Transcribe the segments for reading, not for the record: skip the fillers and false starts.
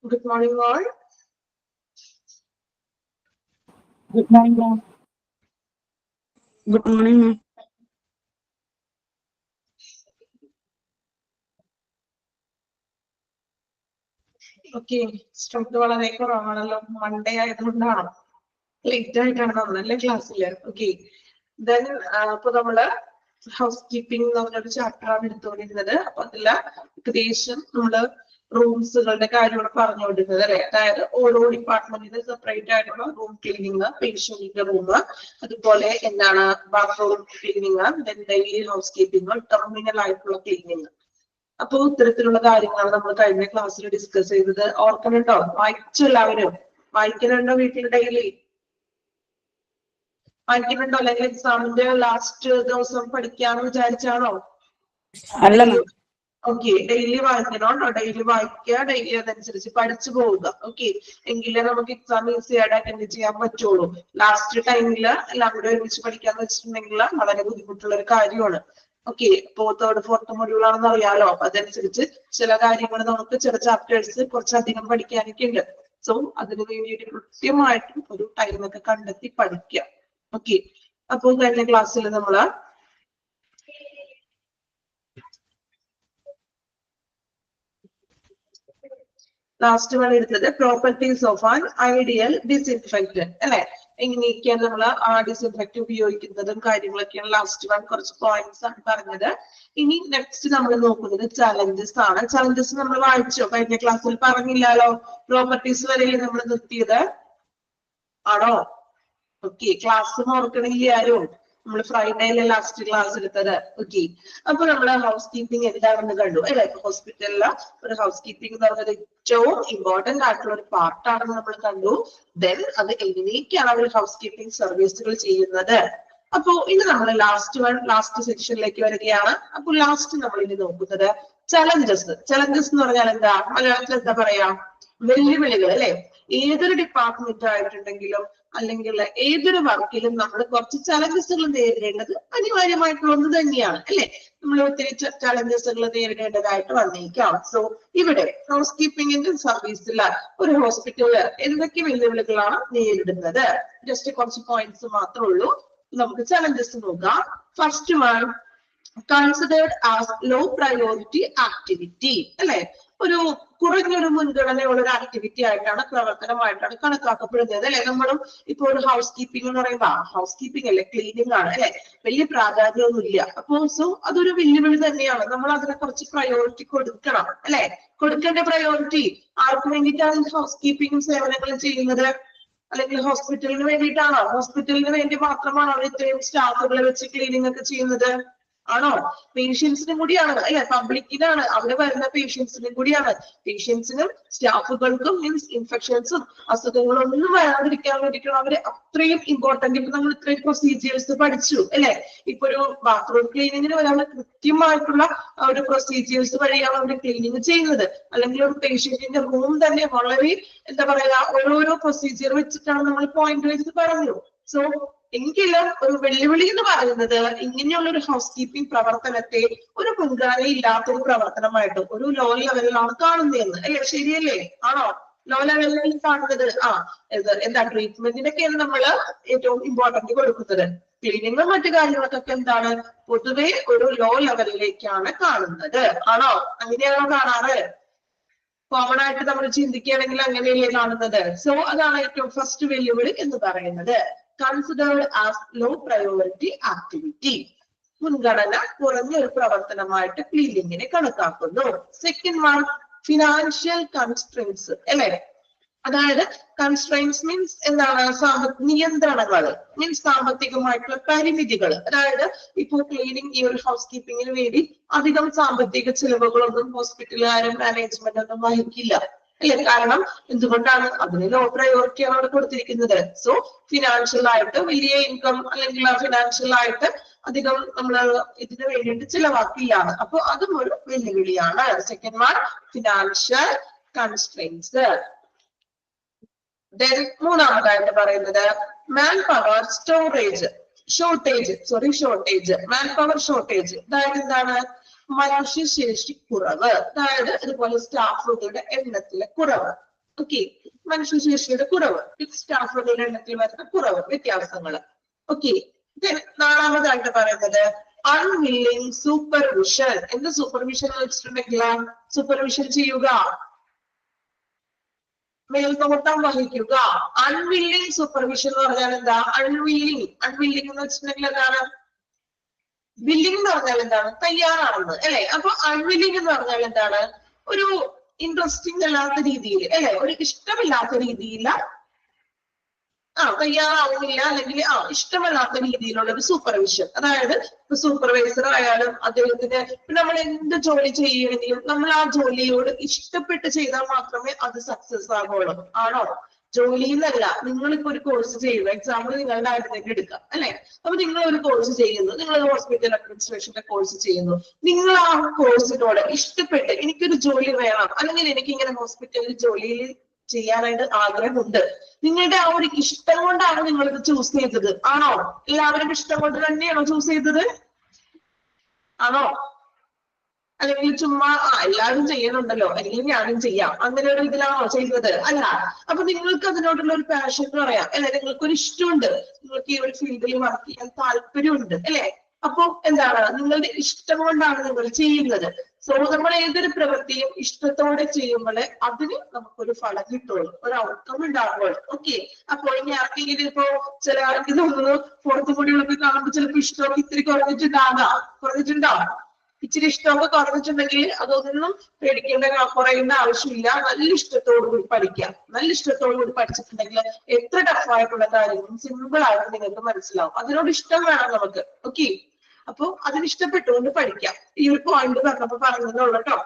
Good morning, all. Good morning, ma'am. Good morning, ma'am. Okay, strength വളരെ കുറവാണല്ലോ. Monday ആയതുകൊണ്ടാണോ? Late ആയിട്ടാണ് നമ്മളല്ലേ ക്ലാസ്സില്. ഓക്കെ, ദെൻ ഇപ്പൊ നമ്മള് ഹൗസ് കീപ്പിംഗ് എന്ന് പറഞ്ഞൊരു ചാപ്റ്റർ ആണ് എടുത്തുകൊണ്ടിരുന്നത്. അപ്പൊ അതില് ഏകദേശം നമ്മള് റൂംസുകളുടെ കാര്യമാണ് പറഞ്ഞുകൊണ്ടിരുന്നത് അല്ലെ. അതായത് ഓരോ ഡിപ്പാർട്ട്മെന്റിന് സെപ്പറേറ്റ് ആയിട്ടുള്ള റൂം ക്ലീനിങ്, പേഷ്യന്റിന്റെ റൂം, അതുപോലെ എന്താണ് bathroom cleaning, then daily house keeping, terminal ആയിട്ടുള്ള ക്ലീനിങ്. അപ്പൊ ഇത്തരത്തിലുള്ള കാര്യങ്ങളാണ് നമ്മൾ കഴിഞ്ഞ ക്ലാസ്സിൽ ഡിസ്കസ് ചെയ്തത്. ഓർക്കുന്നുണ്ടോ? വായിച്ചു എല്ലാവരും? വായിക്കുന്നുണ്ടോ വീട്ടിൽ ഡെയിലി? വായിക്കുന്നുണ്ടോ? അല്ലെങ്കിൽ എക്സാമിന്റെ ലാസ്റ്റ് ദിവസം പഠിക്കാന്ന് വിചാരിച്ചാണോ? അല്ല മാം. ഓക്കെ, ഡെയിലി വായിക്കണോ? ഡെയിലി വായിക്കുക, ഡെയിലി അതനുസരിച്ച് പഠിച്ചു പോവുക. ഓക്കെ, എങ്കിലേ നമുക്ക് എക്സാം ഈസി ആയിട്ട് അറ്റൻഡ് ചെയ്യാൻ പറ്റുള്ളൂ. ലാസ്റ്റ് ടൈമിൽ എല്ലാം കൂടെ ഒരുമിച്ച് പഠിക്കാന്ന് വെച്ചിട്ടുണ്ടെങ്കിൽ വളരെ ബുദ്ധിമുട്ടുള്ള ഒരു കാര്യമാണ്. ഓക്കെ, ഇപ്പോ തേർഡ് ഫോർത്ത് മൊഡ്യൂൾ ആണെന്ന് അറിയാലോ. അപ്പൊ അതനുസരിച്ച് ചില കാര്യങ്ങൾ നമുക്ക് ചില ചാപ്റ്റേഴ്സ് കുറച്ചധികം പഠിക്കാനൊക്കെ ഉണ്ട്. സോ അതിന് വേണ്ടിയിട്ട് കൃത്യമായിട്ടും ഒരു ടൈമൊക്കെ കണ്ടെത്തി പഠിക്കുക. ഓക്കെ, അപ്പൊ കഴിഞ്ഞ ക്ലാസ്സിൽ നമ്മള് ലാസ്റ്റ് വൺ എടുത്തത് properties of an ideal disinfectant അല്ലെ. എങ്ങനെയൊക്കെയാണ് നമ്മൾ ആ ഡിസിൻഫെക്റ്റ് ഉപയോഗിക്കുന്നതും കാര്യങ്ങളൊക്കെയാണ് ലാസ്റ്റ് വൺ കുറച്ച് പോയിന്റ്സ് ആണ് പറഞ്ഞത്. ഇനി നെക്സ്റ്റ് നമ്മൾ നോക്കുന്നത് ചലഞ്ചസ് ആണ്. ചലഞ്ചസ് നമ്മൾ വായിച്ചോ? കഴിഞ്ഞ ക്ലാസ്സിൽ പറഞ്ഞില്ലല്ലോ. പ്രോപ്പർട്ടീസ് വരെയല്ലേ നമ്മൾ നിർത്തിയത്? ആണോ? ഓക്കെ, ക്ലാസ് ഓർക്കണില്ല ആരും? നമ്മൾ ഫ്രൈഡേയിലെ ലാസ്റ്റ് ക്ലാസ് എടുത്തത്. ഓക്കെ, അപ്പൊ നമ്മള് ഹൗസ് കീപ്പിംഗ് എന്താണെന്ന് കണ്ടു അല്ലെ. ഹോസ്പിറ്റലില് ഒരു ഹൗസ് കീപ്പിംഗ് എന്ന് പറയുന്നത് ഏറ്റവും ഇമ്പോർട്ടന്റ് ആയിട്ടുള്ള ഒരു പാർട്ടാണെന്ന് നമ്മൾ കണ്ടു. ദെൻ അത് എങ്ങനെയൊക്കെയാണ് അവർ ഹൗസ് കീപ്പിംഗ് സർവീസുകൾ ചെയ്യുന്നത്. അപ്പോ ഇനി നമ്മൾ ലാസ്റ്റ് സെക്ഷനിലേക്ക് വരികയാണ്. അപ്പൊ ലാസ്റ്റ് നമ്മൾ ഇനി നോക്കുന്നത് ചലഞ്ചസ്. ചലഞ്ചസ് എന്ന് പറഞ്ഞാൽ എന്താ? മലയാളത്തിൽ എന്താ പറയാ? വെല്ലുവിളികൾ അല്ലെ. ഏതൊരു ഡിപ്പാർട്ട്മെന്റ് ആയിട്ടുണ്ടെങ്കിലും അല്ലെങ്കിൽ ഏതൊരു വർക്കിലും നമ്മൾ കുറച്ച് ചലഞ്ചസുകൾ നേരിടേണ്ടത് അനിവാര്യമായിട്ടുള്ള ഒന്ന് തന്നെയാണ് അല്ലെ. നമ്മൾ ഒത്തിരി ചലഞ്ചസുകൾ നേരിടേണ്ടതായിട്ട് വന്നേക്കാം. സോ ഇവിടെ ഹൗസ് കീപ്പിംഗിന്റെ സർവീസിൽ ഒരു ഹോസ്പിറ്റലിൽ എന്തൊക്കെ വെല്ലുവിളികളാണ് നേരിടുന്നത്? ജസ്റ്റ് കുറച്ച് പോയിന്റ്സ് മാത്രമേ ഉള്ളൂ. നമുക്ക് ചലഞ്ചസ് നോക്കാം. First one, considered as low priority activity അല്ലെ. ഒരു കുറഞ്ഞൊരു മുൻഗണനയുള്ള ഒരു ആക്ടിവിറ്റി ആയിട്ടാണ്, പ്രവർത്തനമായിട്ടാണ് കണക്കാക്കപ്പെടുന്നത് അല്ലെ. നമ്മളും ഇപ്പൊ ഒരു ഹൗസ് കീപ്പിംഗ് എന്ന് പറയുമ്പോ ഹൗസ് കീപ്പിംഗ് അല്ലെ, ക്ലീനിങ് ആണ് അല്ലെ, വലിയ പ്രാധാന്യമൊന്നും ഇല്ല. അപ്പൊ സോ അതൊരു വെല്ലുവിളി തന്നെയാണ്. നമ്മൾ അതിനെ കുറച്ച് പ്രയോറിറ്റി കൊടുക്കണം അല്ലെ. കൊടുക്കേണ്ട പ്രയോറിറ്റി ആർക്ക് വേണ്ടിയിട്ടാണ് ഹൗസ് കീപ്പിംഗും സേവനങ്ങളും ചെയ്യുന്നത്? അല്ലെങ്കിൽ ഹോസ്പിറ്റലിന് വേണ്ടിയിട്ടാണോ? ഹോസ്പിറ്റലിന് വേണ്ടി മാത്രമാണോ ഇത്രയും സ്റ്റാഫുകളെ വെച്ച് ക്ലീനിങ് ഒക്കെ ചെയ്യുന്നത്? ആണോ? പേഷ്യൻസിനും കൂടിയാണ് അല്ലെ, പബ്ലിക്കിനാണ്, അവിടെ വരുന്ന പേഷ്യൻസിനും കൂടിയാണ്. പേഷ്യൻസിനും സ്റ്റാഫുകൾക്കും മീൻസ് ഇൻഫെക്ഷൻസും അസുഖങ്ങളും ഒന്നും വരാതിരിക്കാൻ വേണ്ടിയിട്ടാണ് അവര് അത്രയും ഇമ്പോർട്ടന്റ്. ഇപ്പൊ നമ്മൾ ഇത്രയും പ്രൊസീജിയേഴ്സ് പഠിച്ചു അല്ലെ. ഇപ്പൊ ഒരു ബാത്റൂം ക്ലീനിങ്ങിന് ഒരാൾ കൃത്യമായിട്ടുള്ള ഒരു പ്രൊസീജിയേഴ്സ് വഴിയാണ് അവർ ക്ലീനിങ് ചെയ്യുന്നത്. അല്ലെങ്കിൽ ഒരു പേഷ്യന്റിന്റെ റൂം തന്നെ വളരെ എന്താ പറയാ, ഓരോരോ പ്രൊസീജിയർ വെച്ചിട്ടാണ് നമ്മൾ പോയിന്റ് വൈസ് പറഞ്ഞു. സോ എങ്കിലും ഒരു വെല്ലുവിളി എന്ന് പറയുന്നത് ഇങ്ങനെയുള്ള ഒരു ഹൗസ് കീപ്പിംഗ് പ്രവർത്തനത്തെ ഒരു മുൻഗണനയില്ലാത്തൊരു പ്രവർത്തനമായിട്ട് ഒരു ലോ ലെവലിലാണ് കാണുന്നതെന്ന് അല്ലെ. ശരിയല്ലേ? ആണോ? ലോ ലെവലിൽ കാണുന്നത് എന്താ, ട്രീറ്റ്മെന്റിനൊക്കെയാണ് നമ്മൾ ഏറ്റവും ഇമ്പോർട്ടന്റ് കൊടുക്കുന്നത്. ക്ലീനിങ്ങും മറ്റു കാര്യങ്ങൾക്കൊക്കെ എന്താണ്, പൊതുവെ ഒരു ലോ ലെവലിലേക്കാണ് കാണുന്നത്. ആണോ? അങ്ങനെയാണോ കാണാറ്? കോമൺ ആയിട്ട് നമ്മൾ ചിന്തിക്കുകയാണെങ്കിൽ അങ്ങനെയല്ലേ കാണുന്നത്. സോ അതാണ് ഏറ്റവും ഫസ്റ്റ് വെല്ലുവിളി എന്ന് പറയുന്നത്. Considered as low priority activity, മുൻഗണന കുറഞ്ഞ ഒരു പ്രവർത്തനമായിട്ട് ക്ലീനിങ്ങിനെ കണക്കാക്കുന്നു. സെക്കൻഡ് വൺ, ഫിനാൻഷ്യൽ കൺസ്ട്രെയിൻസ് അല്ലെ. അതായത് കൺസ്ട്രെയിൻസ് മീൻസ് എന്താണ്? നിയന്ത്രണങ്ങൾ മീൻസ് സാമ്പത്തികമായിട്ടുള്ള പരിമിതികൾ. അതായത് ഇപ്പോൾ ക്ലീനിങ് ഈ ഒരു ഹൗസ് കീപ്പിങ്ങിന് വേണ്ടി അധികം സാമ്പത്തിക ചിലവുകളൊന്നും ഹോസ്പിറ്റലുകാരും മാനേജ്മെന്റ് ഒന്നും വഹിക്കില്ല അല്ലെ. കാരണം എന്തുകൊണ്ടാണ്? അതിന് ലോ പ്രയോറിറ്റി ആണ് അവിടെ കൊടുത്തിരിക്കുന്നത്. സോ ഫിനാൻഷ്യൽ ആയിട്ട് വലിയ ഇൻകം അല്ലെങ്കിൽ ഫിനാൻഷ്യൽ ആയിട്ട് അധികം നമ്മൾ ഇതിന് വേണ്ടിയിട്ട് ചിലവാക്കില്ലാണ്. അപ്പൊ അതും ഒരു വെല്ലുവിളിയാണ്. Second one, financial constraints. മൂന്നാമതായിട്ട് പറയുന്നത് man power shortage. Man power shortage അതായത് എന്താണ്? മനുഷ്യശേഷി കുറവ്. അതായത് ഇതുപോലെ സ്റ്റാഫുകളുടെ എണ്ണത്തിലെ കുറവ്. ഓക്കെ, മനുഷ്യശേഷിയുടെ കുറവ്, സ്റ്റാഫുകളുടെ എണ്ണത്തിൽ വരുന്ന കുറവ്, വ്യത്യാസങ്ങൾ. ഓക്കെ, നാലാമതായിട്ട് പറയുന്നത് അൺവില്ലിംഗ് സൂപ്പർവിഷൻ. എന്ത് സൂപ്പർവിഷൻ എന്ന് വെച്ചിട്ടുണ്ടെങ്കിൽ സൂപ്പർവിഷൻ ചെയ്യുക, മേൽനോട്ടം വഹിക്കുക. അൺവില്ലിംഗ് സൂപ്പർവിഷൻ എന്ന് പറഞ്ഞാൽ എന്താ? അൺവില്ലിംഗ് എന്ന് വെച്ചിട്ടുണ്ടെങ്കിൽ എന്താണ്? വില്ലിംഗ് എന്ന് പറഞ്ഞാൽ എന്താണ്? തയ്യാറാണെന്ന്, അല്ലെ? അപ്പൊ അൺവില്ലിംഗ് എന്ന് പറഞ്ഞാൽ എന്താണ്? ഒരു ഇൻട്രസ്റ്റിംഗ് അല്ലാത്ത രീതിയിൽ, അല്ലെ? ഒരു ഇഷ്ടമില്ലാത്ത രീതിയിൽ തയ്യാറാവുന്നില്ല, അല്ലെങ്കിൽ ഇഷ്ടമല്ലാത്ത രീതിയിലുള്ള ഒരു സൂപ്പർവിഷൻ. അതായത് സൂപ്പർവൈസർ ആയാലും അദ്ദേഹത്തിന് നമ്മൾ എന്ത് ജോലി ചെയ്യുകയാണെങ്കിലും നമ്മൾ ആ ജോലിയോട് ഇഷ്ടപ്പെട്ട് ചെയ്താൽ മാത്രമേ അത് സക്സസ് ആകുള്ളൂ. ആണോ? ജോലിന്നല്ല, നിങ്ങളിപ്പോ ഒരു കോഴ്സ് ചെയ്യുന്നു, എക്സാമ്പിൾ നിങ്ങളുടെ ആയിട്ട് എടുക്കാം, അല്ലെ? അപ്പൊ നിങ്ങൾ ഒരു കോഴ്സ് ചെയ്യുന്നു, നിങ്ങൾ ഹോസ്പിറ്റൽ അഡ്മിനിസ്ട്രേഷന്റെ കോഴ്സ് ചെയ്യുന്നു. നിങ്ങൾ ആ കോഴ്സിനോട് ഇഷ്ടപ്പെട്ട് എനിക്കൊരു ജോലി വേണം, അല്ലെങ്കിൽ എനിക്ക് ഇങ്ങനെ ഹോസ്പിറ്റലിൽ ജോലിയിൽ ചെയ്യാനായിട്ട് ആഗ്രഹമുണ്ട്, നിങ്ങളുടെ ആ ഒരു ഇഷ്ടം കൊണ്ടാണ് നിങ്ങൾ ഇത് ചൂസ് ചെയ്തത്. ആണോ? എല്ലാവരും ഇഷ്ടം കൊണ്ട് തന്നെയാണോ ചൂസ് ചെയ്തത്? ആണോ? അല്ലെങ്കിൽ ചുമ്മാ എല്ലാവരും ചെയ്യുന്നുണ്ടല്ലോ അല്ലെങ്കിൽ ഞാനും ചെയ്യാം അങ്ങനെ ഒരു ഇതിലാണോ ചെയ്തത്? അല്ല. അപ്പൊ നിങ്ങൾക്ക് അതിനോടുള്ള ഒരു പാഷൻ എന്ന് പറയാം, അല്ലെ? നിങ്ങൾക്കൊരു ഇഷ്ടമുണ്ട്, നിങ്ങൾക്ക് ഈ ഒരു ഫീൽഡിൽ വർക്ക് ചെയ്യാൻ താല്പര്യമുണ്ട്, അല്ലെ? അപ്പൊ എന്താണ്? നിങ്ങളുടെ ഇഷ്ടം കൊണ്ടാണ് നിങ്ങൾ ചെയ്യുന്നത്. സോ നമ്മൾ ഏതൊരു പ്രവൃത്തിയും ഇഷ്ടത്തോടെ ചെയ്യുമ്പോൾ അതിന് നമുക്കൊരു ഫലം കിട്ടുള്ളൂ, ഒരു ഔട്ട്കം ഉണ്ടാകുമ്പോൾ. ഓക്കെ, അപ്പൊ ഇനി ആർക്കെങ്കിലും ഇപ്പോ ചില ആർക്ക് തോന്നുന്നു പുറത്തു കൂടികളൊക്കെ കാണുമ്പോൾ ചിലപ്പോൾ ഇഷ്ടമൊക്കെ ഇത്തിരി കുറഞ്ഞിട്ടുണ്ടാവും. ഇച്ചിരി ഇഷ്ടമൊക്കെ കുറഞ്ഞിട്ടുണ്ടെങ്കിൽ അതൊന്നും പേടിക്കേണ്ട, കുറയുന്ന ആവശ്യമില്ല. നല്ല ഇഷ്ടത്തോടു കൂടി പഠിക്കാം. നല്ല ഇഷ്ടത്തോടു കൂടി പഠിച്ചിട്ടുണ്ടെങ്കിൽ എത്ര ടഫായിട്ടുള്ള കാര്യങ്ങളും സിമ്പിൾ ആയിട്ട് നിങ്ങൾക്ക് മനസ്സിലാവും. അതിനോട് ഇഷ്ടം വേണം നമുക്ക്. ഓക്കെ, അപ്പൊ അതിന് ഇഷ്ടപ്പെട്ടുകൊണ്ട് പഠിക്കാം. ഈ ഒരു പോയിന്റ് പറഞ്ഞപ്പോ പറഞ്ഞതുള്ളൂ കേട്ടോ.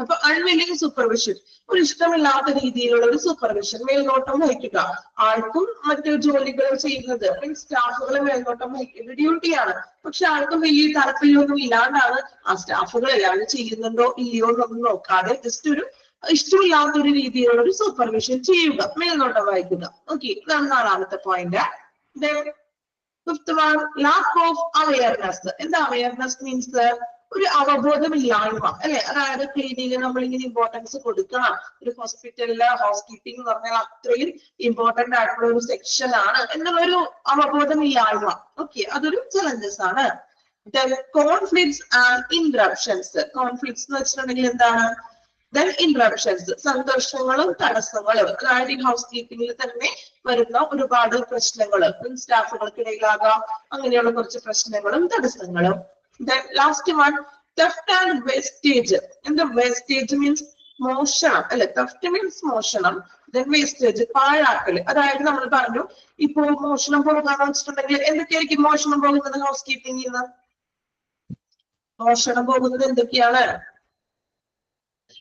അപ്പൊ അൺവില്ലിംഗ് സൂപ്പർവിഷൻ, ഒരു ഇഷ്ടമില്ലാത്ത രീതിയിലുള്ള ഒരു സൂപ്പർവിഷൻ, മേൽനോട്ടം വഹിക്കുക. ആൾക്കും മറ്റു ജോലികൾ ചെയ്യുന്നത് മീൻസ് സ്റ്റാഫുകളെ മേൽനോട്ടം വഹിക്കേണ്ട ഡ്യൂട്ടിയാണ്. പക്ഷെ ആൾക്കും വലിയ താല്പര്യമൊന്നും ഇല്ലാണ്ടാണ് ആ സ്റ്റാഫുകൾ എല്ലാവരും ചെയ്യുന്നുണ്ടോ ഇല്ലയോ എന്നൊന്നും നോക്കാതെ ജസ്റ്റ് ഒരു ഇഷ്ടമില്ലാത്ത ഒരു രീതിയിലുള്ള ഒരു സൂപ്പർവിഷൻ ചെയ്യുക, മേൽനോട്ടം വഹിക്കുക. ഓക്കെ, ഇതാണ് നാലാമത്തെ point. Fifth one, lack of awareness. എന്താ അവയർനെസ്? മീൻസ് ഒരു അവബോധമില്ലായ്മ, അല്ലെ? അതായത് ക്ലീനിങ് നമ്മൾ ഇങ്ങനെ ഇമ്പോർട്ടൻസ് കൊടുക്കണം. ഒരു ഹോസ്പിറ്റലിലെ ഹൗസ് കീപ്പിംഗ് എന്ന് പറഞ്ഞാൽ അത്രയും ഇമ്പോർട്ടന്റ് ആയിട്ടുള്ള ഒരു സെക്ഷൻ ആണ് എന്നുള്ളൊരു അവബോധമില്ലായ്മ. ഓക്കെ, അതൊരു ചലഞ്ചസ് ആണ്. Conflicts and interruptions. കോൺഫ്ലിക്ട്സ് എന്ന് വെച്ചിട്ടുണ്ടെങ്കിൽ എന്താണ്? ദെൻ ഇന്ററപ്ഷൻസ്, സംഘർഷങ്ങളും തടസ്സങ്ങളും. അതായത് ഈ ഹൗസ് കീപ്പിംഗിൽ തന്നെ വരുന്ന ഒരുപാട് പ്രശ്നങ്ങൾ, സ്റ്റാഫുകൾക്കിടയിലാകാം, അങ്ങനെയുള്ള കുറച്ച് പ്രശ്നങ്ങളും തടസ്സങ്ങളും. Then last one, theft and wastage. And the wastage means മോഷണം, അല്ലെ? theft means മോഷണം, then wastage പാഴാക്കല്. അതായത് നമ്മൾ പറഞ്ഞു ഇപ്പോ മോഷണം പോകാന്ന് വെച്ചിട്ടുണ്ടെങ്കിൽ എന്തൊക്കെയായിരിക്കും മോഷണം പോകുന്നത്? ഹൗസ് കീപ്പിംഗിൽ നിന്ന് മോഷണം പോകുന്നത് എന്തൊക്കെയാണ്?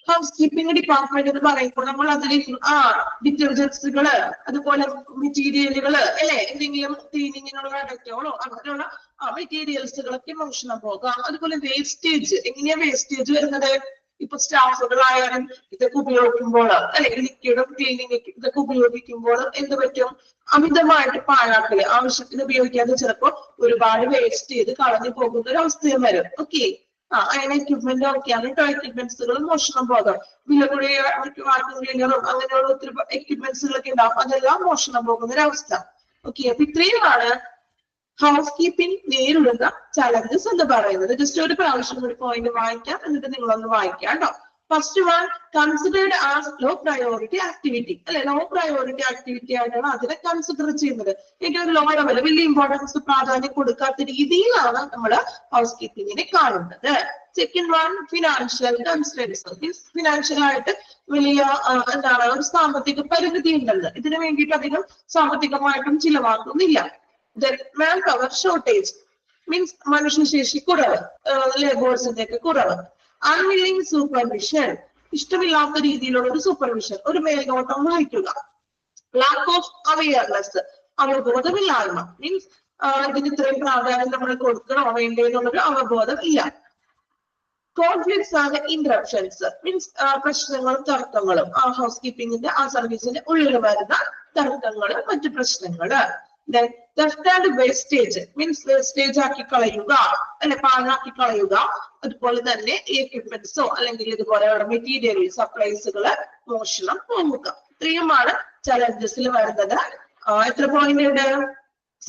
ഹൗസ് കീപ്പിംഗ് ഡിപ്പാർട്ട്മെന്റ് എന്ന് പറയുമ്പോൾ നമ്മൾ അതിലേക്ക് ഡിറ്റർജൻസുകള്, അതുപോലെ മെറ്റീരിയലുകള്, അല്ലെ? എന്തെങ്കിലും ക്ലീനിങ്ങിനുള്ള ഡെറ്റോളോ അങ്ങനെയുള്ള മെറ്റീരിയൽസുകളൊക്കെ മോഷണം പോകാം. അതുപോലെ വേസ്റ്റേജ്. എങ്ങനെയാ വേസ്റ്റേജ് വരുന്നത്? ഇപ്പൊ സ്റ്റാഫുകളായാലും ഇതൊക്കെ ഉപയോഗിക്കുമ്പോൾ, അല്ലെ? ലിക്വിഡും ക്ലീനിങ് ഇതൊക്കെ ഉപയോഗിക്കുമ്പോൾ എന്ത് പറ്റും? അമിതമായിട്ട് പാഴാക്കല്, ആവശ്യത്തിന് ഉപയോഗിക്കാതെ ചിലപ്പോ ഒരുപാട് വേസ്റ്റ് ചെയ്ത് കളഞ്ഞു പോകുന്ന ഒരു അവസ്ഥയും വരും. ഓക്കെ, അങ്ങനെ എക്യുപ്മെന്റ് ഒക്കെയാണ് കേട്ടോ. എക്യുപ്മെന്റ്സുകൾ മോഷണം പോകാം. വില കൂടിയ വാക്യൂം ക്ലീനറും അങ്ങനെയുള്ള ഒത്തിരി എക്യുപ്മെന്റ്സുകളൊക്കെ ഉണ്ടാവും, അതെല്ലാം മോഷണം പോകുന്ന ഒരു അവസ്ഥ. ഓക്കെ, അപ്പൊ ഇത്രയുമാണ് ഹൗസ് കീപ്പിംഗ് നേരിടുന്ന ചലഞ്ചസ് എന്ന് പറയുന്നത്. ജസ്റ്റ് ഒരു പ്രാവശ്യം ഒരു പോയിന്റ് വായിക്കാം, എന്നിട്ട് നിങ്ങളൊന്ന് വായിക്കാം കേട്ടോ. First one, considered as low priority activity, അല്ലെ? ലോ പ്രയോറിറ്റി ആക്ടിവിറ്റി ആയിട്ടാണ് അതിനെ കൺസിഡർ ചെയ്യുന്നത്. എനിക്കൊരു ലോ ലെവൽ വലിയ ഇമ്പോർട്ടൻസ് പ്രാധാന്യം കൊടുക്കാത്ത രീതിയിലാണ് നമ്മൾ ഹൗസ് കീപ്പിങ്ങിനെ കാണുന്നത്. Second one, financial constraints. Financial ആയിട്ട് വലിയ എന്താണ് ഒരു സാമ്പത്തിക പരിമിതി ഉണ്ടെന്ന്, ഇതിനു വേണ്ടിയിട്ട് അധികം സാമ്പത്തികമായിട്ടും ചിലവാക്കുന്നില്ല. Then manpower shortage means മനുഷ്യശേഷി കുറവ്, ലേബേഴ്സിന്റെ ഒക്കെ കുറവ്. അൺവില്ലിംഗ് സൂപ്പർവിഷൻ, ഇഷ്ടമില്ലാത്ത രീതിയിലുള്ള ഒരു സൂപ്പർവിഷൻ, ഒരു മേൽനോട്ടം വഹിക്കുക. ലാക്ക് ഓഫ് അവയർനെസ്, അവബോധമില്ലായ്മ മീൻസ് ഇതിന് ഇത്രയും പ്രാധാന്യം നമ്മൾ കൊടുക്കണോ വേണ്ടേ എന്നുള്ളൊരു അവബോധം ഇല്ല. കോൺഫ്ലിക്ട്സ് ആൻഡ് ഇന്ററപ്ഷൻസ് മീൻസ് പ്രശ്നങ്ങളും തർക്കങ്ങളും, ആ ഹൗസ് കീപ്പിംഗിന്റെ ആ സർവീസിന്റെ ഉള്ളിൽ വരുന്ന തർക്കങ്ങളും മറ്റു പ്രശ്നങ്ങള്. Then theft and wastage means wastage ആക്കി കളയുക അല്ലെ, പാഴാക്കി കളയുക. അതുപോലെ തന്നെ എക്യുപ്മെന്റ്സോ അല്ലെങ്കിൽ ഇതുപോലെയുള്ള മെറ്റീരിയൽ സപ്ലൈസുകള് മോഷണം പോവുക. ഇത്രയുമാണ് ചലഞ്ചസിൽ വരുന്നത്. എത്ര പോയിന്റ് ഉണ്ട്?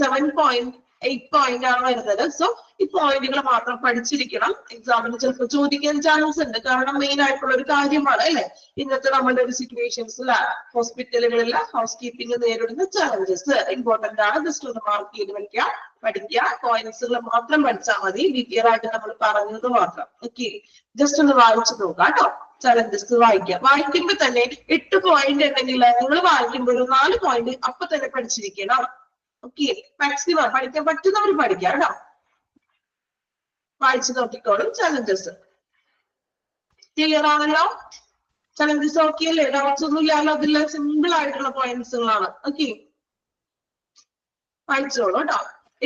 7.8 പോയിന്റ് ആണ് വരുന്നത്. സോ ഈ പോയിന്റുകൾ മാത്രം പഠിച്ചിരിക്കണം. എക്സാമിന് ചിലപ്പോൾ ചോദിക്കാൻ ചാൻസ് ഉണ്ട്, കാരണം മെയിൻ ആയിട്ടുള്ള ഒരു കാര്യമാണ് അല്ലെ ഇന്നത്തെ നമ്മുടെ ഒരു സിറ്റുവേഷൻസിൽ ഹോസ്പിറ്റലുകളിൽ ഹൗസ് കീപ്പിംഗ് നേരിടുന്ന ചലഞ്ചസ് ഇമ്പോർട്ടന്റ് ആണ്. ജസ്റ്റ് ഒന്ന് മാർക്ക് ചെയ്ത് വെക്കുക, പഠിക്കുക. പോയിന്റ്സുകൾ മാത്രം പഠിച്ചാൽ മതി, ഡീറ്റെയിൽ ആയിട്ട് നമ്മൾ പറഞ്ഞത് മാത്രം. ഓക്കെ, ജസ്റ്റ് ഒന്ന് വായിച്ചു നോക്കാം കേട്ടോ. ചലഞ്ചസ് വായിക്കാം. വായിക്കുമ്പോ തന്നെ 8 പോയിന്റ് ഉണ്ടെങ്കിൽ നിങ്ങൾ വായിക്കുമ്പോൾ ഒരു 4 പോയിന്റ് അപ്പൊ തന്നെ പഠിച്ചിരിക്കണം. ഓക്കെ, മാക്സിമം പഠിക്കാൻ പറ്റുന്നവർ പഠിക്കാം കേട്ടോ. വായിച്ചു നോക്കിക്കോളും ചലഞ്ചസ്. ക്ലിയർ ആണല്ലോ? ചലഞ്ചസ് ഓക്കെ അല്ലേ? ഡൗട്ട്സ് ഒന്നും ഇല്ലാലോ? അതിൽ സിമ്പിൾ ആയിട്ടുള്ള പോയിന്റ്സുകളാണ്. ഓക്കെ, വായിച്ചോളൂ കേട്ടോ.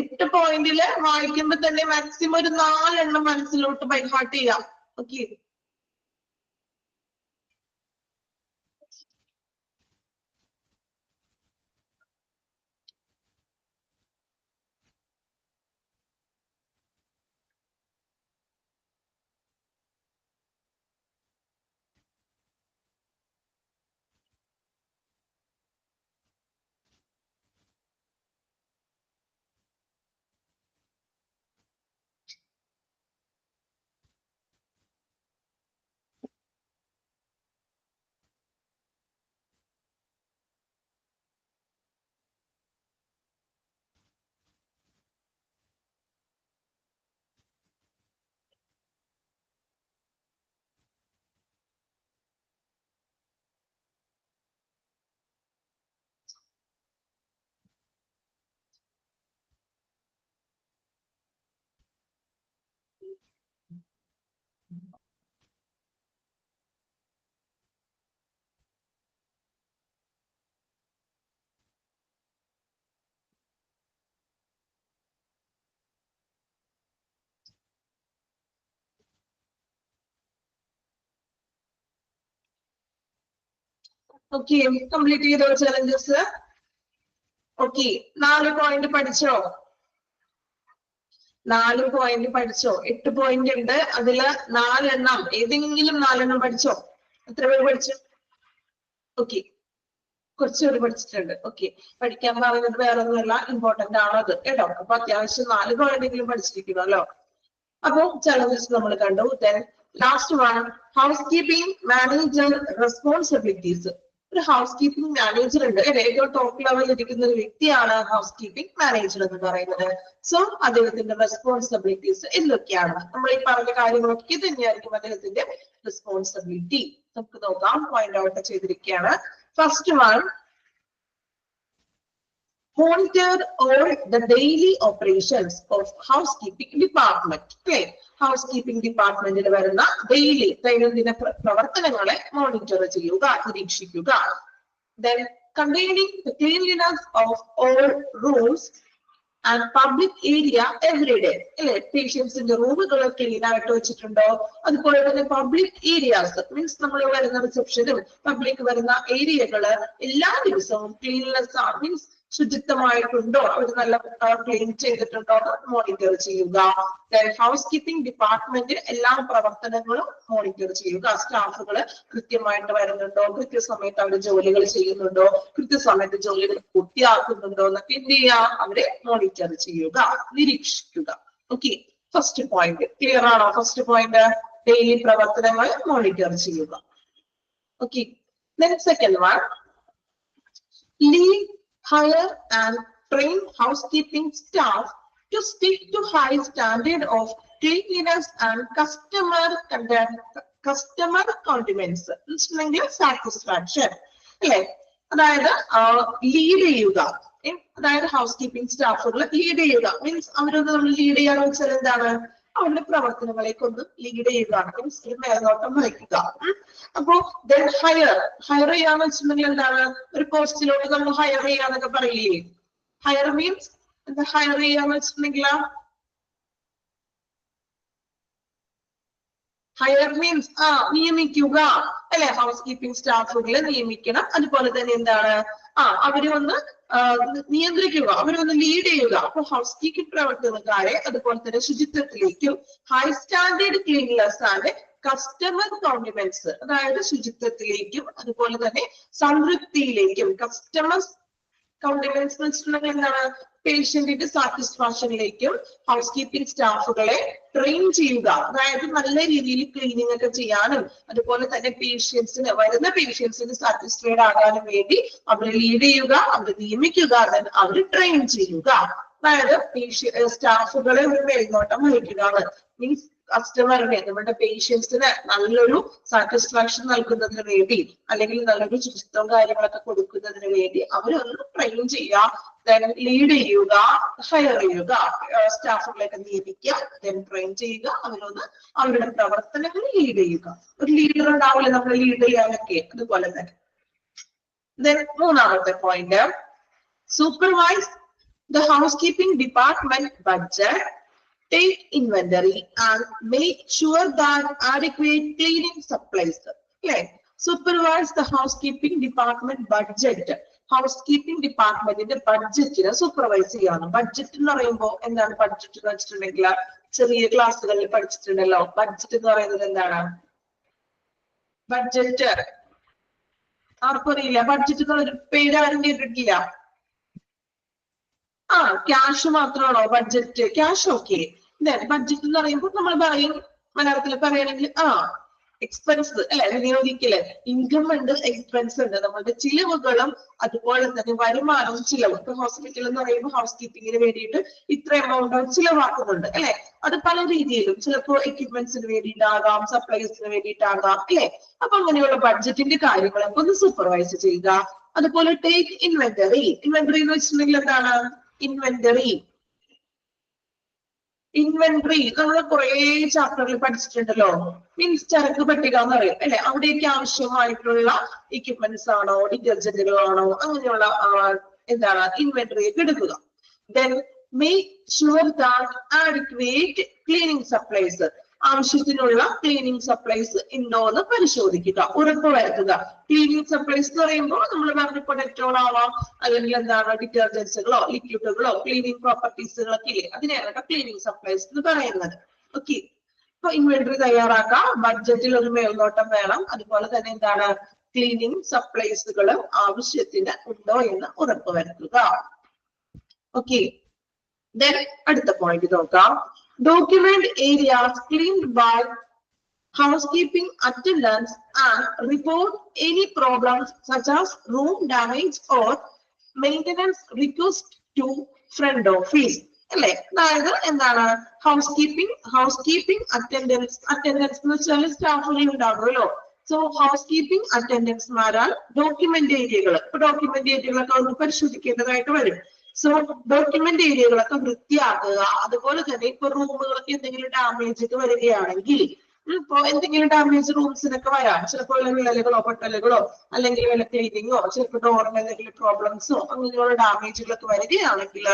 8 പോയിന്റില് വായിക്കുമ്പോ തന്നെ മാക്സിമം ഒരു 4 എണ്ണം മനസ്സിലോട്ട് ബൈ ഹാർട്ട് ചെയ്യാം. ഓക്കെ, ഓക്കെ, കംപ്ലീറ്റ് ചെയ്തോ ചലഞ്ചസ്? ഓക്കെ, 4 പോയിന്റ് പഠിച്ചോ? 4 പോയിന്റ് പഠിച്ചോ? 8 പോയിന്റ് ഉണ്ട്, അതില് 4 എണ്ണം ഏതെങ്കിലും 4 എണ്ണം പഠിച്ചോ? എത്ര പേര് പഠിച്ചു? ഓക്കെ, കുറച്ചുപേര് പഠിച്ചിട്ടുണ്ട്. ഓക്കെ, പഠിക്കാൻ പറയുന്നത് വേറെ ഒന്നുമല്ല, ഇമ്പോർട്ടന്റ് ആണ് അത് കേട്ടോ. അപ്പൊ അത്യാവശ്യം 4 പോയിന്റെങ്കിലും പഠിച്ചിരിക്കണമല്ലോ. അപ്പൊ ചലഞ്ചസ് നമ്മൾ കണ്ടു. Last one, house keeping manager responsibilities. ഒരു ഹൗസ് കീപ്പിംഗ് മാനേജർ ഉണ്ട് അല്ലെ, ഏറ്റവും ടോപ്പ് ലെവലിൽ ഇരിക്കുന്ന ഒരു വ്യക്തിയാണ് ഹൗസ് കീപ്പിംഗ് മാനേജർ എന്ന് പറയുന്നത്. സോ അദ്ദേഹത്തിന്റെ റെസ്പോൺസിബിലിറ്റീസ് എന്തൊക്കെയാണ്? നമ്മൾ ഈ പറഞ്ഞ കാര്യങ്ങളൊക്കെ തന്നെയായിരിക്കും അദ്ദേഹത്തിന്റെ റെസ്പോൺസിബിലിറ്റി. നമുക്ക് നോക്കാം, പോയിന്റ് ഔട്ട് ചെയ്തിരിക്കുകയാണ്. First one, monitor all the daily operations of housekeeping department. Okay, housekeeping department ൽ വരുന്ന ഡെയിലി ദൈനംദിന പ്രവർത്തനങ്ങളെ മോണിറ്റർ ചെയ്യുക, നിരീക്ഷിക്കുക. Then containing the cleanliness of all rooms and public area every day. അല്ലെ, പേഷ്യൻസിന്റെ റൂമുകൾ ക്ലീൻ ആയിട്ട് വെച്ചിട്ടുണ്ടോ? അതുപോലെ തന്നെ പബ്ലിക് ഏരിയാസ് മീൻസ് നമ്മൾ വരുന്ന റിസപ്ഷനും പബ്ലിക് വരുന്ന ഏരിയകള് എല്ലാ ദിവസവും ക്ലീൻനെസ് മീൻസ് ശുചിത്വമായിട്ടുണ്ടോ, അവർ നല്ല ക്ലീൻ ചെയ്തിട്ടുണ്ടോ മോണിറ്റർ ചെയ്യുക. ഹൗസ് കീപ്പിംഗ് ഡിപ്പാർട്ട്മെന്റ് എല്ലാ പ്രവർത്തനങ്ങളും മോണിറ്റർ ചെയ്യുക. സ്റ്റാഫുകള് കൃത്യമായിട്ട് വരുന്നുണ്ടോ, കൃത്യസമയത്ത് അവർ ജോലികൾ ചെയ്യുന്നുണ്ടോ, കൃത്യസമയത്ത് ജോലികൾ പൂർത്തിയാക്കുന്നുണ്ടോ എന്നൊക്കെ എന്ത് ചെയ്യുക, അവരെ മോണിറ്റർ ചെയ്യുക, നിരീക്ഷിക്കുക. ഓക്കെ, ഫസ്റ്റ് പോയിന്റ് ക്ലിയർ ആണോ? ഫസ്റ്റ് പോയിന്റ് ഡെയിലി പ്രവർത്തനങ്ങൾ മോണിറ്റർ ചെയ്യുക. Okay, second one, lead, hire and train housekeeping staff to stick to high standard of cleanliness and customer condiments, satisfaction. അല്ലെ, അതായത് ലീഡ് ചെയ്യുക. അതായത് ഹൗസ് കീപ്പിംഗ് സ്റ്റാഫുകൾ lead ചെയ്യുക means അവരൊന്ന് നമ്മൾ ലീഡ് ചെയ്യാന്ന് വെച്ചാൽ എന്താണ്, അവരുടെ പ്രവർത്തനങ്ങളേക്ക് ഒന്ന് ലീഡ് ചെയ്യുകയാണ്, മീൻസ് മേൽനോട്ടം വഹിക്കുക. അപ്പോ ഹയർ ചെയ്യാന്ന് വെച്ചിട്ടുണ്ടെങ്കിൽ എന്താണ്, ഒരു പോസ്റ്റിലോട്ട് നമ്മൾ ഹയർ ചെയ്യാന്നൊക്കെ പറയില്ലേ? ഹയർ മീൻസ് എന്താ? ഹയർ ചെയ്യാന്ന് വെച്ചിട്ടുണ്ടെങ്കിൽ ഹയർ മീൻസ് നിയമിക്കുക അല്ലെ, ഹൗസ് കീപ്പിംഗ് സ്റ്റാഫുകളെ നിയമിക്കണം. അതുപോലെ തന്നെ എന്താണ് അവരെ ഒന്ന് നിയന്ത്രിക്കുക, അവരൊന്ന് ലീഡ് ചെയ്യുക. അപ്പൊ ഹൗസ് കീപ്പിംഗ് പ്രവർത്തനക്കാരെ അതുപോലെ തന്നെ ശുചിത്വത്തിലേക്കും high standard cleanness and customer compliments, അതായത് ശുചിത്വത്തിലേക്കും അതുപോലെ തന്നെ സംതൃപ്തിയിലേക്കും. കസ്റ്റമർ കോംപ്ലിമെന്റ്സ് എന്ന് വെച്ചിട്ടുണ്ടെങ്കിൽ എന്താണ്, പേഷ്യന്റിന്റെ സാറ്റിസ്ഫാക്ഷനിലേക്കും ഹൗസ് കീപ്പിംഗ് സ്റ്റാഫുകളെ ട്രെയിൻ ചെയ്യുക. അതായത് നല്ല രീതിയിൽ ക്ലീനിങ് ഒക്കെ ചെയ്യാനും അതുപോലെ തന്നെ വരുന്ന പേഷ്യൻസിന് സാറ്റിസ്ഫൈഡ് ആകാനും വേണ്ടി അവരെ ലീഡ് ചെയ്യുക, അവരെ നിയമിക്കുക, അവരെ ട്രെയിൻ ചെയ്യുക. അതായത് സ്റ്റാഫുകളെ ഒരു മേൽനോട്ടം വഹിക്കുക മീൻസ് കസ്റ്റമറിനെ, നമ്മുടെ പേഷ്യൻസിന് നല്ലൊരു സാറ്റിസ്ഫാക്ഷൻ നൽകുന്നതിന് വേണ്ടി അല്ലെങ്കിൽ നല്ലൊരു ശുചിത്വം കാര്യങ്ങളൊക്കെ കൊടുക്കുന്നതിന് വേണ്ടി അവരൊന്ന് ട്രെയിൻ ചെയ്യുക, ലീഡ് ചെയ്യുക, ഹയർ ചെയ്യുക, സ്റ്റാഫുകളെയൊക്കെ നിയമിക്കുക, ട്രെയിൻ ചെയ്യുക, അവരൊന്ന് അവരുടെ പ്രവർത്തനങ്ങൾ ലീഡ് ചെയ്യുക. ഒരു ലീഡർ ഉണ്ടാവില്ല നമ്മൾ ലീഡ് ചെയ്യാനൊക്കെ, അതുപോലെ തന്നെ. മൂന്നാമത്തെ point, supervise the house keeping department budget, take inventory and make sure that adequate cleaning supplies. Okay, supervise the housekeeping department budget. Housekeeping department ന്റെ ബഡ്ജറ്റിനെ സൂപ്പർവൈസ് ചെയ്യാണ്. ബഡ്ജറ്റ് എന്ന് പറയുമ്പോൾ എന്താണ് ബഡ്ജറ്റ് എന്ന് വെച്ചിട്ടുണ്ടെങ്കിൽ ചെറിയ ക്ലാസ്സുകളിൽ പഠിച്ചിട്ടുണ്ടല്ലോ. ബഡ്ജറ്റ് എന്ന് പറയുന്നത് എന്താണ്? ബഡ്ജറ്റ് ആർക്കും അറിയില്ല. ബഡ്ജറ്റ് എന്നുള്ളൊരു പേര് ആരും കേട്ടിട്ടില്ല. ക്യാഷ് മാത്രമാണോ ബഡ്ജറ്റ്? Cash okay. ബഡ്ജറ്റ് എന്ന് പറയുമ്പോൾ നമ്മൾ പറയും, മലയാളത്തിൽ പറയുകയാണെങ്കിൽ എക്സ്പെൻസ് അല്ലെ, വിനിയോഗിക്കല്. ഇൻകം ഉണ്ട്, എക്സ്പെൻസ് ഉണ്ട്. നമ്മുടെ ചിലവുകളും അതുപോലെ തന്നെ വരുമാനവും ചിലവ്. ഇപ്പൊ ഹോസ്പിറ്റൽ എന്ന് പറയുമ്പോൾ ഹൗസ് കീപ്പിങ്ങിന് വേണ്ടിയിട്ട് ഇത്ര എമൗണ്ട് ചിലവാക്കുന്നുണ്ട് അല്ലെ. അത് പല രീതിയിലും, ചിലപ്പോൾ എക്യുപ്മെന്റ്സിന് വേണ്ടിയിട്ടാകാം, സപ്ലൈസിന് വേണ്ടിയിട്ടാകാം അല്ലെ. അപ്പൊ അങ്ങനെയുള്ള ബഡ്ജറ്റിന്റെ കാര്യങ്ങളൊക്കെ ഒന്ന് സൂപ്പർവൈസ് ചെയ്യുക. അതുപോലെ ടേക്ക് ഇൻവെന്ററി. ഇൻവെന്ററി എന്ന് വെച്ചിട്ടുണ്ടെങ്കിൽ എന്താണ്? ഇൻവെന്ററി നമ്മൾ കുറെ ചാപ്റ്ററിൽ പഠിച്ചിട്ടുണ്ടല്ലോ. മീൻസ് ചരക്ക് പട്ടിക എന്ന് പറയും അല്ലെ. അവിടേക്ക് ആവശ്യമായിട്ടുള്ള എക്യുപ്മെന്റ്സ് ആണോ, ഡിറ്റർജന്റുകളാണോ, അങ്ങനെയുള്ള എന്താണ് ഇൻവെന്ററി ഒക്കെ എടുക്കുക. Then make sure that adequate cleaning supplies, ആവശ്യത്തിനുള്ള ക്ലീനിങ് സപ്ലൈസ് ഉണ്ടോ എന്ന് പരിശോധിക്കുക, ഉറപ്പുവരുത്തുക. ക്ലീനിങ് സപ്ലൈസ് എന്ന് പറയുമ്പോൾ നമ്മൾ പറഞ്ഞ ഡെറ്റോൾ ആവാം, അല്ലെങ്കിൽ എന്താണ് ഡിറ്റർജൻസുകളോ ലിക്വിഡുകളോ ക്ലീനിങ് പ്രോപ്പർട്ടീസുകളൊക്കെ ഇല്ലേ, അതിനെയാണ് ക്ലീനിങ് സപ്ലൈസ് എന്ന് പറയുന്നത്. ഓക്കെ, അപ്പൊ ഇൻവെന്ററി തയ്യാറാക്കാം, ബഡ്ജറ്റിൽ ഒരു മേൽനോട്ടം വേണം, അതുപോലെ തന്നെ എന്താണ് ക്ലീനിങ് സപ്ലൈസുകൾ ആവശ്യത്തിന് ഉണ്ടോ എന്ന് ഉറപ്പുവരുത്തുക. ഓക്കെ, ദെൻ അടുത്ത പോയിന്റ് നോക്കാം. Document areas cleaned by housekeeping attendants and report any problems such as room damage or maintenance request to front office. അല്ലെ, അതായത് എന്താണ് ഹൗസ്കീപ്പിംഗ് അറ്റൻഡൻസ് എന്ന് വെച്ചാൽ സ്റ്റാഫുകൾ ഉണ്ടാകുമല്ലോ. സോ ഹൗസ്കീപ്പിംഗ് അറ്റൻഡൻസ്മാരാൽ ഡോക്യുമെന്റ് ഏരിയകൾ, ഇപ്പൊ ഡോക്യുമെന്റ് ഏരിയകളൊക്കെ ഒന്ന് പരിശോധിക്കേണ്ടതായിട്ട് വരും. സോ ഡോക്യുമെന്റ് ഏരിയകളൊക്കെ വൃത്തിയാക്കുക. അതുപോലെ തന്നെ ഇപ്പൊ റൂമുകളൊക്കെ എന്തെങ്കിലും ഡാമേജ് ഒക്കെ വരികയാണെങ്കിൽ, ഇപ്പൊ എന്തെങ്കിലും ഡാമേജ് റൂംസിനൊക്കെ വരാം. ചിലപ്പോൾ വിള്ളലുകളോ പൊട്ടലുകളോ അല്ലെങ്കിൽ വല്ല ക്ലീനിങ്ങോ, ചിലപ്പോൾ ഡോറിന് എന്തെങ്കിലും പ്രോബ്ലംസോ അങ്ങനെയുള്ള ഡാമേജുകളൊക്കെ വരികയാണെങ്കിൽ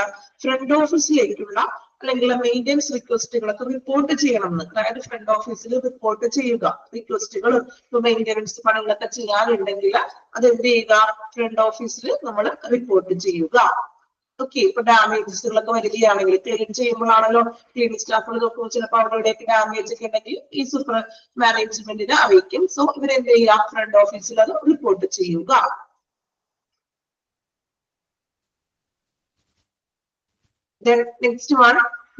ഫ്രണ്ട് ഓഫീസിലേക്കുള്ള അല്ലെങ്കിൽ മെയിൻ്റെനൻസ് റിക്വസ്റ്റുകളൊക്കെ റിപ്പോർട്ട് ചെയ്യണം എന്ന്. അതായത് ഫ്രണ്ട് ഓഫീസിൽ റിപ്പോർട്ട് ചെയ്യുക. റിക്വസ്റ്റുകളും ഇപ്പൊ മെയിൻ്റെനൻസ് പണികളൊക്കെ ചെയ്യാനുണ്ടെങ്കിൽ അതെന്ത് ചെയ്യുക, ഫ്രണ്ട് ഓഫീസിൽ നമ്മൾ റിപ്പോർട്ട് ചെയ്യുക. ഓക്കെ, ഇപ്പൊ ഡാമേജസുകളൊക്കെ വരികയാണെങ്കിൽ ക്ലീൻ ചെയ്യുമ്പോഴാണല്ലോ ക്ലീനിങ് സ്റ്റാഫുകൾ നോക്കുമ്പോൾ ചിലപ്പോൾ അവരുടെയൊക്കെ ഡാമേജ് ഒക്കെ ഉണ്ടെങ്കിൽ ഈ സൂപ്പർ മാനേജ്മെന്റിനെ അറിയിക്കും. സോ ഇവരെന്ത് ചെയ്യുക, ഫ്രണ്ട് ഓഫീസിൽ അത് റിപ്പോർട്ട് ചെയ്യുക. Then next one,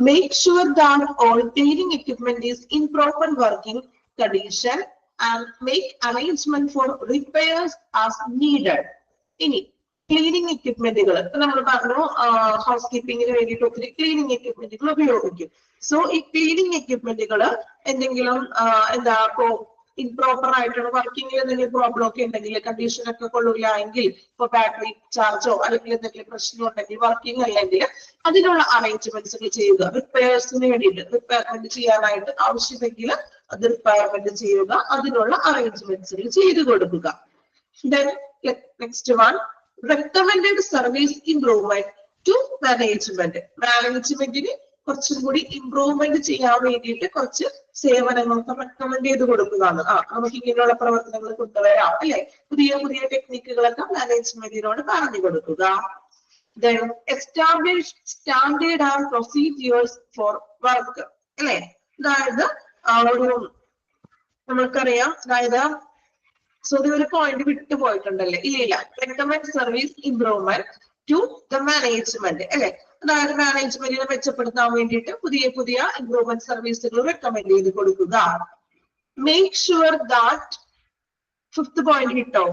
make sure that all cleaning equipment is in proper working condition and make arrangement for repairs as needed. ഇനി ക്ലീനിങ് എക്യുപ്മെന്റുകൾ ഇപ്പൊ നമ്മൾ പറഞ്ഞു, ഹൗസ് കീപ്പിങ്ങിന് വേണ്ടിയിട്ട് ഒത്തിരി ക്ലീനിങ് എക്യുപ്മെന്റുകൾ ഉപയോഗിക്കും. സോ ഈ ക്ലീനിങ് എക്യുപ്മെന്റുകൾ എന്തെങ്കിലും ഇപ്പോ ഇംപ്രോപ്പർ ആയിട്ടുള്ള വർക്കിംഗിൽ എന്തെങ്കിലും പ്രോബ്ലം ഒക്കെ ഉണ്ടെങ്കിൽ, കണ്ടീഷൻ ഒക്കെ കൊള്ളില്ല എങ്കിൽ, ഇപ്പൊ ബാറ്ററി ചാർജോ അല്ലെങ്കിൽ എന്തെങ്കിലും പ്രശ്നം ഉണ്ടെങ്കിൽ, വർക്കിംഗ് അല്ലെങ്കിൽ അതിനുള്ള അറേഞ്ച്മെന്റ്സുകൾ ചെയ്യുക. റിപ്പയർസിന് വേണ്ടിയിട്ട് റിപ്പയർമെന്റ് ചെയ്യാനായിട്ട് ആവശ്യമെങ്കിൽ അത് റിപ്പയർമെന്റ് ചെയ്യുക, അതിനുള്ള അറേഞ്ച്മെന്റ്സുകൾ ചെയ്തു കൊടുക്കുക. Then next one, recommended service improvement to management. മാനേജ്മെന്റിന് കുറച്ചും കൂടി ഇംപ്രൂവ്മെന്റ് ചെയ്യാൻ വേണ്ടിയിട്ട് കുറച്ച് സേവനങ്ങൾക്ക് റെക്കമെൻഡ് ചെയ്ത് കൊടുക്കുന്നതാണ്. നമുക്ക് ഇങ്ങനെയുള്ള പ്രവർത്തനങ്ങൾ കൊണ്ടുവരാം അല്ലെ, പുതിയ പുതിയ ടെക്നിക്കുകളൊക്കെ മാനേജ്മെന്റിനോട് പറഞ്ഞു കൊടുക്കുക. Then establish standard and procedures for work അല്ലെ, അതായത് ഒരു നമ്മൾക്കറിയാം, അതായത് ഒരു പോയിന്റ് വിട്ടു പോയിട്ടുണ്ടല്ലേ, ഇല്ല, recommend service improvement to the management അല്ലെ, അതായത് മാനേജ്മെന്റിനെ മെച്ചപ്പെടുത്താൻ വേണ്ടിയിട്ട് പുതിയ പുതിയ ഇംപ്രൂവ്മെന്റ് സർവീസുകൾ റെക്കമെൻഡ് ചെയ്ത് കൊടുക്കുക. Make sure that, fifth point കിട്ടോ,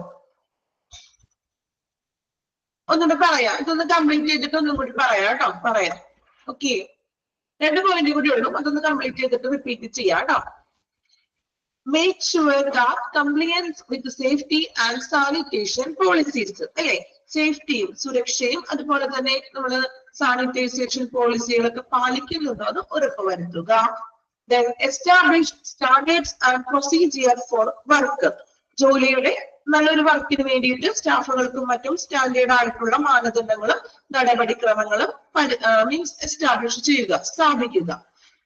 ഒന്നുകൂടെ പറയാം, ഇതൊന്ന് കംപ്ലീറ്റ് ചെയ്തിട്ട് ഒന്നും കൂടി പറയാം കേട്ടോ, പറയാം. ഓക്കെ, 2 പോയിന്റ് കൂടി ഉള്ളൂ, അതൊന്ന് കംപ്ലീറ്റ് ചെയ്തിട്ട് റിപ്പീറ്റ് ചെയ്യാം കേട്ടോ. Make sure that compliance with safety and sanitation policies അല്ലെ, സേഫ്റ്റിയും സുരക്ഷയും അതുപോലെ തന്നെ നമ്മള് സാനിറ്റൈസേഷൻ പോളിസികളൊക്കെ പാലിക്കുന്നുണ്ടോ എന്ന് ഉറപ്പുവരുത്തുക. Then establish standards and procedure for work, ജോലിയുടെ നല്ലൊരു വർക്കിന് വേണ്ടിയിട്ട് സ്റ്റാഫുകൾക്കും മറ്റും സ്റ്റാൻഡേർഡ് ആയിട്ടുള്ള മാനദണ്ഡങ്ങളും നടപടിക്രമങ്ങളും മീൻസ് എസ്റ്റാബ്ലിഷ് ചെയ്യുക, സ്ഥാപിക്കുക.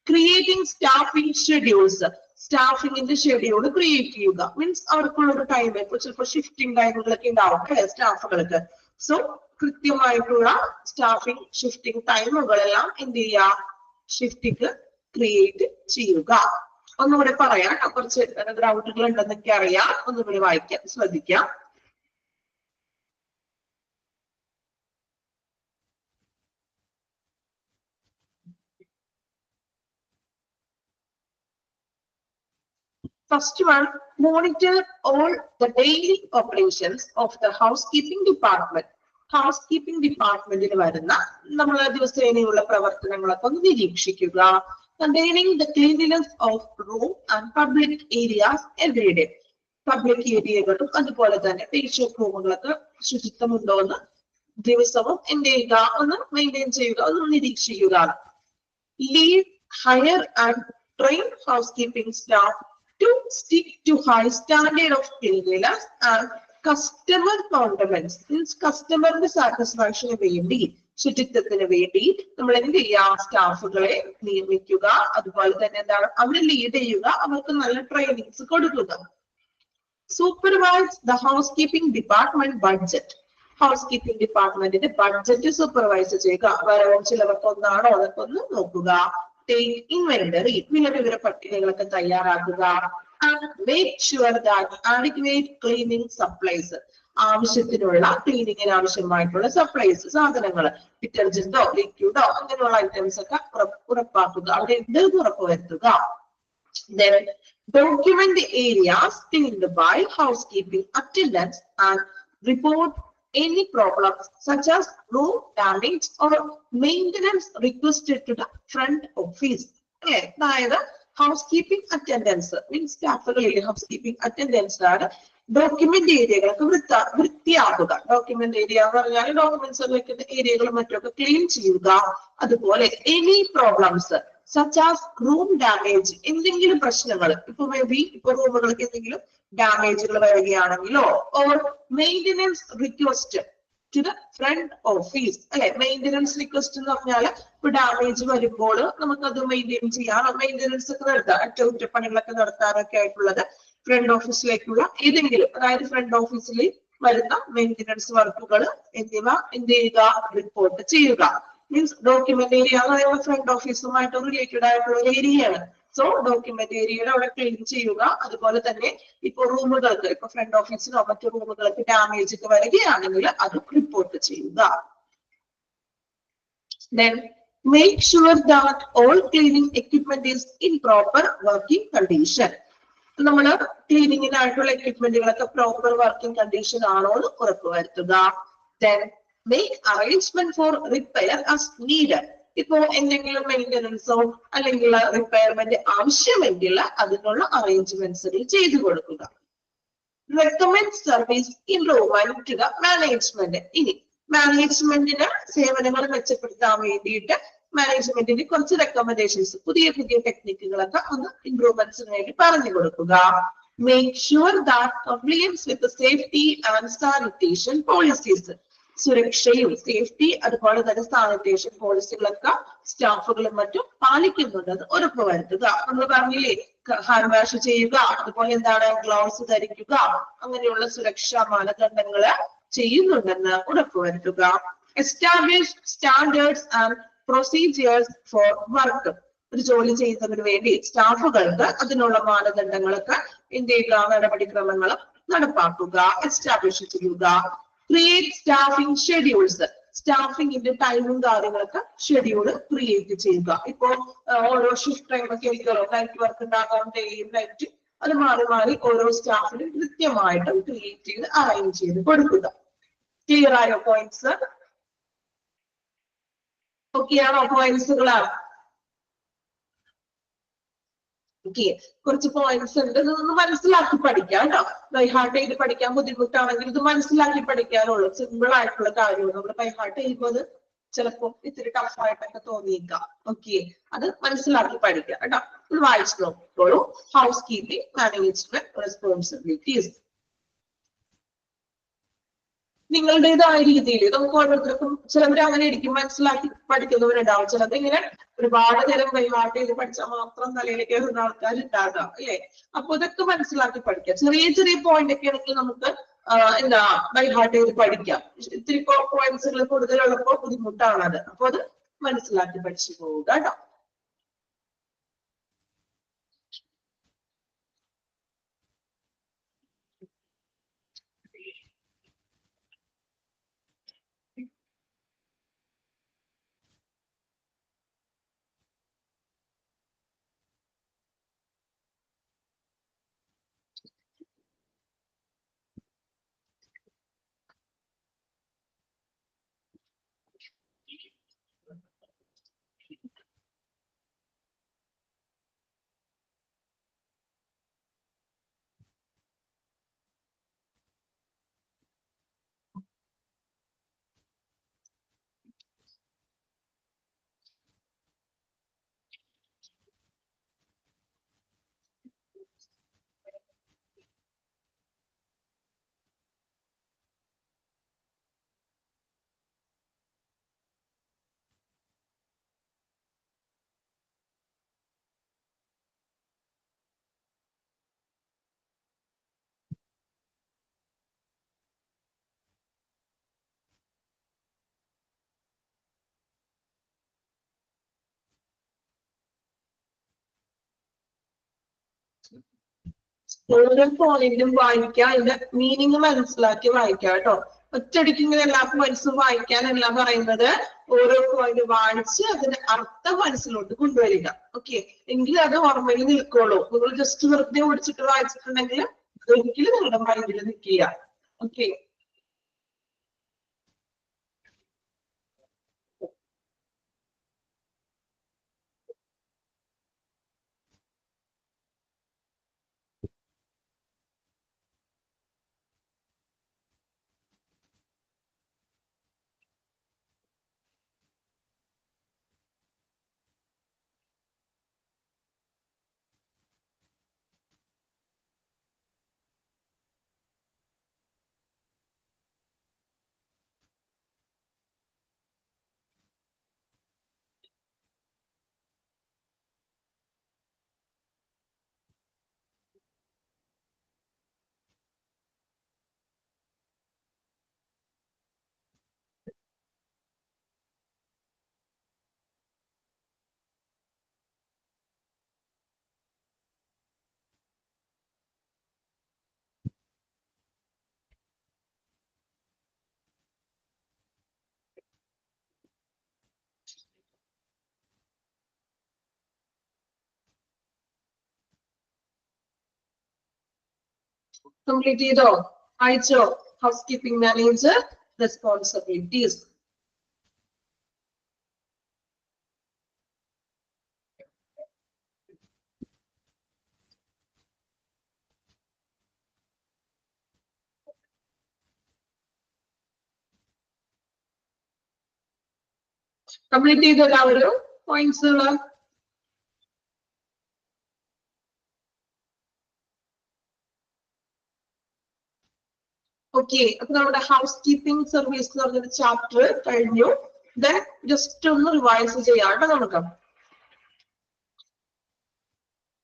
ക്രിയേറ്റിംഗ് സ്റ്റാഫിംഗ് ഷെഡ്യൂൾസ്, സ്റ്റാഫിംഗിന്റെ ഷെഡ്യൂൾ ക്രിയേറ്റ് ചെയ്യുക, മീൻസ് അവർക്കുള്ള ഒരു ടൈം, ഇപ്പൊ ചിലപ്പോൾ ഷിഫ്റ്റിംഗ് ടൈമുകളൊക്കെ ഉണ്ടാവും അല്ലെ സ്റ്റാഫുകൾക്ക്. സോ കൃത്യമായിട്ടുള്ള സ്റ്റാഫിംഗ് ഷിഫ്റ്റിംഗ് ടൈമുകളെല്ലാം എന്ത് ചെയ്യുക, ഷിഫ്റ്റിംഗ് ക്രിയേറ്റ് ചെയ്യുക. ഒന്നുകൂടെ പറയാം, കുറച്ച് ഡൗട്ടുകൾ ഉണ്ടെന്നൊക്കെ അറിയാം, ഒന്നുകൂടി വായിക്കാൻ ശ്രദ്ധിക്കാം. First one, monitor all the daily operations of the housekeeping department. ഹൗസ്കീപ്പിംഗ് ഡിപ്പാർട്ട്മെന്റിൽ വരുന്ന നമ്മളെ ദിവസേനയുള്ള പ്രവർത്തനങ്ങളൊക്കെ ഒന്ന് നിരീക്ഷിക്കുക. Containing the cleanliness of room and public areas every day. Public ഏരിയകളും അതുപോലെ തന്നെ പേഷ്യന്റ് റൂമുകളൊക്കെ ശുചിത്വമുണ്ടോ എന്ന് ദിവസവും എന്ത് ചെയ്യുക, ഒന്ന് മെയിൻറ്റെയിൻ ചെയ്യുക, ഒന്ന് നിരീക്ഷിക്കുക. Lead, hire and train housekeeping staff to stick to high standard of cleanliness and customer compliments. Means കസ്റ്റമറിന്റെ സാറ്റിസ്ഫാക്ഷന് വേണ്ടി, ശുചിത്വത്തിന് വേണ്ടി നമ്മൾ എന്ത് ചെയ്യുക, സ്റ്റാഫുകളെ നിയമിക്കുക. അതുപോലെ തന്നെ എന്താണ്, അവരെ ലീഡ് ചെയ്യുക, അവർക്ക് നല്ല ട്രെയിനിങ്സ് കൊടുക്കുക. Supervise the housekeeping department budget. Housekeeping ഡിപ്പാർട്ട്മെന്റിന്റെ ബഡ്ജറ്റ് സൂപ്പർവൈസ് ചെയ്യുക. വരവും ചിലവൊക്കെ ഒന്നാണോ അതൊക്കെ ഒന്ന് നോക്കുക. ടേക്ക് ഇൻവെന്ററി, വില പട്ടികകളൊക്കെ തയ്യാറാക്കുക. And make sure that adequate cleaning supplies, ആവശ്യത്തിനുള്ള ക്ലീനിങ്ങിന് ആവശ്യമായിട്ടുള്ള സപ്ലൈസ്, സാധനങ്ങൾ, ഡിറ്റർജന്റോ ലിക്വിഡോ അങ്ങനെയുള്ള ഐറ്റംസ് ഒക്കെ ഉറപ്പാക്കുക, അവിടെ ഉണ്ട് ഉറപ്പുവരുത്തുക. Then document the areas cleaned by housekeeping attendants and report any problems such as room damage or maintenance requested to the front office. അതായത് ഹൗസ്കീപ്പിംഗ് അറ്റൻഡൻസ് മീൻസ് സ്റ്റാഫുകളിലെ ഹൗസ്കീപ്പിംഗ് അറ്റൻഡൻസ് ആണ് ഡോക്യുമെന്റ് ഏരിയകളൊക്കെ വൃത്തിയാക്കുക. ഡോക്യുമെന്റ് ഏരിയ എന്ന് പറഞ്ഞാൽ ഡോക്യുമെന്റ്സ് വെക്കുന്ന ഏരിയകളും മറ്റൊക്കെ ക്ലീൻ ചെയ്യുക. അതുപോലെ any problems such as room damage, എന്തെങ്കിലും പ്രശ്നങ്ങൾ, ഇപ്പൊ മേ ബി ഇപ്പൊ റൂമുകൾക്ക് എന്തെങ്കിലും ഡാമേജുകൾ വരികയാണെങ്കിലോ, or maintenance request to the front office അല്ലെ. മെയിന്റനൻസ് റിക്വസ്റ്റ് എന്ന് പറഞ്ഞാൽ ഇപ്പൊ ഡാമേജ് വരുമ്പോൾ നമുക്കത് മെയിൻറ്റെയിൻ ചെയ്യാം, മെയിന്റനൻസ് ഒക്കെ നടത്താം, അറ്റകുറ്റപ്പണികളൊക്കെ നടത്താനൊക്കെ ആയിട്ടുള്ളത് ഫ്രണ്ട് ഓഫീസിലേക്കുള്ള ഏതെങ്കിലും, അതായത് ഫ്രണ്ട് ഓഫീസിൽ വരുന്ന മെയിന്റനൻസ് വർക്കുകൾ എന്നിവ എന്ത് ചെയ്യുക, റിപ്പോർട്ട് ചെയ്യുക. മീൻസ് ഡോക്യുമെന്റ് ഏരിയ എന്ന് പറയുമ്പോൾ ഫ്രണ്ട് ഓഫീസുമായിട്ട് റിലേറ്റഡ് ആയിട്ടുള്ള ഒരു ഏരിയയാണ്. സോ ഡോക്യുമെന്റ് ഏരിയയിൽ അവിടെ ക്ലീൻ ചെയ്യുക. അതുപോലെ തന്നെ ഇപ്പൊ റൂമുകൾക്ക്, ഇപ്പൊ ഫ്രണ്ട് ഓഫീസിനോ മറ്റു റൂമുകൾക്ക് ഡാമേജ് ഒക്കെ വരികയാണെങ്കിൽ അത് റിപ്പോർട്ട് ചെയ്യുക. Then make sure that all cleaning equipment is in proper working condition. നമ്മള് ക്ലീനിങ്ങിനായിട്ടുള്ള എക്യുപ്മെന്റുകളൊക്കെ പ്രോപ്പർ വർക്കിംഗ് കണ്ടീഷൻ ആണോ എന്ന് ഉറപ്പുവരുത്തുക. Then make arrangement for repair as needed. ഇപ്പോ എന്തെങ്കിലും മെയിന്റനൻസോ അല്ലെങ്കിൽ റിപ്പയർമെന്റ് ആവശ്യമെങ്കിൽ അതിനുള്ള അറേഞ്ച്മെന്റ്സുകൾ ചെയ്തു കൊടുക്കുക. Recommend service improvement to the management. ഇനി മാനേജ്മെന്റിന് സേവനങ്ങൾ മെച്ചപ്പെടുത്താൻ വേണ്ടിയിട്ട് മാനേജ്മെന്റിന് കുറച്ച് റെക്കമെൻഡേഷൻസ്, പുതിയ പുതിയ ടെക്നിക്കുകളൊക്കെ ഒന്ന് ഇംപ്രൂവ്മെന്റ്സിന് വേണ്ടി പറഞ്ഞു കൊടുക്കുക. Make sure that compliance with the safety and sanitation policies, സുരക്ഷയും സേഫ്റ്റി അതുപോലെ തന്നെ സാനിറ്റേഷൻ പോളിസികളൊക്കെ സ്റ്റാഫുകളും മറ്റും പാലിക്കുന്നുണ്ട് അത് ഉറപ്പുവരുത്തുക. നമ്മൾ പറഞ്ഞില്ലേ ഹാൻഡ് വാഷ് ചെയ്യുക, അതുപോലെ എന്താണ് ഗ്ലൗസ് ധരിക്കുക, അങ്ങനെയുള്ള സുരക്ഷാ മാനദണ്ഡങ്ങള് ചെയ്യുന്നുണ്ടെന്ന് ഉറപ്പുവരുത്തുക. Establish standards and procedures four work. ഒരു ജോലി ചെയ്യുന്നതിന് വേണ്ടി സ്റ്റാഫുകൾക്ക് അതിനുള്ള മാനദണ്ഡങ്ങളൊക്കെ എന്ത് ചെയ്യുക, നടപടിക്രമങ്ങളും നടപ്പാക്കുക, എസ്റ്റാബ്ലിഷ് ചെയ്യുക. Create staffing schedules. സ്റ്റാഫിങ്ങിന്റെ ടൈമും കാര്യങ്ങളൊക്കെ ഷെഡ്യൂൾ ക്രിയേറ്റ് ചെയ്യുക. ഇപ്പോ ഓരോ ഷിഫ്റ്റ് ടൈം ഒക്കെ ആയിരിക്കുമല്ലോ, നൈറ്റ് വർക്ക് ഉണ്ടാകാം, ഡേയും നൈറ്റ്, അത് മാറി മാറി ഓരോ സ്റ്റാഫിനും കൃത്യമായിട്ടും ക്രിയേറ്റ് ചെയ്ത് അറേഞ്ച് ചെയ്ത് കൊടുക്കുക. ക്ലിയർ ആയോ പോയിന്റ്സ്? ഓക്കെ ആണോ പോയിന്റ്സുകളാണ്? ഓക്കെ, കുറച്ച് പോയിന്റ്സ് ഉണ്ട്, ഇതൊന്ന് മനസ്സിലാക്കി പഠിക്കാം കേട്ടോ. ബൈഹാർട്ട് ചെയ്ത് പഠിക്കാൻ ബുദ്ധിമുട്ടാണെങ്കിൽ ഇത് മനസ്സിലാക്കി പഠിക്കാനുള്ളൂ. സിമ്പിൾ ആയിട്ടുള്ള കാര്യമാണ്. നമ്മൾ ബൈഹാർട്ട് ചെയ്യുമ്പോൾ അത് ചിലപ്പോൾ ഇത്തിരി ടഫ് ആയിട്ടൊക്കെ തോന്നിയേക്കാം. ഓക്കെ, അത് മനസ്സിലാക്കി പഠിക്കാം കേട്ടോ. ഇത് വായിച്ചു നോക്കിക്കോളൂ. ഹൗസ് കീപ്പിംഗ് മാനേജ്മെന്റ് റെസ്പോൺസിബിലിറ്റീസ് നിങ്ങളുടേതായ രീതിയിൽ നമുക്ക് ഓരോരുത്തർക്കും ചിലവർ അങ്ങനെ ഇരിക്കും, മനസ്സിലാക്കി പഠിക്കുന്നവരുണ്ടാവും. ചിലത് ഇങ്ങനെ ഒരുപാട് നേരം കൈമാട്ട് ചെയ്ത് പഠിച്ചാൽ മാത്രം തലയിലേക്ക് കയറുന്ന ആൾക്കാരുണ്ടാകാം അല്ലെ. അപ്പൊ ഇതൊക്കെ മനസ്സിലാക്കി പഠിക്കാം. ചെറിയ ചെറിയ പോയിന്റ് ഒക്കെ ആണെങ്കിൽ നമുക്ക് എന്താ ബൈഹാർട്ട് ചെയ്ത് പഠിക്കാം. ഇത്തിരി പോയിന്റ്സുകൾ കൂടുതലുള്ളപ്പോൾ ബുദ്ധിമുട്ടാണത്. അപ്പൊ അത് മനസ്സിലാക്കി പഠിച്ചു പോവുക കേട്ടോ. ഓരോ പോയിന്റും വായിക്കുക, അതിന്റെ മീനിങ് മനസ്സിലാക്കി വായിക്കുക കേട്ടോ. ഒറ്റയടിക്ക് ഇങ്ങനെ എല്ലാ പോയിന്റ്സും വായിക്കാനല്ല പറയുന്നത്. ഓരോ പോയിന്റ് വായിച്ച് അതിന്റെ അർത്ഥം മനസ്സിലോട്ട് കൊണ്ടുവരിക. ഓക്കെ, എങ്കിൽ അത് ഓർമ്മയിൽ നിൽക്കുള്ളൂ. നിങ്ങൾ ജസ്റ്റ് വെറുതെ ഓടിച്ചിട്ട് വായിച്ചിട്ടുണ്ടെങ്കിൽ ഒരിക്കലും നിങ്ങളുടെ മൈൻഡിൽ നിൽക്കുക. ഓക്കെ, കംപ്ലീറ്റ് ചെയ്തോ? അയച്ചോ? House keeping manager responsibilities. Complete ചെയ്തോ എല്ലാവരും പോയിന്റ്സുകൾ? ഓക്കെ, അപ്പൊ നമ്മുടെ ഹൗസ് കീപ്പിംഗ് സർവീസ് എന്ന് പറഞ്ഞൊരു ചാപ്റ്റർ കഴിഞ്ഞു. ദെൻ ജസ്റ്റ് ഒന്ന് റിവൈസ് ചെയ്യാം കേട്ടോ. നമുക്ക്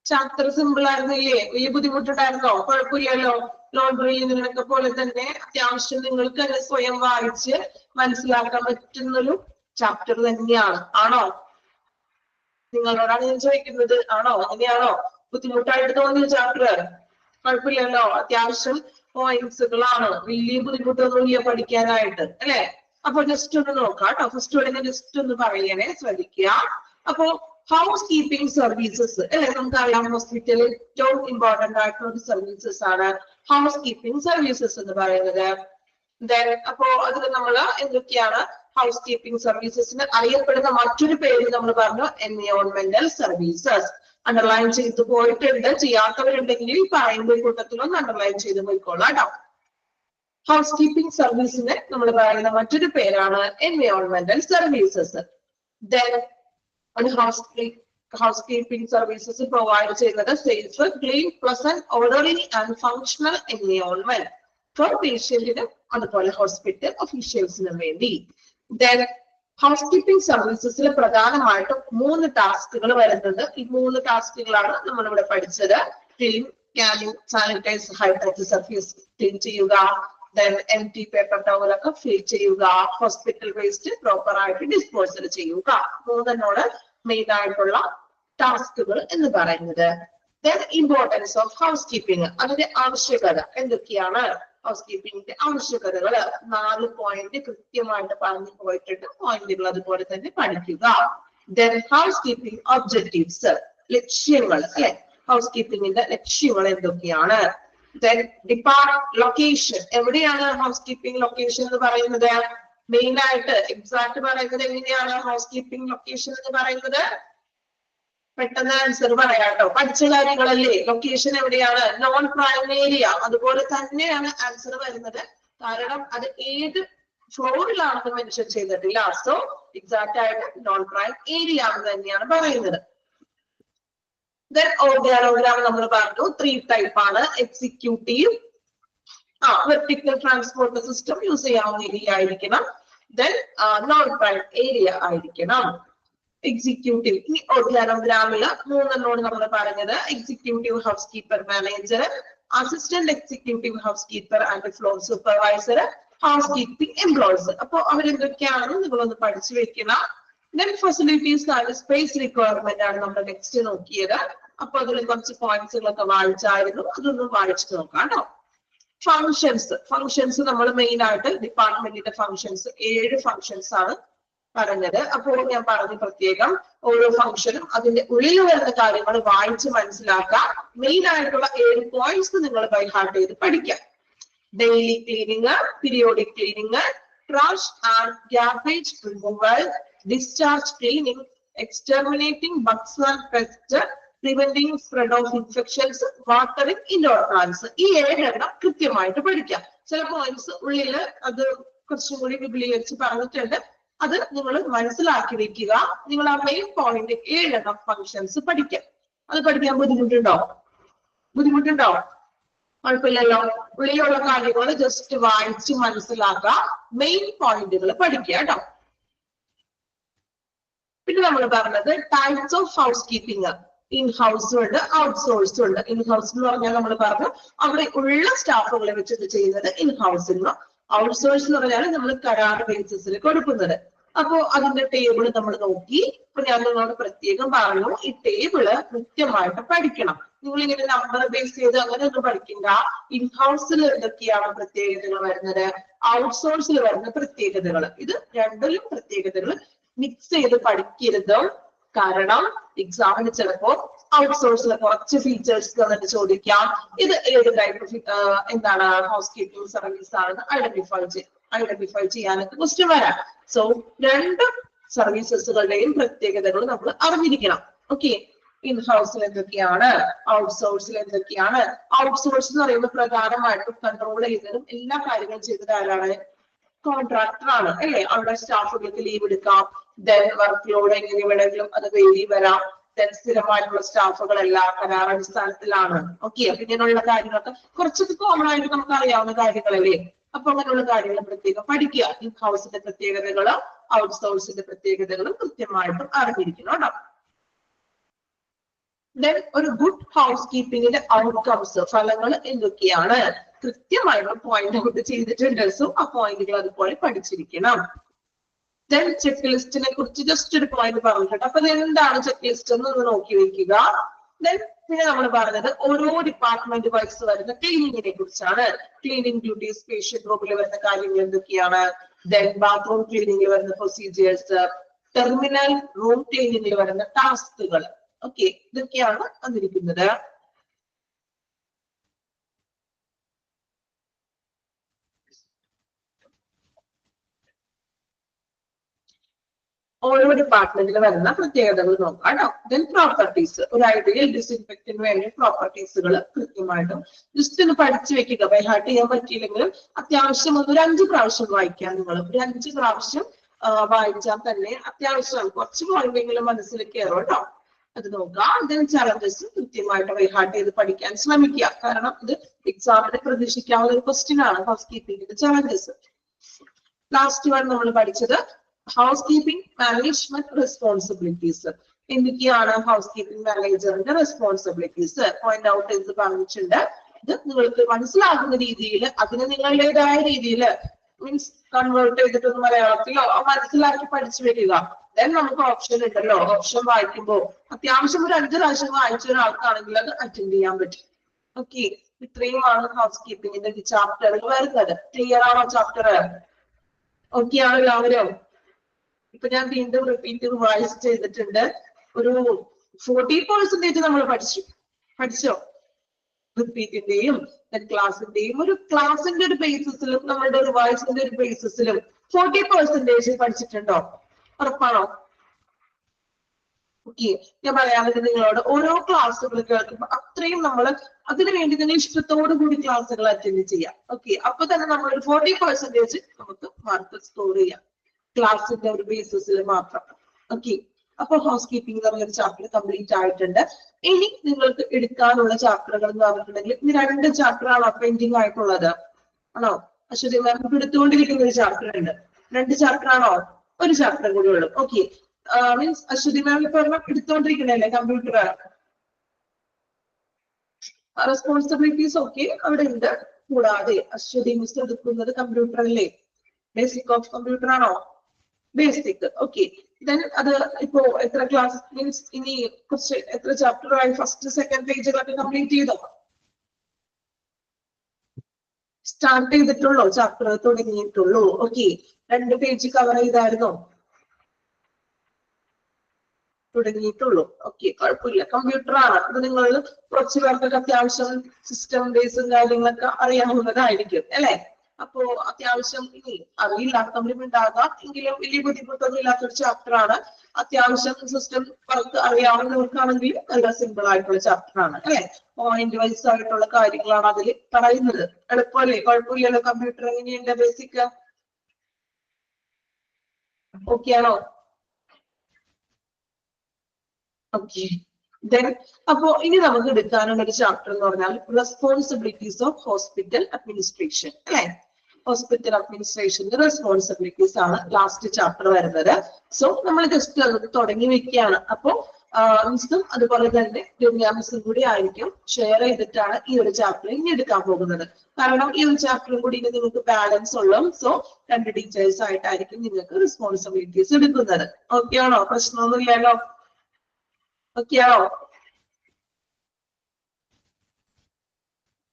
ചാപ്റ്റർ സിമ്പിൾ ആയിരുന്നില്ലേ? വലിയ ബുദ്ധിമുട്ടുണ്ടായിരുന്നോ? കുഴപ്പമില്ലല്ലോ. ലോണ്ടറിയിൽ നിന്നൊക്കെ പോലെ തന്നെ അത്യാവശ്യം നിങ്ങൾക്ക് തന്നെ സ്വയം വായിച്ച് മനസ്സിലാക്കാൻ പറ്റുന്നൊരു ചാപ്റ്റർ തന്നെയാണ്. ആണോ? നിങ്ങളോടാണ് ഞാൻ ചോദിക്കുന്നത്. ആണോ? അങ്ങനെയാണോ? ബുദ്ധിമുട്ടായിട്ട് തോന്നിയ ചാപ്റ്റർ? കുഴപ്പമില്ലല്ലോ. അത്യാവശ്യം പോയിന്റ്സുകളാണ്. വലിയ ബുദ്ധിമുട്ടൊന്നുമില്ല പഠിക്കാനായിട്ട്, അല്ലെ? അപ്പൊ ജസ്റ്റ് ഒന്ന് നോക്കാം കേട്ടോ. ഫസ്റ്റ് വേണമെങ്കിൽ ജസ്റ്റ് ഒന്ന് പറയണേ, ശ്രദ്ധിക്കുക. അപ്പോ ഹൗസ് കീപ്പിംഗ് സർവീസസ് അല്ലെ, നമുക്കറിയാം ഹോസ്പിറ്റലിൽ ഏറ്റവും ഇമ്പോർട്ടന്റ് ആയിട്ടുള്ള ഒരു സർവീസസ് ആണ് ഹൗസ് കീപ്പിംഗ് സർവീസസ് എന്ന് പറയുന്നത്. അപ്പോ അതിൽ നമ്മൾ എന്തൊക്കെയാണ് ഹൗസ് കീപ്പിംഗ് സർവീസസിന് അറിയപ്പെടുന്ന മറ്റൊരു പേര് നമ്മൾ പറഞ്ഞു, എൻവയോൺമെന്റൽ സർവീസസ്. അണ്ടർലൈൻ ചെയ്ത് പോയിട്ടുണ്ട്. ചെയ്യാത്തവരുണ്ടെങ്കിൽ ഈ പറയുന്ന കൂട്ടത്തിലൊന്ന് അണ്ടർലൈൻ ചെയ്ത് പോയിക്കോളാം കേട്ടോ. ഹൗസ് കീപ്പിംഗ് സർവീസിന് നമ്മൾ പറയുന്ന മറ്റൊരു പേരാണ് എൻവയോൺമെന്റൽ സർവീസസ്. ഹൗസ്കീപ്പിംഗ് സർവീസസ് പ്രൊവൈഡ് ചെയ്യുന്നത് safe, clean, pleasant, orderly and functional environment for പേഷ്യന്റിനും അതുപോലെ ഹോസ്പിറ്റൽ ഒഫീഷ്യൽസിനും വേണ്ടി. ഹൗസ് കീപ്പിംഗ് സർവീസസിൽ പ്രധാനമായിട്ടും 3 ടാസ്കുകൾ വരുന്നത്. ഈ 3 ടാസ്കുകളാണ് നമ്മളിവിടെ പഠിച്ചത്. Clean, canning, sanitize, hydrate surface clean ചെയ്യുക, empty പേപ്പർ ടവലൊക്കെ ഫിൽ ചെയ്യുക, ഹോസ്പിറ്റൽ വേസ്റ്റ് പ്രോപ്പർ ആയിട്ട് ഡിസ്പോസൽ ചെയ്യുക. 3 മെയിൻ ആയിട്ടുള്ള ടാസ്കുകൾ എന്ന് പറയുന്നത്. ഇമ്പോർട്ടൻസ് ഓഫ് ഹൗസ് കീപ്പിംഗ്, അതിന്റെ ആവശ്യകത എന്തൊക്കെയാണ്? ഹൗസ് കീപ്പിംഗിന്റെ ആവശ്യകതകൾ 4 പോയിന്റ് കൃത്യമായിട്ട് പറഞ്ഞു പോയിട്ടുണ്ട്. പോയിന്റുകൾ അതുപോലെ തന്നെ പഠിക്കുക. ഹൗസ് കീപ്പിംഗ് ഒബ്ജക്റ്റീവ്സ്, ലക്ഷ്യങ്ങൾ അല്ലെ, ഹൗസ് കീപ്പിംഗിന്റെ ലക്ഷ്യങ്ങൾ എന്തൊക്കെയാണ്? ലൊക്കേഷൻ, എവിടെയാണ് ഹൗസ് കീപ്പിംഗ് ലൊക്കേഷൻ എന്ന് പറയുന്നത്? മെയിൻ ആയിട്ട് എക്സാക്ട് പറയുന്നത് എങ്ങനെയാണ് ഹൗസ് കീപ്പിംഗ് ലൊക്കേഷൻ എന്ന് പറയുന്നത്? പെട്ടെന്ന് ആൻസർ പറയാട്ടോ. പഠിച്ച കാര്യങ്ങളല്ലേ. ലൊക്കേഷൻ എവിടെയാണ്? Non prime area. അതുപോലെ തന്നെയാണ് ആൻസർ വരുന്നത്. കാരണം അത് ഏത് ഫ്ലോറിലാണെന്ന് മെൻഷൻ ചെയ്തിട്ടില്ല. സോ എക്സാക്ട് ആയിട്ട് നോൺ പ്രൈം ഏരിയ എന്ന് തന്നെയാണ് പറയുന്നത്. ഓർഗാനോഗ്രാം നമ്മൾ പറഞ്ഞു 3 ടൈപ്പ് ആണ്. Executive, vertical transport system use ചെയ്യാവുന്ന ഏരിയ ആയിരിക്കണം. നോൺ പ്രൈം ഏരിയ ആയിരിക്കണം. എക്സിക്യൂട്ടീവ്, ഈ ഓർഗാനോഗ്രാമില് 3 നമ്മൾ പറഞ്ഞത് executive house keeper manager, assistant executive house keeper and floor supervisor, house keeping employees. അപ്പൊ അവരെന്തൊക്കെയാണെന്ന് നിങ്ങളൊന്ന് പഠിച്ചു വെക്കണം. ഫെസിലിറ്റീസ് ആൻഡ് സ്പേസ് റിക്വയർമെന്റ് ആണ് നമ്മൾ നെക്സ്റ്റ് നോക്കിയത്. അപ്പൊ അതിൽ കുറച്ച് പോയിന്റ്സുകളൊക്കെ വായിച്ചായിരുന്നു. അതൊന്നും വായിച്ചു നോക്കാം കേട്ടോ. ഫങ്ഷൻസ് നമ്മൾ മെയിൻ ആയിട്ട് ഡിപ്പാർട്ട്മെന്റിന്റെ ഫങ്ഷൻസ് 7 ഫങ്ഷൻസ് ആണ് പറഞ്ഞത്. അപ്പോൾ ഞാൻ പറഞ്ഞു പ്രത്യേകം ഓരോ ഫംഗ്ഷനും അതിന്റെ ഉള്ളിൽ വരുന്ന കാര്യങ്ങൾ വായിച്ച് മനസ്സിലാക്കാം. മെയിൻ ആയിട്ടുള്ള 7 പോയിന്റ്സ് നിങ്ങൾ ബൈ ഹാർട്ട് ചെയ്ത് പഠിക്കാം. Daily cleaning, periodic cleaning, trash and garbage removal, discharge cleaning, exterminating bugs and pests, preventing spread of infections, watering indoor plants. ഈ 7 കൃത്യമായിട്ട് പഠിക്കാം. ചില പോയിന്റ്സ് ഉള്ളിൽ അത് കുറച്ചും കൂടി വിപുലീകരിച്ച് പറഞ്ഞിട്ടുണ്ട്. അത് നിങ്ങൾ മനസ്സിലാക്കി വെക്കുക. നിങ്ങൾ ആ മെയിൻ പോയിന്റ് 7 ഫങ്ഷൻസ് പഠിക്കാം. അത് പഠിക്കാൻ ബുദ്ധിമുട്ടുണ്ടോ? കുഴപ്പമില്ലല്ലോ. ഉള്ളിലുള്ള കാര്യങ്ങൾ ജസ്റ്റ് വായിച്ച് മനസ്സിലാക്കുക. മെയിൻ പോയിന്റുകൾ പഠിക്കുക കേട്ടോ. പിന്നെ നമ്മൾ പറഞ്ഞത് types of house keeping. In ഹൗസും ഉണ്ട്, ഔട്ട്സോഴ്സും ഉണ്ട്. ഇൻ ഹൗസ് എന്ന് പറഞ്ഞാൽ നമ്മൾ പറഞ്ഞു അവിടെ ഉള്ള സ്റ്റാഫുകളെ വെച്ചിട്ട് ചെയ്യുന്നത് ഇൻ ഹൗസിൽ. ഔട്ട്സോഴ്സ് എന്ന് പറഞ്ഞാൽ നമ്മൾ കരാർ ബേസിസിൽ കൊടുക്കുന്നത്. അപ്പോ അതിന്റെ ടേബിൾ നമ്മൾ നോക്കി. അപ്പൊ ഞാൻ നിങ്ങളോട് പ്രത്യേകം പറഞ്ഞു ഈ ടേബിള് കൃത്യമായിട്ട് പഠിക്കണം. നിങ്ങൾ ഇങ്ങനെ നമ്പർ ബേസ് ചെയ്ത് അങ്ങനെ ഒന്നും പഠിക്കണ്ട. ഇൻ ഹൗസിൽ എന്തൊക്കെയാണ് പ്രത്യേകതകൾ വരുന്നത്, ഔട്ട്സോഴ്സിൽ വരുന്ന പ്രത്യേകതകൾ, ഇത് രണ്ടിലും പ്രത്യേകതകൾ മിക്സ് ചെയ്ത് പഠിക്കരുത്. കാരണം എക്സാമിന് ചിലപ്പോ ഔട്ട്സോഴ്സിലെ കുറച്ച് ഫീച്ചേഴ്സ് തന്നിട്ട് ചോദിക്കാം. ഇത് ഏത് ടൈപ്പ് എന്താണ് ഹൗസ് കീപ്പിംഗ് സർവീസ് ആണെന്ന് ഐഡന്റിഫൈ ചെയ്യാനൊക്കെ ക്വസ്റ്റ്യൻ വരാം. സോ 2 സർവീസസുകളുടെയും പ്രത്യേകതകൾ നമ്മൾ അറിഞ്ഞിരിക്കണം. ഓക്കെ, ഇൻ ഹൗസിൽ എന്തൊക്കെയാണ്, ഔട്ട്സോഴ്സിൽ എന്തൊക്കെയാണ്. ഔട്ട്സോഴ്സ് എന്ന് പറയുമ്പോൾ പ്രധാനമായിട്ടും കൺട്രോൾ ചെയ്തതും എല്ലാ കാര്യങ്ങളും ചെയ്തത് ആരാണ്? കോൺട്രാക്ടർ ആണ് അല്ലെ. അവിടെ സ്റ്റാഫുകൾക്ക് ലീവ് എടുക്കാം. വർക്ക് ലോഡ് എങ്ങനെ വേണമെങ്കിലും അത് വേരി വരാം. സ്ഥിരമായിട്ടുള്ള സ്റ്റാഫുകളെല്ലാം കരാറടിസ്ഥാനത്തിലാണ്. ഓക്കെ, അപ്പൊ ഇങ്ങനെയുള്ള കാര്യങ്ങളൊക്കെ കുറച്ചൊക്കെ കോമൺ ആയിട്ട് നമുക്ക് അറിയാവുന്ന കാര്യങ്ങളല്ലേ. അപ്പൊ അങ്ങനെയുള്ള കാര്യങ്ങൾ പ്രത്യേകം പഠിക്കുക. ഇൻ ഹൗസിന്റെ പ്രത്യേകതകളും ഔട്ട് സോഴ്സിന്റെ പ്രത്യേകതകളും കൃത്യമായിട്ടും അറിഞ്ഞിരിക്കണം കേട്ടോ. ദെൻ ഒരു ഗുഡ് ഹൗസ് കീപ്പിംഗിന്റെ ഔട്ട്കംസ്, ഫലങ്ങൾ എന്തൊക്കെയാണ് കൃത്യമായിട്ട് പോയിന്റ് ഔട്ട് ചെയ്തിട്ടുണ്ട്. സോ ആ പോയിന്റുകൾ അതുപോലെ പഠിച്ചിരിക്കണം. ദെൻ ചെക്ക് ലിസ്റ്റിനെ കുറിച്ച് ജസ്റ്റ് ഒരു പോയിന്റ് പറഞ്ഞിട്ടുണ്ട്. അപ്പൊ എന്താണ് ചെക്ക് ലിസ്റ്റ് എന്ന് നോക്കി വെക്കുക. ദെൻ പിന്നെ നമ്മൾ പറഞ്ഞത് ഓരോ ഡിപ്പാർട്ട്മെന്റ് വൈസ് വരുന്ന ക്ലീനിങ്ങിനെ കുറിച്ചാണ്. ക്ലീനിങ് ഡ്യൂട്ടീസ്, പേഷ്യന്റ് റൂമിൽ വരുന്ന കാര്യങ്ങൾ എന്തൊക്കെയാണ്, ദെൻ ബാത്റൂം ക്ലീനിങ്ങിൽ വരുന്ന പ്രൊസീജിയേഴ്സ്, ടെർമിനൽ റൂം ക്ലീനിങ്ങിൽ വരുന്ന ടാസ്കുകൾ. ഓക്കെ, ഇതൊക്കെയാണ് വന്നിരിക്കുന്നത്. ഓരോ ഡിപ്പാർട്ട്മെന്റിൽ വരുന്ന പ്രത്യേകതകൾ നോക്കാം കേട്ടോ. ദെൻ പ്രോപ്പർട്ടീസ്, ഒരു ഐഡിയൽ ഡിസിൻഫെക്റ്റിന് വേണ്ടി പ്രോപ്പർട്ടീസുകൾ കൃത്യമായിട്ടും ജസ്റ്റ് ഒന്ന് പഠിച്ചു വെക്കുക. ബൈ ഹാർട്ട് ചെയ്യാൻ പറ്റിയില്ലെങ്കിലും അത്യാവശ്യം ഒരു 5 പ്രാവശ്യം വായിക്കാം. നിങ്ങൾ ഒരു 5 പ്രാവശ്യം വായിച്ചാൽ തന്നെ അത്യാവശ്യം കുറച്ച് പോയിന്റെങ്കിലും മനസ്സിൽ കയറും കേട്ടോ. അത് നോക്കാം. ദെൻ ചലഞ്ചസ് കൃത്യമായിട്ട് ബൈ ഹാർട്ട് ചെയ്ത് പഠിക്കാൻ ശ്രമിക്കുക. കാരണം ഇത് എക്സാമിന് പ്രതീക്ഷിക്കാവുന്ന ഒരു ക്വസ്റ്റ്യൻ ആണ്, ഹൗസ് കീപ്പിംഗിന്റെ ചലഞ്ചസ്. ലാസ്റ്റ് വൺ നമ്മൾ പഠിച്ചത് ഹൗസ് കീപ്പിംഗ് മാനേജ്മെന്റ് റെസ്പോൺസിബിലിറ്റീസ്. എന്തൊക്കെയാണ് ഹൗസ് കീപ്പിംഗ് മാനേജറിന്റെ റെസ്പോൺസിബിലിറ്റീസ് പോയിന്റ് ഔട്ട് ചെയ്ത് പറഞ്ഞിട്ടുണ്ട്. ഇത് നിങ്ങൾക്ക് മനസ്സിലാകുന്ന രീതിയിൽ അതിന് നിങ്ങളുടേതായ രീതിയിൽ മീൻസ് കൺവേർട്ട് ചെയ്തിട്ടൊന്ന് മലയാളത്തിലോ മനസ്സിലാക്കി പഠിച്ചു വരിക. ദെൻ നമുക്ക് ഓപ്ഷൻ ഉണ്ടല്ലോ, ഓപ്ഷൻ വായിക്കുമ്പോൾ അത്യാവശ്യം ഒരു 5 പ്രാവശ്യം വായിച്ച ഒരാൾക്കാണെങ്കിൽ അത് അറ്റൻഡ് ചെയ്യാൻ പറ്റും. ഓക്കെ, ഇത്രയുമാണ് ഹൗസ് കീപ്പിംഗിന്റെ ചാപ്റ്ററിൽ വരുന്നത്. ക്ലിയർ ആണോ ചാപ്റ്റർ? ഓക്കെ ആണോ എല്ലാവരും? ഇപ്പൊ ഞാൻ വീണ്ടും റിപ്പീറ്റ് റിവൈസ് ചെയ്തിട്ടുണ്ട്. ഒരു 40% നമ്മൾ പഠിച്ചോ? റിപ്പീറ്റിന്റെയും ക്ലാസിന്റെയും ഒരു ക്ലാസിന്റെ ഒരു ബേസിസിലും നമ്മളുടെ റിവൈസിന്റെ ഒരു ബേസിസിലും 40% പഠിച്ചിട്ടുണ്ടോ? ഉറപ്പാണോ? ഓക്കെ, ഞാൻ പറയാറുണ്ട് നിങ്ങളോട് ഓരോ ക്ലാസ്സുകൾ കേൾക്കുമ്പോൾ അത്രയും നമ്മൾ അതിനു വേണ്ടി തന്നെ ഇഷ്ടത്തോടു കൂടി ക്ലാസ്സുകൾ അറ്റൻഡ് ചെയ്യാം. ഓക്കെ, അപ്പൊ തന്നെ നമ്മൾ ഒരു 40% നമുക്ക് മാർക്ക് സ്കോർ ചെയ്യാം ക്ലാസിന്റെ ഒരു ബേസിസിൽ മാത്രം. ഓക്കെ, അപ്പൊ ഹൗസ് കീപ്പിംഗ് എന്ന് പറഞ്ഞൊരു ചാപ്റ്റർ കംപ്ലീറ്റ് ആയിട്ടുണ്ട്. ഇനി നിങ്ങൾക്ക് എടുക്കാനുള്ള ചാപ്റ്ററുകൾ എന്ന് പറഞ്ഞിട്ടുണ്ടെങ്കിൽ ഇനി 2 ചാപ്റ്റർ ആണോ പെൻഡിങ് ആയിട്ടുള്ളത്? ആണോ? അശ്വതി മാം എടുത്തുകൊണ്ടിരിക്കുന്ന ഒരു ചാപ്റ്റർ ഉണ്ട്. 2 ചാപ്റ്റർ ആണോ? ഒരു ചാപ്റ്റർ കൂടി ഉള്ളു. ഓക്കെ, മീൻസ് അശ്വതി മാം ഇപ്പൊ എടുത്തോണ്ടിരിക്കണല്ലേ കമ്പ്യൂട്ടർ റെസ്പോൺസിബിലിറ്റീസ്. ഓക്കെ, അവിടെ ഉണ്ട്. കൂടാതെ അശ്വതി മിസ് എടുക്കുന്നത് കമ്പ്യൂട്ടർ അല്ലേ? ബേസിക് ഓഫ് കമ്പ്യൂട്ടർ ആണോ? ബേസിക്. ഓക്കെ, ദെൻ അത് ഇപ്പോ എത്ര ക്ലാസ് മീൻസ് ഇനി കുറച്ച് എത്ര ചാപ്റ്ററായി? ഫസ്റ്റ് സെക്കൻഡ് പേജുകളൊക്കെ കംപ്ലീറ്റ് ചെയ്തോ? സ്റ്റാർട്ട് ചെയ്തിട്ടുള്ളൂ? ചാപ്റ്റർ തുടങ്ങിയിട്ടുള്ളൂ? ഓക്കെ, 2 പേജ് കവർ ചെയ്തായിരുന്നോ? തുടങ്ങിയിട്ടുള്ളൂ. ഓക്കെ, കുഴപ്പമില്ല. കമ്പ്യൂട്ടർ ആണ് അത്. നിങ്ങൾ കുറച്ച് പേർക്കൊക്കെ അത്യാവശ്യം സിസ്റ്റം ബേസും കാര്യങ്ങളൊക്കെ അറിയാവുന്നതായിരിക്കും അല്ലെ? അപ്പോ അത്യാവശ്യം ഇനി അറിയില്ലാത്തവരും ഉണ്ടാകാം, എങ്കിലും വലിയ ബുദ്ധിമുട്ടൊന്നും ഇല്ലാത്തൊരു ചാപ്റ്റർ ആണ്. അത്യാവശ്യം സിസ്റ്റം വർക്ക് അറിയാവുന്നവർക്കാണെങ്കിൽ നല്ല സിമ്പിൾ ആയിട്ടുള്ള ചാപ്റ്റർ ആണ് അല്ലെ? പോയിന്റ് വൈസ് ആയിട്ടുള്ള കാര്യങ്ങളാണ് അതിൽ പറയുന്നത്. എളുപ്പമല്ലേ? കുഴപ്പമില്ലല്ലോ? കമ്പ്യൂട്ടർ എങ്ങനെയുണ്ട്? ബേസിക് ഓക്കെ ആണോ? ഓക്കെ, ദെൻ അപ്പോ ഇനി നമുക്ക് എടുക്കാനുള്ള ഒരു ചാപ്റ്റർ എന്ന് പറഞ്ഞാൽ റെസ്പോൺസിബിലിറ്റീസ് ഓഫ് ഹോസ്പിറ്റൽ അഡ്മിനിസ്ട്രേഷൻ അല്ലെ? ഹോസ്പിറ്റൽ അഡ്മിനിസ്ട്രേഷന്റെ റെസ്പോൺസിബിലിറ്റീസ് ആണ് ലാസ്റ്റ് ചാപ്റ്റർ വരുന്നത്. സോ നമ്മൾ ജസ്റ്റ് അത് തുടങ്ങി വെക്കുകയാണ്. അപ്പോ മിസ്സും അതുപോലെ തന്നെ രമ്യ മിസ്സും കൂടി ആയിരിക്കും ഷെയർ ചെയ്തിട്ടാണ് ഈ ഒരു ചാപ്റ്റർ ഇനി എടുക്കാൻ പോകുന്നത്. കാരണം ഈ ഒരു ചാപ്റ്ററും കൂടി ഇനി നിങ്ങൾക്ക് ബാലൻസ് ഉള്ളൂ. സോ 2 ടീച്ചേഴ്സ് ആയിട്ടായിരിക്കും നിങ്ങൾക്ക് റെസ്പോൺസിബിലിറ്റീസ് എടുക്കുന്നത്. ഓക്കെ ആണോ? പ്രശ്നമൊന്നും ഇല്ലല്ലോ? ഓക്കെ ആണോ?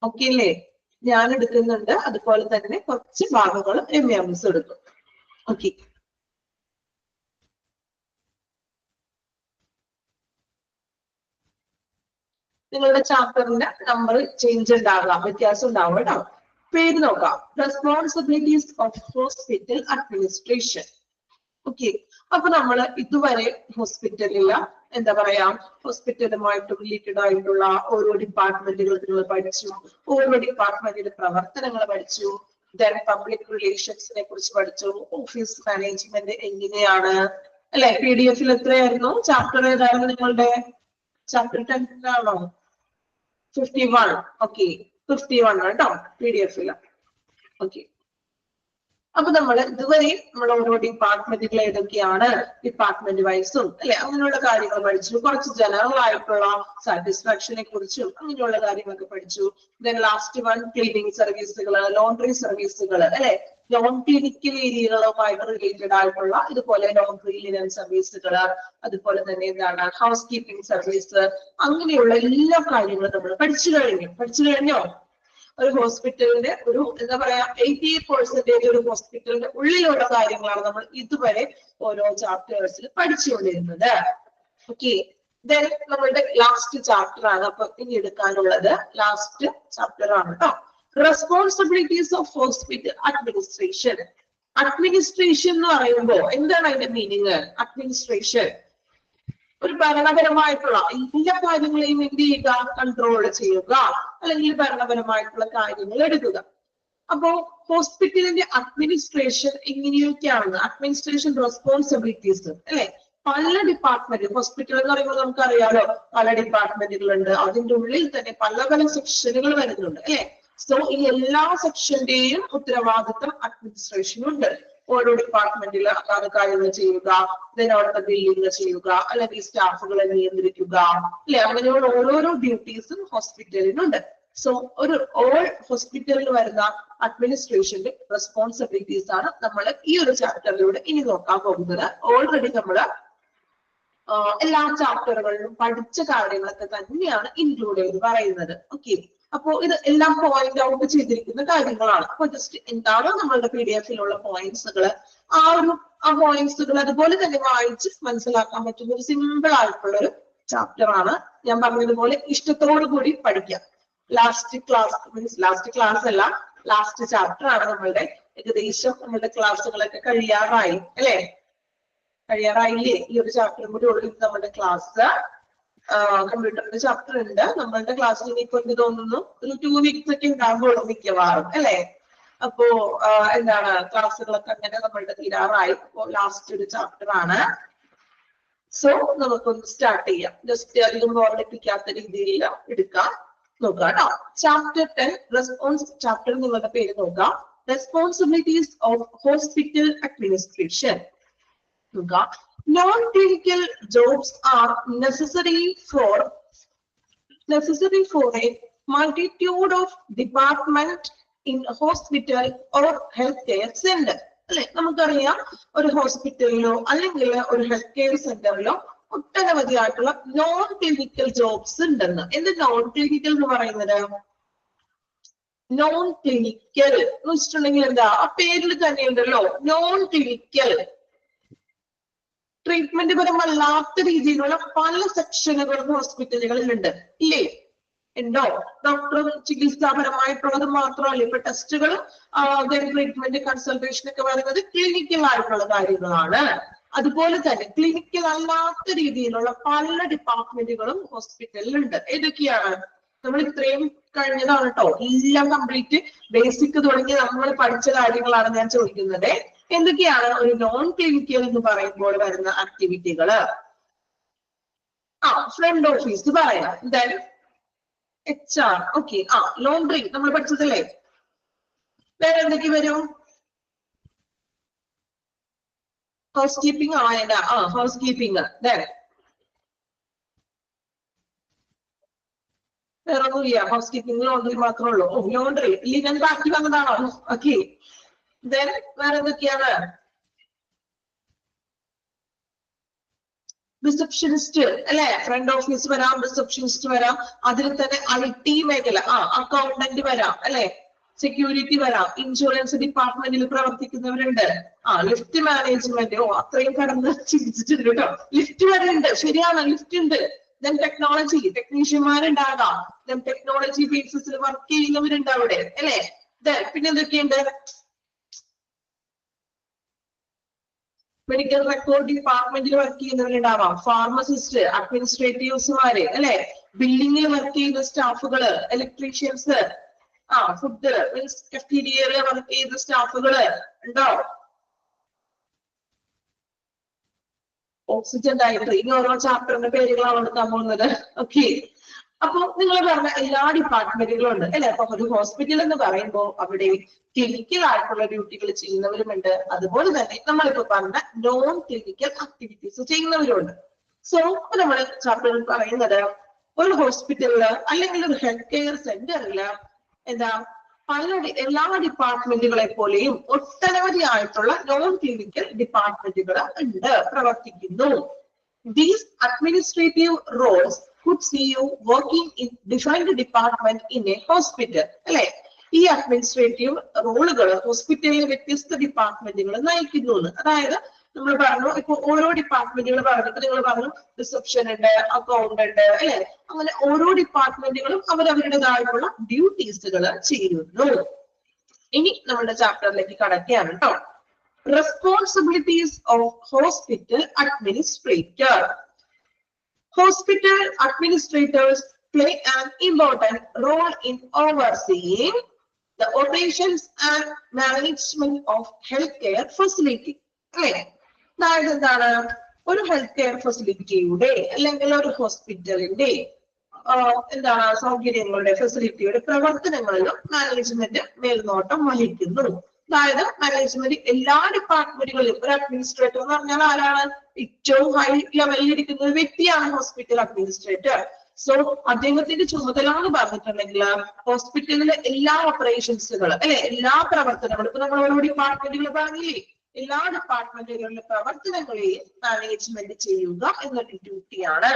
ഓക്കെ അല്ലേ? ഞാൻ എടുക്കുന്നുണ്ട്, അതുപോലെ തന്നെ കുറച്ച് ഭാഗങ്ങൾ രമ്യ മിസ് എടുക്കും. ഓക്കെ, നിങ്ങളുടെ ചാപ്റ്ററിന്റെ നമ്പർ ചേഞ്ച് ഉണ്ടാകാം, വ്യത്യാസം ഉണ്ടാവും കേട്ടോ. പേര് നോക്കാം. Responsibilities of hospital administration. Okay, അപ്പൊ നമ്മൾ ഇതുവരെ ഹോസ്പിറ്റലിൽ എന്താ പറയാ ഹോസ്പിറ്റലുമായിട്ട് റിലേറ്റഡ് ആയിട്ടുള്ള ഓരോ ഡിപ്പാർട്ട്മെന്റുകൾ നിങ്ങൾ പഠിച്ചു. ഓരോ ഡിപ്പാർട്ട്മെന്റിന്റെ പ്രവർത്തനങ്ങൾ പഠിച്ചു. ദെൻ പബ്ലിക് റിലേഷൻസിനെ കുറിച്ച് പഠിച്ചു. ഓഫീസ് മാനേജ്മെന്റ് എങ്ങനെയാണ് അല്ലെ? PDF എത്രയായിരുന്നു? ചാപ്റ്റർ ഏതായിരുന്നു നിങ്ങളുടെ? ചാപ്റ്റർ 10 51. ഓക്കെ, 51 കേട്ടോ PDF. ഓക്കെ, അപ്പൊ നമ്മൾ ഇതുവരെ നമ്മൾ ഓരോ ഡിപ്പാർട്ട്മെന്റുകൾ ഏതൊക്കെയാണ്, ഡിപ്പാർട്ട്മെന്റ് വൈസും അല്ലെ അങ്ങനെയുള്ള കാര്യങ്ങൾ പഠിച്ചു. കുറച്ച് ജനറൽ ആയിട്ടുള്ള സാറ്റിസ്ഫാക്ഷനെ കുറിച്ചും അങ്ങനെയുള്ള കാര്യങ്ങളൊക്കെ പഠിച്ചു. ദെൻ ലാസ്റ്റ് വൺ ക്ലീനിങ് സർവീസുകൾ, ലോണ്ടറി സർവീസുകൾ അല്ലെ, നോൺ ക്ലിനിക്കൽ ഏരിയകളുമായിട്ട് റിലേറ്റഡ് ആയിട്ടുള്ള ഇതുപോലെ ലോണ്ടറി ലിനൻ സർവീസുകൾ, അതുപോലെ തന്നെ എന്താണ് ഹൗസ് കീപ്പിംഗ് സർവീസ്, അങ്ങനെയുള്ള എല്ലാ കാര്യങ്ങളും നമ്മൾ പഠിച്ചു കഴിഞ്ഞോ? ഒരു ഹോസ്പിറ്റലിന്റെ ഒരു എന്താ പറയാ 88% ഒരു ഹോസ്പിറ്റലിന്റെ ഉള്ളിലുള്ള കാര്യങ്ങളാണ് നമ്മൾ ഇതുവരെ ഓരോ ചാപ്റ്റേഴ്സിൽ പഠിച്ചുകൊണ്ടിരുന്നത്. ഓക്കെ, ദെൻ നമ്മളുടെ ലാസ്റ്റ് ചാപ്റ്റർ ആണ്. അപ്പൊ ഇനി എടുക്കാനുള്ളത് ലാസ്റ്റ് ചാപ്റ്റർ ആണ് കേട്ടോ. Responsibilities of hospital administration. Administration എന്ന് പറയുമ്പോൾ എന്താണ് അതിന്റെ മീനിങ്? അഡ്മിനിസ്ട്രേഷൻ ഒരു ഭരണപരമായിട്ടുള്ള എല്ലാ കാര്യങ്ങളെയും എന്ത് ചെയ്യുക, കൺട്രോൾ ചെയ്യുക, അല്ലെങ്കിൽ ഭരണപരമായിട്ടുള്ള കാര്യങ്ങൾ എടുക്കുക. അപ്പോ ഹോസ്പിറ്റലിന്റെ അഡ്മിനിസ്ട്രേഷൻ എങ്ങനെയൊക്കെയാണ്, അഡ്മിനിസ്ട്രേഷൻ റെസ്പോൺസിബിലിറ്റീസ് അല്ലെ, പല ഡിപ്പാർട്ട്മെന്റ്, ഹോസ്പിറ്റൽ എന്ന് പറയുമ്പോൾ നമുക്കറിയാലോ പല ഡിപ്പാർട്ട്മെന്റുകളുണ്ട്, അതിന്റെ ഉള്ളിൽ തന്നെ പല പല സെക്ഷനുകൾ വരുന്നുണ്ട് അല്ലെ. സോ ഈ എല്ലാ സെക്ഷന്റെയും ഉത്തരവാദിത്വം അഡ്മിനിസ്ട്രേഷനുണ്ട്. ഓരോ ഡിപ്പാർട്ട്മെന്റിൽ അതാത് കാര്യങ്ങൾ ചെയ്യുക, ഇതിനോടൊപ്പം ബില്ലിംഗ് ചെയ്യുക, അല്ലെങ്കിൽ സ്റ്റാഫുകളെ നിയന്ത്രിക്കുക അല്ലെ, അങ്ങനെയുള്ള ഓരോരോ ഡ്യൂട്ടീസും ഹോസ്പിറ്റലിനുണ്ട്. സോ ഒരു ഓൾ ഹോസ്പിറ്റലിൽ വരുന്ന അഡ്മിനിസ്ട്രേഷന്റെ റെസ്പോൺസിബിലിറ്റീസ് ആണ് നമ്മൾ ഈ ഒരു ചാപ്റ്ററിലൂടെ ഇനി നോക്കാൻ പോകുന്നത്. ഓൾറെഡി നമ്മള് എല്ലാ ചാപ്റ്ററുകളിലും പഠിച്ച കാര്യങ്ങളൊക്കെ തന്നെയാണ് ഇൻക്ലൂഡ് ചെയ്ത് പറയുന്നത്. ഓക്കെ, അപ്പോ ഇത് എല്ലാം പോയിന്റ് ഔട്ട് ചെയ്തിരിക്കുന്ന കാര്യങ്ങളാണ്. അപ്പൊ ജസ്റ്റ് എന്താണ് നമ്മളുടെ PDF-ലുള്ള പോയിന്റ്സുകൾ, ആ പോയിന്റ്സുകൾ അതുപോലെ തന്നെ വായിച്ച് മനസ്സിലാക്കാൻ പറ്റുന്ന ഒരു സിമ്പിൾ ആയിട്ടുള്ള ഒരു ചാപ്റ്റർ ആണ്. ഞാൻ പറഞ്ഞതുപോലെ ഇഷ്ടത്തോടു കൂടി പഠിക്കാം. ലാസ്റ്റ് ക്ലാസ് അല്ല, ലാസ്റ്റ് ചാപ്റ്റർ ആണ് നമ്മളുടെ. ഏകദേശം നമ്മളുടെ ക്ലാസ്സുകളൊക്കെ കഴിയാറായി അല്ലെ, കഴിയാറായില്ലേ? ഈ ഒരു ചാപ്റ്ററും കൂടി ഉള്ളു നമ്മുടെ ക്ലാസ്. കമ്പ്യൂട്ടറിന്റെ ചാപ്റ്റർ ഉണ്ട് നമ്മളുടെ ക്ലാസ്സിൽ. ഇനിയിപ്പോ എനിക്ക് തോന്നുന്നു ഒരു 2 വീക്സ് ഒക്കെ ഉണ്ടാകുമ്പോഴും മിക്കവാറും അല്ലെ. അപ്പോ എന്താണ് ക്ലാസ്സുകളൊക്കെ അങ്ങനെ നമ്മളുടെ തീരാറായി. അപ്പോ ലാസ്റ്റ് ഒരു ചാപ്റ്റർ ആണ്. സോ നമുക്കൊന്ന് സ്റ്റാർട്ട് ചെയ്യാം. ജസ്റ്റ് അധികം ഓർമ്മിപ്പിക്കാത്ത രീതിയിൽ എടുക്കാം. നോക്കാം കേട്ടോ. ചാപ്റ്റർ 10 റെസ്പോൺസ് ചാപ്റ്റർ നിങ്ങളുടെ പേര് നോക്കാം. Responsibilities of hospital administration. നോക്കാം. Non-clinical jobs are necessary for a multitude of department in hospital or healthcare center. അല്ലെ, നമുക്കറിയാം ഒരു ഹോസ്പിറ്റലിലോ അല്ലെങ്കിൽ ഒരു ഹെൽത്ത് കെയർ സെന്ററിലോ ഒട്ടനവധി ആയിട്ടുള്ള നോൺ ക്ലിനിക്കൽ ജോബ്സ് ഉണ്ടെന്ന്. എന്ത് നോൺ ക്ലിനിക്കൽ എന്ന് പറയുന്നത്? നോൺ ക്ലിനിക്കൽ എന്ന് വെച്ചിട്ടുണ്ടെങ്കിൽ എന്താ, ആ പേരിൽ തന്നെ ഉണ്ടല്ലോ നോൺ ക്ലിനിക്കൽ. ട്രീറ്റ്മെന്റ് പരമല്ലാത്ത രീതിയിലുള്ള പല സെക്ഷനുകളും ഹോസ്പിറ്റലുകളിലുണ്ട് ഇല്ലേ? ഉണ്ടോ? ഡോക്ടർ ചികിത്സാപരമായിട്ടുള്ളത് മാത്രമല്ല, ഇപ്പൊ ടെസ്റ്റുകളും ട്രീറ്റ്മെന്റ് കൺസൾട്ടേഷൻ ഒക്കെ പറയുന്നത് ക്ലിനിക്കൽ ആയിട്ടുള്ള കാര്യങ്ങളാണ്. അതുപോലെ തന്നെ ക്ലിനിക്കൽ അല്ലാത്ത രീതിയിലുള്ള പല ഡിപ്പാർട്ട്മെന്റുകളും ഹോസ്പിറ്റലിലുണ്ട്. ഏതൊക്കെയാണ്? നമ്മൾ ഇത്രയും കഴിഞ്ഞതാണ് കേട്ടോ, എല്ലാം കംപ്ലീറ്റ് ബേസിക് തുടങ്ങി നമ്മൾ പഠിച്ച കാര്യങ്ങളാണ് ഞാൻ ചോദിക്കുന്നത്. എന്തൊക്കെയാണ് ഒരു നോൺ ക്ലിനിക്കൽ എന്ന് പറയുമ്പോൾ വരുന്ന ആക്ടിവിറ്റികള്? ഫ്രണ്ട് ഓഫീസ് പറയാം, ദെൻ HR, ഓക്കെ, ലോണ്ടറി നമ്മൾ പഠിച്ചതല്ലേ. വേറെ എന്തൊക്കെ വരും? ഹൗസ് കീപ്പിംഗ് ആയണ്ട, ഹൗസ് കീപ്പിംഗ്. ദെൻ വേറെ ഒന്നുമില്ല, ഹൗസ് കീപ്പിംഗ് ലോണ്ടറി മാത്രമേ ഉള്ളൂ. ലോണ്ടറി ലിനൻ ബാക്കി വന്നതാണോ? ഓക്കെ, ദെൻ വേറെ എന്തൊക്കെയാണ്? റിസപ്ഷനിസ്റ്റ് അല്ലെ, ഫ്രണ്ട് ഓഫീസ് വരാം, റിസപ്ഷനിസ്റ്റ് വരാം. അതിൽ തന്നെ IT മേഖല, അക്കൗണ്ടന്റ് വരാം അല്ലെ, സെക്യൂരിറ്റി വരാം, ഇൻഷുറൻസ് ഡിപ്പാർട്ട്മെന്റിൽ പ്രവർത്തിക്കുന്നവരുണ്ട്. ലിഫ്റ്റ് മാനേജ്മെന്റ്, അത്രയും കടന്ന് ചിന്തിച്ചിട്ടുണ്ട് കേട്ടോ. ലിഫ്റ്റ് വരെ ഉണ്ട്, ശരിയാണ്, ലിഫ്റ്റ് ഉണ്ട്. ദെൻ ടെക്നോളജി ടെക്നീഷ്യന്മാരുണ്ടാകാം. ദെൻ ടെക്നോളജി ബേസിസിൽ വർക്ക് ചെയ്യുന്നവരുണ്ട് അവിടെ അല്ലെ. പിന്നെ എന്തൊക്കെയുണ്ട്? മെഡിക്കൽ റെക്കോർഡ് ഡിപ്പാർട്ട്മെന്റിൽ വർക്ക് ചെയ്യുന്നവരുണ്ടാവാം. ഫാർമസിസ്റ്റ്, അഡ്മിനിസ്ട്രേറ്റീവ്സുമാര് അല്ലെ, ബില്ലിംഗിൽ വർക്ക് ചെയ്യുന്ന സ്റ്റാഫുകള്, ഇലക്ട്രീഷ്യൻസ്, ഫുഡ് മീൻസ് കഫ്റ്റീരിയയിൽ വർക്ക് ചെയ്യുന്ന സ്റ്റാഫുകള് ഉണ്ടോ? Oxygen director. ഇനി ഓരോ ചാപ്റ്ററിന്റെ പേരുകളാണ് എടുക്കാൻ പോകുന്നത്. ഓക്കെ, അപ്പൊ നിങ്ങൾ പറഞ്ഞ എല്ലാ ഡിപ്പാർട്ട്മെന്റുകളും ഉണ്ട് അല്ലെ. അപ്പൊ ഒരു ഹോസ്പിറ്റൽ എന്ന് പറയുമ്പോൾ അവിടെ ക്ലിനിക്കൽ ആയിട്ടുള്ള ഡ്യൂട്ടികൾ ചെയ്യുന്നവരുമുണ്ട്, അതുപോലെ തന്നെ നമ്മളിപ്പോ പറഞ്ഞ നോൺ ക്ലിനിക്കൽ ആക്ടിവിറ്റീസ് ചെയ്യുന്നവരുണ്ട്. സോ നമ്മൾ ചാപ്റ്ററിൽ പറയുന്നത് ഒരു ഹോസ്പിറ്റലില് അല്ലെങ്കിൽ ഒരു ഹെൽത്ത് കെയർ സെന്ററില് എന്താ എല്ലാ ഡിപ്പാർട്ട്മെന്റുകളെ പോലെയും ഒട്ടനവധി ആയിട്ടുള്ള നോൺ ക്ലിനിക്കൽ ഡിപ്പാർട്ട്മെന്റുകൾ ഉണ്ട്, പ്രവർത്തിക്കുന്നു. These administrative roles could see you working in different department in a hospital. അല്ലെ, ഈ അഡ്മിനിസ്ട്രേറ്റീവ് റോളുകൾ ഹോസ്പിറ്റലിലെ വ്യത്യസ്ത ഡിപ്പാർട്ട്മെന്റുകൾ നയിക്കുന്നു. അതായത് നമ്മൾ പറഞ്ഞു ഇപ്പൊ ഓരോ ഡിപ്പാർട്ട്മെന്റുകൾ പറഞ്ഞു, ഇപ്പൊ നിങ്ങൾ പറഞ്ഞു റിസപ്ഷൻ ഉണ്ട്, അക്കൗണ്ട് ഉണ്ട് അല്ലെ, അങ്ങനെ ഓരോ ഡിപ്പാർട്ട്മെന്റുകളും അവരവരുടേതായിട്ടുള്ള ഡ്യൂട്ടീസുകൾ ചെയ്യുന്നു. ഇനി നമ്മുടെ ചാപ്റ്ററിലേക്ക് കടക്കുകയാണ് കേട്ടോ. Responsibilities of hospital administrator. Hospital administrators play an important role in overseeing the operations and management of healthcare facility. അല്ലെ, അതായത് എന്താണ്, ഒരു ഹെൽത്ത് കെയർ ഫെസിലിറ്റിയുടെ അല്ലെങ്കിൽ ഒരു ഹോസ്പിറ്റലിന്റെ എന്താണ് സൗകര്യങ്ങളുടെ ഫെസിലിറ്റിയുടെ പ്രവർത്തനങ്ങളിലും മാനേജ്മെന്റ് മേൽനോട്ടം വഹിക്കുന്നു. അതായത് മാനേജ്മെന്റ് എല്ലാ ഡിപ്പാർട്ട്മെന്റുകളിലും ഒരു അഡ്മിനിസ്ട്രേറ്റർ എന്ന് പറഞ്ഞാൽ ആരാണ്, ഏറ്റവും ഹൈ ലെവലിൽ ഇരിക്കുന്ന ഒരു വ്യക്തിയാണ് ഹോസ്പിറ്റൽ അഡ്മിനിസ്ട്രേറ്റർ. സോ അദ്ദേഹത്തിന്റെ ചുമതല എന്ന് പറഞ്ഞിട്ടുണ്ടെങ്കിൽ ഹോസ്പിറ്റലിലെ എല്ലാ ഓപ്പറേഷൻസുകൾ അല്ലെ, എല്ലാ പ്രവർത്തനങ്ങളും ഇപ്പൊ നമ്മൾ ഓരോ ഡിപ്പാർട്ട്മെന്റുകൾ പറഞ്ഞില്ലേ, എല്ലാ ഡിപ്പാർട്ട്മെന്റുകളിലെ പ്രവർത്തനങ്ങളെയും മാനേജ്മെന്റ് ചെയ്യുക എന്നൊരു ഡ്യൂട്ടിയാണ്.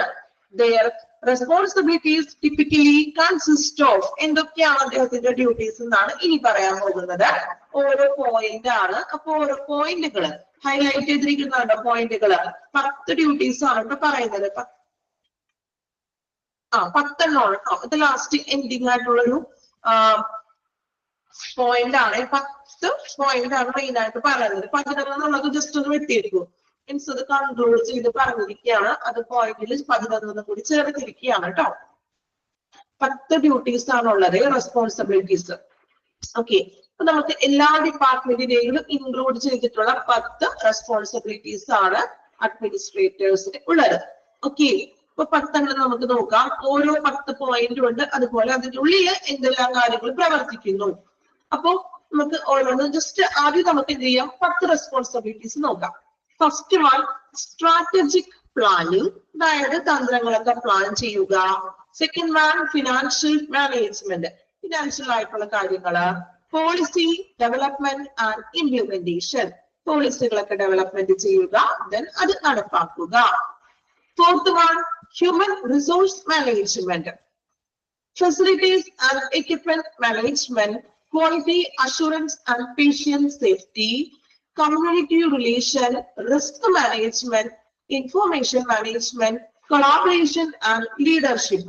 Their responsibilities typically consist of എന്തൊക്കെയാണ് അദ്ദേഹത്തിന്റെ ഡ്യൂട്ടീസ് എന്നാണ് ഇനി പറയാൻ പോകുന്നത്. ഓരോ പോയിന്റ് ആണ്. അപ്പൊ ഓരോ പോയിന്റുകൾ ഹൈലൈറ്റ് ചെയ്തിരിക്കുന്നുണ്ട്. പോയിന്റുകൾ 10 ഡ്യൂട്ടീസ് ആണ് ഇവിടെ പറയുന്നത്. 10 കേട്ടോ. ഇത് ലാസ്റ്റ് എൻഡിങ് ആയിട്ടുള്ളൊരു പോയിന്റ് ആണ്. 10 പോയിന്റ് ആണ് മെയിൻ ആയിട്ട് പറയുന്നത്. 11 എന്നുള്ളത് ജസ്റ്റ് ഒന്ന് വെട്ടിയെടുക്കും, മീൻസ് അത് കൺക്ലൂഡ് ചെയ്ത് പറഞ്ഞിരിക്കുകയാണ്. അത് പോയിന്റിൽ 11 കൂടി ചേർത്തിരിക്കുകയാണ് കേട്ടോ. 10 ഡ്യൂട്ടീസ് ആണുള്ളത്, റെസ്പോൺസിബിലിറ്റീസ്. ഓക്കെ, അപ്പൊ നമുക്ക് എല്ലാ ഡിപ്പാർട്ട്മെന്റിനെയും ഇൻക്ലൂഡ് ചെയ്തിട്ടുള്ള 10 റെസ്പോൺസിബിലിറ്റീസ് ആണ് അഡ്മിനിസ്ട്രേറ്റേഴ്സിന് ഉള്ളത്. ഓക്കെ, അപ്പൊ 10 നമുക്ക് നോക്കാം. ഓരോ 10 പോയിന്റും ഉണ്ട്, അതുപോലെ അതിന്റെ ഉള്ളിൽ എന്തെല്ലാം കാര്യങ്ങൾ പ്രവർത്തിക്കുന്നു. അപ്പൊ നമുക്ക് ഓരോന്ന് ജസ്റ്റ് ആദ്യം നമുക്ക് എന്ത് ചെയ്യാം, 10 റെസ്പോൺസിബിലിറ്റീസ് നോക്കാം. ഫസ്റ്റ് വൺ സ്ട്രാറ്റജിക് പ്ലാനിങ്, അതായത് തന്ത്രങ്ങളൊക്കെ പ്ലാൻ ചെയ്യുക. Second one financial management, financial ആയിട്ടുള്ള കാര്യങ്ങള്. പോളിസി ഡെവലപ്മെന്റ് ആൻഡ് ഇംപ്ലിമെന്റേഷൻ, പോളിസികളൊക്കെ ഡെവലപ്മെന്റ് ചെയ്യുക, ദെൻ അത് നടപ്പാക്കുക. Fourth one human resource management, facilities and equipment management, quality assurance and patient safety, community relation, risk management, information management, collaboration and leadership.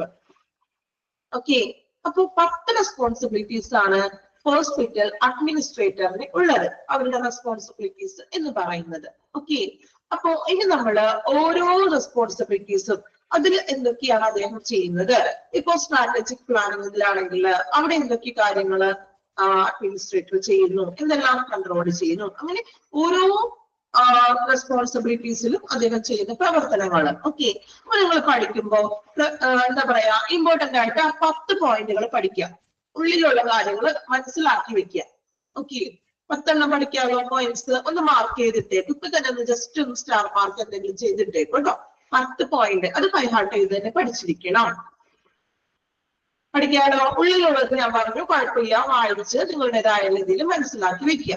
Okay, അപ്പൊ 10 responsibilities ആണ് hospital അഡ്മിനിസ്ട്രേറ്ററിന് ഉള്ളത്, അവരുടെ responsibilities എന്ന് പറയുന്നത്. ഓക്കെ, അപ്പൊ ഇനി നമ്മള് ഓരോ റെസ്പോൺസിബിലിറ്റീസും അതിൽ എന്തൊക്കെയാണ് അദ്ദേഹം ചെയ്യുന്നത്. ഇപ്പൊ സ്ട്രാറ്റജിക് പ്ലാനിങ്ങിലാണെങ്കിൽ അവിടെ എന്തൊക്കെ കാര്യങ്ങള് അഡ്മിനിസ്ട്രേറ്റർ ചെയ്യുന്നു, എന്തെല്ലാം കൺട്രോൾ ചെയ്യുന്നു, അങ്ങനെ ഓരോ റെസ്പോൺസിബിലിറ്റീസിലും അദ്ദേഹം ചെയ്യുന്ന പ്രവർത്തനങ്ങൾ. ഓക്കെ, അപ്പൊ നിങ്ങൾ പഠിക്കുമ്പോ എന്താ പറയാ, ഇമ്പോർട്ടന്റ് ആയിട്ട് 10 പോയിന്റുകൾ പഠിക്കുക, ഉള്ളിലുള്ള കാര്യങ്ങൾ മനസ്സിലാക്കി വെക്കുക. ഓക്കെ, 10 പഠിക്കാനുള്ള പോയിന്റ്സ് ഒന്ന് മാർക്ക് ചെയ്തിട്ടേക്ക്. ഇപ്പൊ തന്നെ ഒന്ന് ജസ്റ്റ് ഒന്ന് സ്റ്റാർ മാർക്ക് എന്തെങ്കിലും ചെയ്തിട്ടേക്ക് കേട്ടോ. 10 പോയിന്റ് അത് ബൈ ഹാർട്ട് ചെയ്ത് തന്നെ പഠിച്ചിരിക്കണം. പഠിക്കാനോ ഉള്ളിലുള്ളത് ഞാൻ പറഞ്ഞു, കുഴപ്പമില്ല, വായിച്ച് നിങ്ങളുടേതായ രീതിയിൽ മനസ്സിലാക്കി വെക്കുക.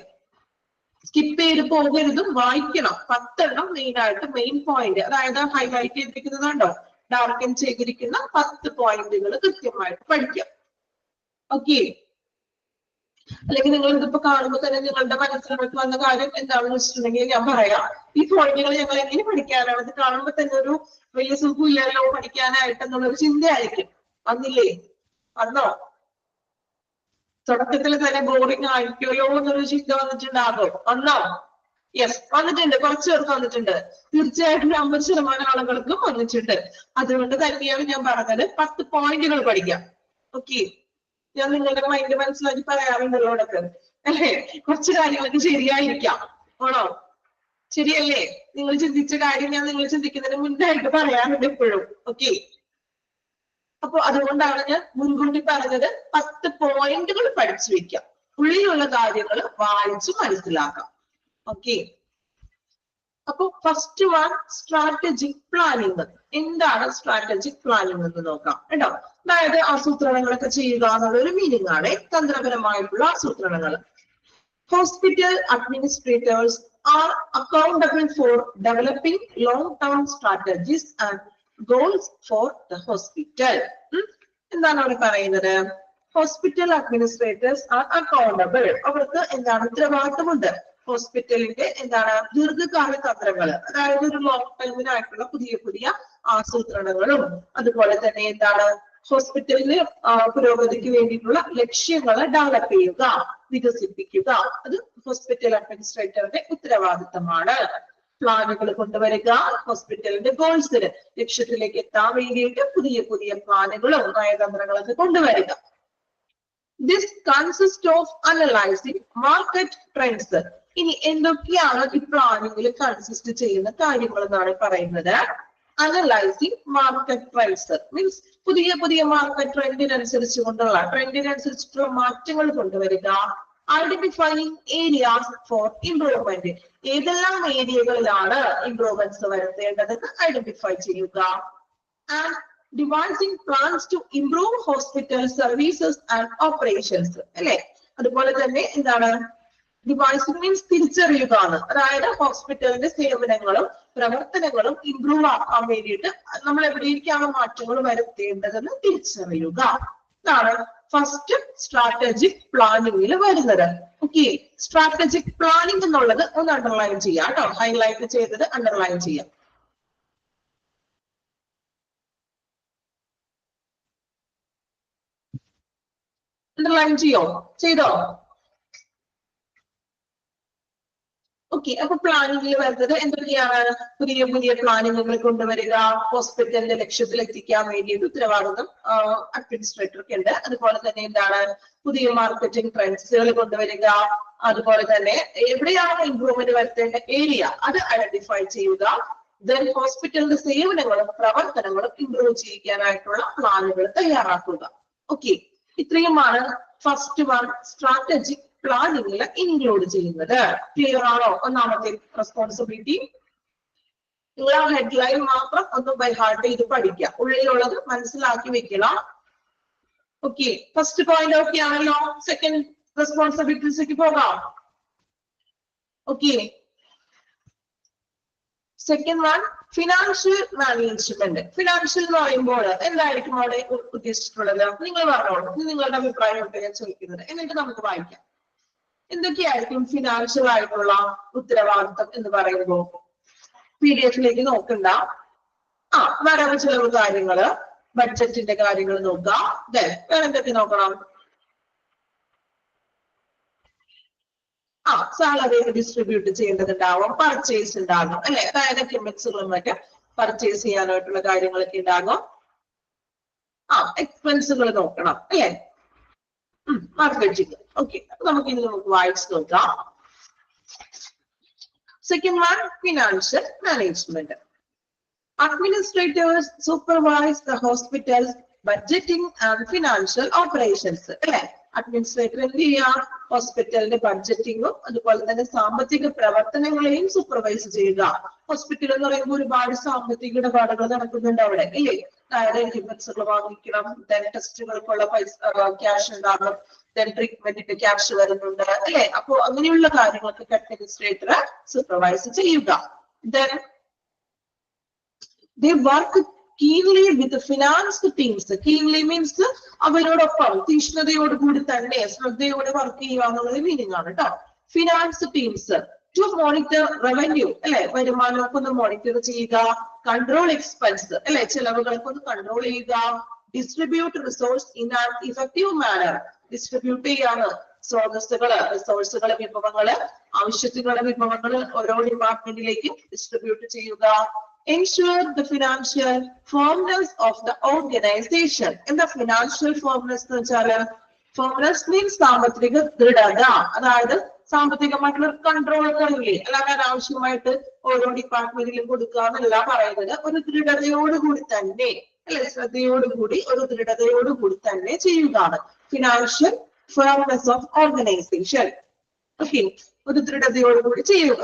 സ്കിപ്പ് ചെയ്ത് പോകരുതും, വായിക്കണം. 10 മെയിൻ ആയിട്ട് മെയിൻ പോയിന്റ്, അതായത് ഹൈലൈറ്റ് ചെയ്തിരിക്കുന്നതുണ്ടോ, ഡാർക്കൻ ചെയ്തിരിക്കുന്ന 10 പോയിന്റുകൾ കൃത്യമായിട്ട് പഠിക്കാം. ഓക്കെ, അല്ലെങ്കിൽ നിങ്ങൾ ഇതിപ്പോ കാണുമ്പോൾ തന്നെ നിങ്ങളുടെ മനസ്സിലേക്ക് വന്ന കാര്യം എന്താണെന്ന് വെച്ചിട്ടുണ്ടെങ്കിൽ ഞാൻ പറയാം, ഈ പോയിന്റുകൾ ഞങ്ങൾ എങ്ങനെ പഠിക്കാനാണ്, ഇത് കാണുമ്പോൾ തന്നെ ഒരു വലിയ സുഖമില്ലല്ലോ പഠിക്കാനായിട്ട് എന്നുള്ളൊരു ചിന്തയായിരിക്കും. വന്നില്ലേ? വന്നോ? തുടക്കത്തിൽ തന്നെ ബോറിംഗ് ആയിരിക്കുമല്ലോ എന്നൊരു ചിന്ത വന്നിട്ടുണ്ടാകും. വന്നോ? യെസ്, വന്നിട്ടുണ്ട്. കുറച്ചു പേർക്ക് വന്നിട്ടുണ്ട്. തീർച്ചയായിട്ടും 50% ആളുകൾക്കും വന്നിട്ടുണ്ട്. അതുകൊണ്ട് തന്നെയാണ് ഞാൻ പറഞ്ഞത് 10 പോയിന്റുകൾ പഠിക്കാം. ഓക്കെ, ഞാൻ നിങ്ങളുടെ മൈൻഡ് മനസ്സിലാക്കി പറയാറുണ്ടല്ലോ ഇടക്ക് അല്ലേ. കുറച്ച് കാര്യങ്ങൾക്ക് ശരിയായിരിക്കാം, ആണോ? ശരിയല്ലേ? നിങ്ങൾ ചിന്തിച്ച കാര്യം ഞാൻ നിങ്ങൾ ചിന്തിക്കുന്നതിന് മുന്നായിട്ട് പറയാറുണ്ട് എപ്പോഴും. ഓക്കെ, അപ്പൊ അതുകൊണ്ടാണ് ഞാൻ മുൻകൂട്ടി പറഞ്ഞത് 10 പോയിന്റുകൾ പഠിച്ചു വെക്കാം, ഉള്ളിലുള്ള കാര്യങ്ങൾ വായിച്ച് മനസ്സിലാക്കാം. ഓക്കെ, അപ്പൊ ഫസ്റ്റ് വൺ സ്ട്രാറ്റജിക് പ്ലാനിങ്. എന്താണ് സ്ട്രാറ്റജിക് പ്ലാനിങ് എന്ന് നോക്കാം കേട്ടോ. അതായത് ആസൂത്രണങ്ങളൊക്കെ ചെയ്യുക എന്നുള്ള ഒരു മീനിങ് ആണ്, തന്ത്രപരമായിട്ടുള്ള ആസൂത്രണങ്ങൾ. Hospital administrators are accountable for developing long-term strategies and goals for the hospital. എന്താണ് അവിടെ പറയുന്നത്? Hospital administrators R accountable. അവർക്ക് എന്താണ് ഉത്തരവാദിത്തമുണ്ട്. ഹോസ്പിറ്റലിന്റെ എന്താണ് ദീർഘകാല തന്ത്രങ്ങൾ, അതായത് ഒരു ലോങ് ടൈമിനായിട്ടുള്ള പുതിയ പുതിയ ആസൂത്രണങ്ങളും അതുപോലെ തന്നെ എന്താണ് ഹോസ്പിറ്റലിന് പുരോഗതിക്ക് വേണ്ടിയിട്ടുള്ള ലക്ഷ്യങ്ങൾ ഡെവലപ്പ് ചെയ്യുക, വികസിപ്പിക്കുക. അത് ഹോസ്പിറ്റൽ അഡ്മിനിസ്ട്രേറ്ററുടെ ഉത്തരവാദിത്തമാണ്. പ്ലാനുകൾ കൊണ്ടുവരിക, ഹോസ്പിറ്റലിന്റെ ഗോൾസിന് ലക്ഷ്യത്തിലേക്ക് എത്താൻ വേണ്ടിയിട്ട് പുതിയ പുതിയ പ്ലാനുകളും നയതന്ത്രങ്ങളൊക്കെ കൊണ്ടുവരിക. This consist of analysing market trends. ഇനി എന്തൊക്കെയാണ് ഈ പ്ലാനിങ്ങിൽ കൺസിസ്റ്റ് ചെയ്യുന്ന കാര്യങ്ങൾ എന്നാണ് പറയുന്നത്. അനലൈസിംഗ് മാർക്കറ്റ് ട്രെൻഡ്സ് മീൻസ് പുതിയ പുതിയ മാർക്കറ്റ് ട്രെൻഡിനനുസരിച്ചിട്ടുള്ള മാറ്റങ്ങൾ കൊണ്ടുവരിക. Identifying areas for improvement. ഏതെല്ലാം ഏരിയകളിലാണ് ഇംപ്രൂവ്മെന്റ്സ് വരുത്തേണ്ടതെന്ന് ഐഡന്റിഫൈ ചെയ്യുക. And devising plans to improve hospital services and operations. അല്ലെ, അതുപോലെ തന്നെ എന്താണ് ഡിവൈസിംഗ് മീൻസ് തിരിച്ചറിയുക ആണ്. അതായത് ഹോസ്പിറ്റലിന്റെ സേവനങ്ങളും പ്രവർത്തനങ്ങളും ഇംപ്രൂവ് ആക്കാൻ വേണ്ടിയിട്ട് നമ്മൾ എവിടേക്കാണ് മാറ്റങ്ങൾ വരുത്തേണ്ടതെന്ന് തിരിച്ചറിയുക. ഇതാണ് ഫസ്റ്റ് സ്ട്രാറ്റജിക് പ്ലാനിങ്ങിൽ വരുന്നത്. ഓക്കെ, സ്ട്രാറ്റജിക് പ്ലാനിങ് എന്നുള്ളത് ഒന്ന് അണ്ടർലൈൻ ചെയ്യാം കേട്ടോ. ഹൈലൈറ്റ് ചെയ്തത് അണ്ടർലൈൻ ചെയ്യാം. അണ്ടർലൈൻ ചെയ്തോ? ഓക്കെ, അപ്പൊ പ്ലാനിങ്ങിൽ വരുന്നത് എന്തൊക്കെയാണ്? പുതിയ പുതിയ പ്ലാനിങ്ങുകൾ കൊണ്ടുവരിക, ഹോസ്പിറ്റലിന്റെ ലക്ഷ്യത്തിൽ എത്തിക്കാൻ വേണ്ടിയിട്ട് ഉത്തരവാദിത്വം അഡ്മിനിസ്ട്രേറ്റർക്ക് ഉണ്ട്. അതുപോലെ തന്നെ എന്താണ് പുതിയ മാർക്കറ്റിംഗ് ട്രെൻഡ്സുകൾ കൊണ്ടുവരിക. അതുപോലെ തന്നെ എവിടെയാണ് ഇംപ്രൂവ്മെന്റ് വരുത്തേണ്ട ഏരിയ അത് ഐഡന്റിഫൈ ചെയ്യുക. ദെൻ ഹോസ്പിറ്റലിന്റെ സേവനങ്ങളും പ്രവർത്തനങ്ങളും ഇംപ്രൂവ് ചെയ്യിക്കാനായിട്ടുള്ള പ്ലാനുകൾ തയ്യാറാക്കുക. ഓക്കെ, ഇത്രയുമാണ് ഫസ്റ്റ് വൺ സ്ട്രാറ്റജിക് പ്ലാനിങ്ങിൽ ഇൻക്ലൂഡ് ചെയ്യുന്നത്. ക്ലിയർ ആണോ? ഒന്നാമത്തെ റെസ്പോൺസിബിലിറ്റി നിങ്ങൾ ആ ഹെഡ്ലൈൻ മാത്രം ഒന്ന് ബൈ ഹാർട്ട് ചെയ്ത് പഠിക്കുക, ഉള്ളിലുള്ളത് മനസ്സിലാക്കി വെക്കണം. ഓക്കെ, ഫസ്റ്റ് പോയിന്റ് ഓക്കെ ആണല്ലോ. സെക്കൻഡ് റെസ്പോൺസിബിലിറ്റീസിലേക്ക് പോകാം. Okay, second one financial management. Financial എന്ന് പറയുമ്പോൾ എന്തായിരിക്കും അവിടെ ഉദ്ദേശിച്ചിട്ടുള്ളത്? നിങ്ങൾ പറഞ്ഞോളൂ, നിങ്ങളുടെ അഭിപ്രായം ഉണ്ട് ഞാൻ ചോദിക്കുന്നത്, എന്നിട്ട് നമുക്ക് വായിക്കാം. എന്തൊക്കെയായിരിക്കും ഫിനാൻഷ്യൽ ആയിട്ടുള്ള ഉത്തരവാദിത്തം എന്ന് പറയുമ്പോൾ? PDF നോക്കണ്ട. വരവ് ചെലവ് കാര്യങ്ങള്, ബഡ്ജറ്റിന്റെ കാര്യങ്ങൾ നോക്കാം. വേറെ എന്തൊക്കെ നോക്കണം? സാലറി ഡിസ്ട്രിബ്യൂട്ട് ചെയ്യേണ്ടതുണ്ടാവും, പർച്ചേസ് ഉണ്ടാകും അല്ലെ, അതായത് എക്യുപ്മെന്റ്സുകളും മറ്റും പർച്ചേസ് ചെയ്യാനായിട്ടുള്ള കാര്യങ്ങളൊക്കെ ഉണ്ടാകും. എക്സ്പെൻസുകൾ നോക്കണം അല്ലെ, മാർക്കറ്റിംഗ്. ഓക്കെ, നമുക്ക് വായിച്ച് നോക്കാം. Second one financial management. Administrators supervise the hospital's budgeting and financial operations. അല്ലെ, അഡ്മിനിസ്ട്രേറ്റർ എന്ത് ചെയ്യാം? ഹോസ്പിറ്റലിന്റെ ബഡ്ജറ്റിങ്ങും അതുപോലെ തന്നെ സാമ്പത്തിക പ്രവർത്തനങ്ങളെയും സൂപ്പർവൈസ് ചെയ്യുക. ഹോസ്പിറ്റൽ എന്ന് പറയുമ്പോൾ ഒരുപാട് സാമ്പത്തിക ഇടപാടുകൾ നടക്കുന്നുണ്ട് അവിടെ അല്ലേ. അതായത് എക്യുപ്മെന്റ്സുകൾ വാങ്ങിക്കണം, ടെസ്റ്റുകൾക്കുള്ള പൈസ ക്യാഷ് ഉണ്ടാകും, ട്രീറ്റ്മെന്റിന്റെ ക്യാഷ് വരുന്നുണ്ട് അല്ലെ. അപ്പൊ അങ്ങനെയുള്ള കാര്യങ്ങളൊക്കെ അഡ്മിനിസ്ട്രേറ്റർ സൂപ്പർവൈസ് ചെയ്യുക. Then they work keenly with the finance teams. Keenly means അവരോടൊപ്പം തീഷ്ണതയോടുകൂടി തന്നെ ശ്രദ്ധയോടെ വർക്ക് ചെയ്യുക എന്നുള്ളത് മീനിങ് ആണ് കേട്ടോ. Finance teams to monitor revenue അല്ലെ, വരുമാനമൊക്കെ ഒന്ന് മോണിറ്റർ ചെയ്യുക. കൺട്രോൾ എക്സ്പെൻസ് അല്ലെ, ചെലവുകളൊക്കെ ഒന്ന് കൺട്രോൾ ചെയ്യുക. Distribute resource in an effective manner. Distribute ചെയ്യാണ് സ്രോതസ്സുകള്, റിസോഴ്സുകള്, വിഭവങ്ങള്, ആവശ്യത്തിനുള്ള വിഭവങ്ങള് ഓരോ ഡിപ്പാർട്ട്മെന്റിലേക്ക് ഡിസ്ട്രിബ്യൂട്ട് ചെയ്യുക. Ensure the financial firmness of the organization. എന്താ ഫിനാൻഷ്യൽ ഫേംനെസ് എന്ന് വെച്ചാല്? ഫേംനെസ് മീൻസ് സാമ്പത്തിക ദൃഢത, അതായത് സാമ്പത്തികമായിട്ടുള്ള കൺട്രോളുകളില്ലേ, അല്ലാതെ ആവശ്യമായിട്ട് ഓരോ ഡിപ്പാർട്ട്മെന്റിലും കൊടുക്കുക എന്നല്ല പറയുന്നത്. ഒരു ദൃഢതയോടുകൂടി തന്നെ അല്ലെ, ശ്രദ്ധയോടുകൂടി ഒരു ദൃഢതയോടുകൂടി തന്നെ ചെയ്യുകയാണ്. Financial fairness of organization. Okay, ഒരു ദൃഢതയോടുകൂടി ചെയ്യുക.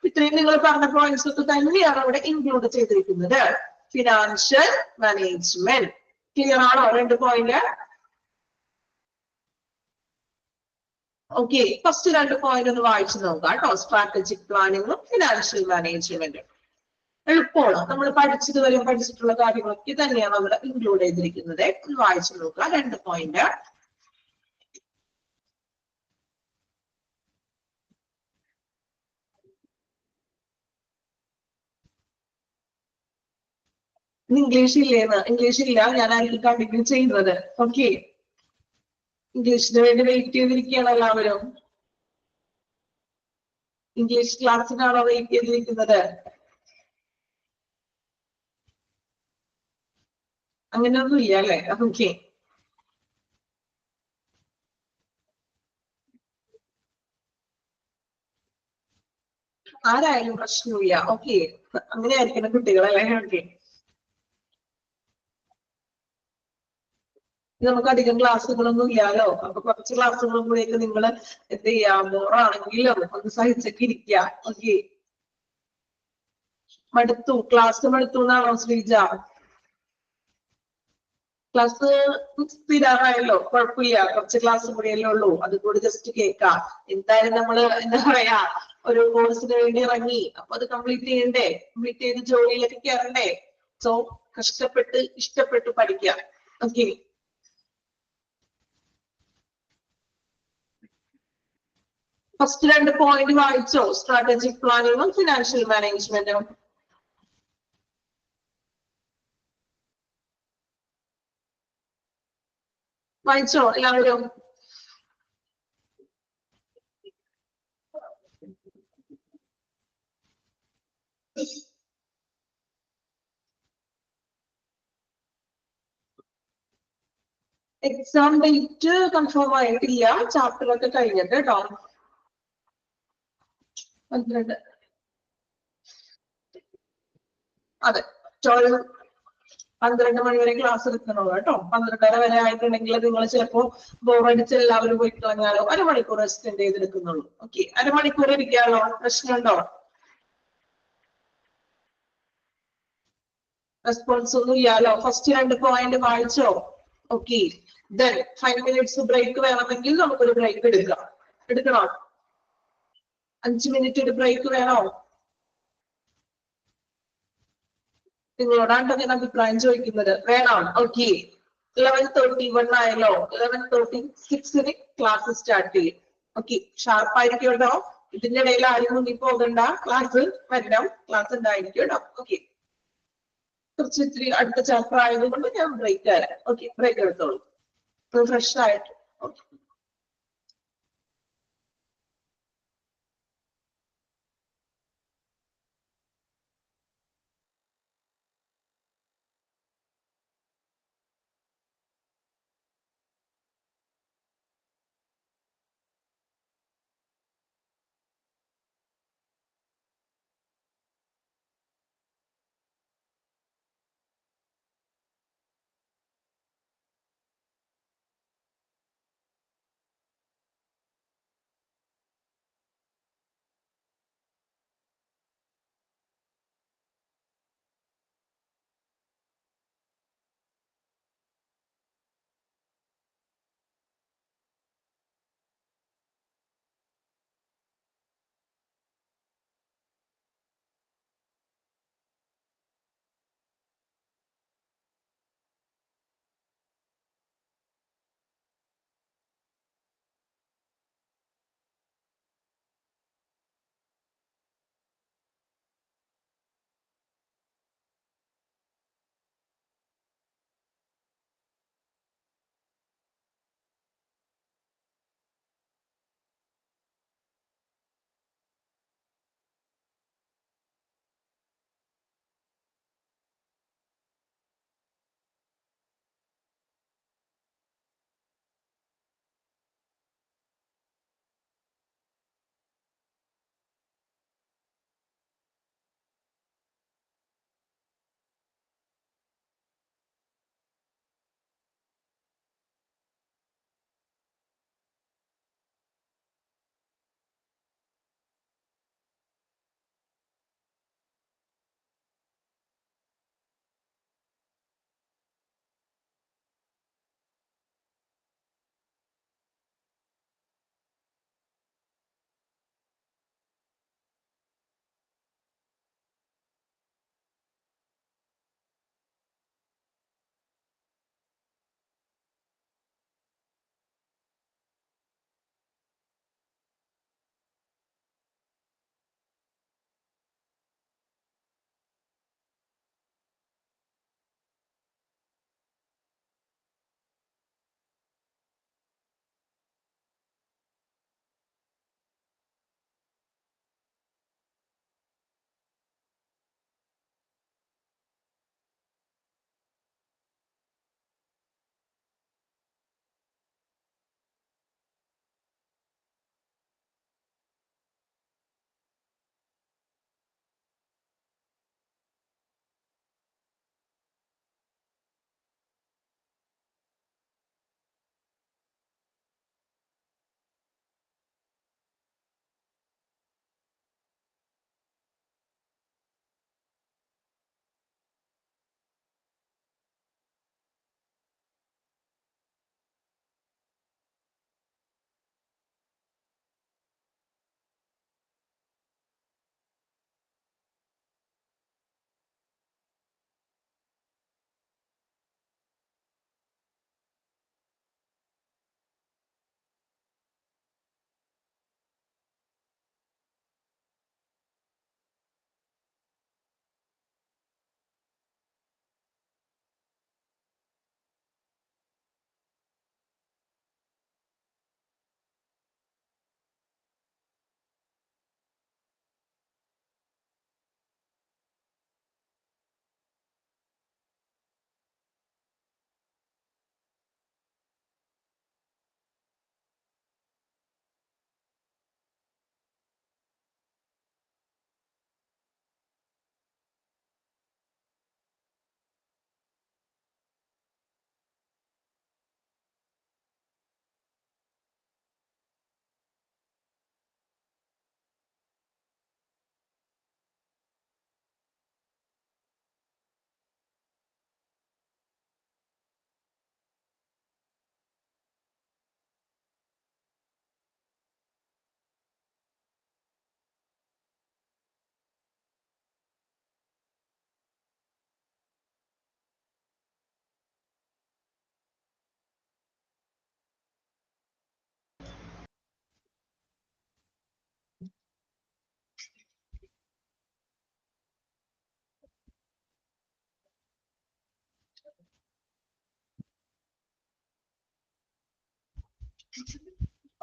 ഇത്രയും നിങ്ങൾ പറഞ്ഞ പോയിന്റ്സ് ഒക്കെ തന്നെയാണ് അവിടെ ഇൻക്ലൂഡ് ചെയ്തിരിക്കുന്നത്. Financial management. ക്ലിയർ ആണോ? 2 പോയിന്റ്. ഓക്കെ, ഫസ്റ്റ് 2 പോയിന്റ് ഒന്ന് വായിച്ചു നോക്കാം കേട്ടോ. സ്ട്രാറ്റജിക് പ്ലാനിങ്ങും ഫിനാൻഷ്യൽ മാനേജ്മെന്റും എളുപ്പമാണ്. നമ്മൾ പഠിച്ചതുവരെ പഠിച്ചിട്ടുള്ള കാര്യങ്ങളൊക്കെ തന്നെയാണ് അവിടെ ഇൻക്ലൂഡ് ചെയ്തിരിക്കുന്നത്. ഒന്ന് വായിച്ചു നോക്കുക 2 പോയിന്റ്. ഇംഗ്ലീഷ് ഇല്ലേന്ന്? ഇംഗ്ലീഷ് ഇല്ല, ഞാനായിരിക്കും കണ്ടിന്യൂ ചെയ്യുന്നത്. ഓക്കെ, ഇംഗ്ലീഷിന് വേണ്ടി വെയിറ്റ് ചെയ്തിരിക്കുകയാണ് എല്ലാവരും. ഇംഗ്ലീഷ് ക്ലാസ്സിനാണോ വെയിറ്റ് ചെയ്തിരിക്കുന്നത്? അങ്ങനെയൊന്നും ഇല്ല അല്ലെ? ഓക്കെ, ആരായാലും പ്രശ്നമില്ല. ഓക്കെ, അങ്ങനെ ആയിരിക്കണം കുട്ടികളല്ലേ? ഓക്കെ, നമുക്ക് അധികം ക്ലാസ്സുകളൊന്നും ഇല്ലാലോ. അപ്പൊ കുറച്ച് ക്ലാസ്സുകളും കൂടെയൊക്കെ നിങ്ങൾ എന്ത് ചെയ്യാ, ബോറാണെങ്കിലും ഒന്ന് സഹിച്ചൊക്കെ ഇരിക്കുക. ഓക്കെ, മടുത്തു, ക്ലാസ് മടുത്തു എന്നാണോ ശ്രീജ? ക്ലാസ് തീരാറായല്ലോ, കുഴപ്പമില്ല, കുറച്ച് ക്ലാസ് കൂടിയല്ലേ ഉള്ളൂ, അതുകൂടി ജസ്റ്റ് കേൾക്കാം. എന്തായാലും നമ്മള് എന്താ പറയാ, ഒരു കോഴ്സിന് വേണ്ടി ഇറങ്ങി, അപ്പൊ അത് കംപ്ലീറ്റ് ചെയ്യണ്ടേ, കംപ്ലീറ്റ് ചെയ്ത് ജോലിയിലൊക്കെ കയറണ്ടേ. സോ കഷ്ടപ്പെട്ട് ഇഷ്ടപ്പെട്ട് പഠിക്കാം. ഓക്കെ, ഫസ്റ്റ് 2 പോയിന്റ് വായിച്ചോ? സ്ട്രാറ്റജിക് പ്ലാനിങ്ങും ഫിനാൻഷ്യൽ മാനേജ്മെന്റും. വായിച്ചോ എല്ലാവരും? എക്സാം ഡേറ്റ് കൺഫേം ആയിട്ടില്ല, ചാപ്റ്റർ ഒക്കെ കഴിഞ്ഞിട്ട് കേട്ടോ. 12, അതെ, 12 മണി വരെ ക്ലാസ് എടുക്കണുള്ളൂ കേട്ടോ. 12:30 വരെ ആയിട്ടുണ്ടെങ്കിൽ നിങ്ങൾ ചിലപ്പോ ബോറടിച്ച് എല്ലാവരും പോയി കളഞ്ഞാലോ, അരമണിക്കൂർ എക്സ്റ്റെൻഡ് ചെയ്തെടുക്കുന്നുള്ളൂ. ഓക്കെ, അരമണിക്കൂർ ഇരിക്കാലോ, പ്രശ്നമുണ്ടോ? റെസ്പോൺസ് ഒന്നും ഇല്ലാലോ? ഫസ്റ്റ് 2 പോയിന്റ് വായിച്ചോ? ഓക്കെ, ദെൻ 5 മിനിറ്റ്സ് ബ്രേക്ക് വേണമെങ്കിൽ നമുക്കൊരു ബ്രേക്ക് എടുക്കാം. എടുക്കണോ? 5 മിനിറ്റ് ഒരു ബ്രേക്ക് വേണോ? നിങ്ങളോടാണ് ഞാൻ അഭിപ്രായം ചോദിക്കുന്നത്. വേണം? ഓക്കെ, 11:31 ആയല്ലോ. 11:36 ക്ലാസ് സ്റ്റാർട്ട് ചെയ്യും. ഓക്കെ, ഷാർപ്പായിരിക്കും കേട്ടോ. ഇതിന്റെ ഇടയിൽ ആരും മുന്നിൽ പോകണ്ട, ക്ലാസ് വരണം, ക്ലാസ് ഉണ്ടായിരിക്കും കേട്ടോ. ഓക്കെ, കുറച്ച് ഇത്തിരി അടുത്ത ചാപ്റ്റർ ആയതുകൊണ്ട് ഞാൻ ബ്രേക്ക് തരാം. ഓക്കെ, ബ്രേക്ക് എടുത്തോളൂ, ഫ്രഷ് ആയിട്ട്. ഓക്കെ.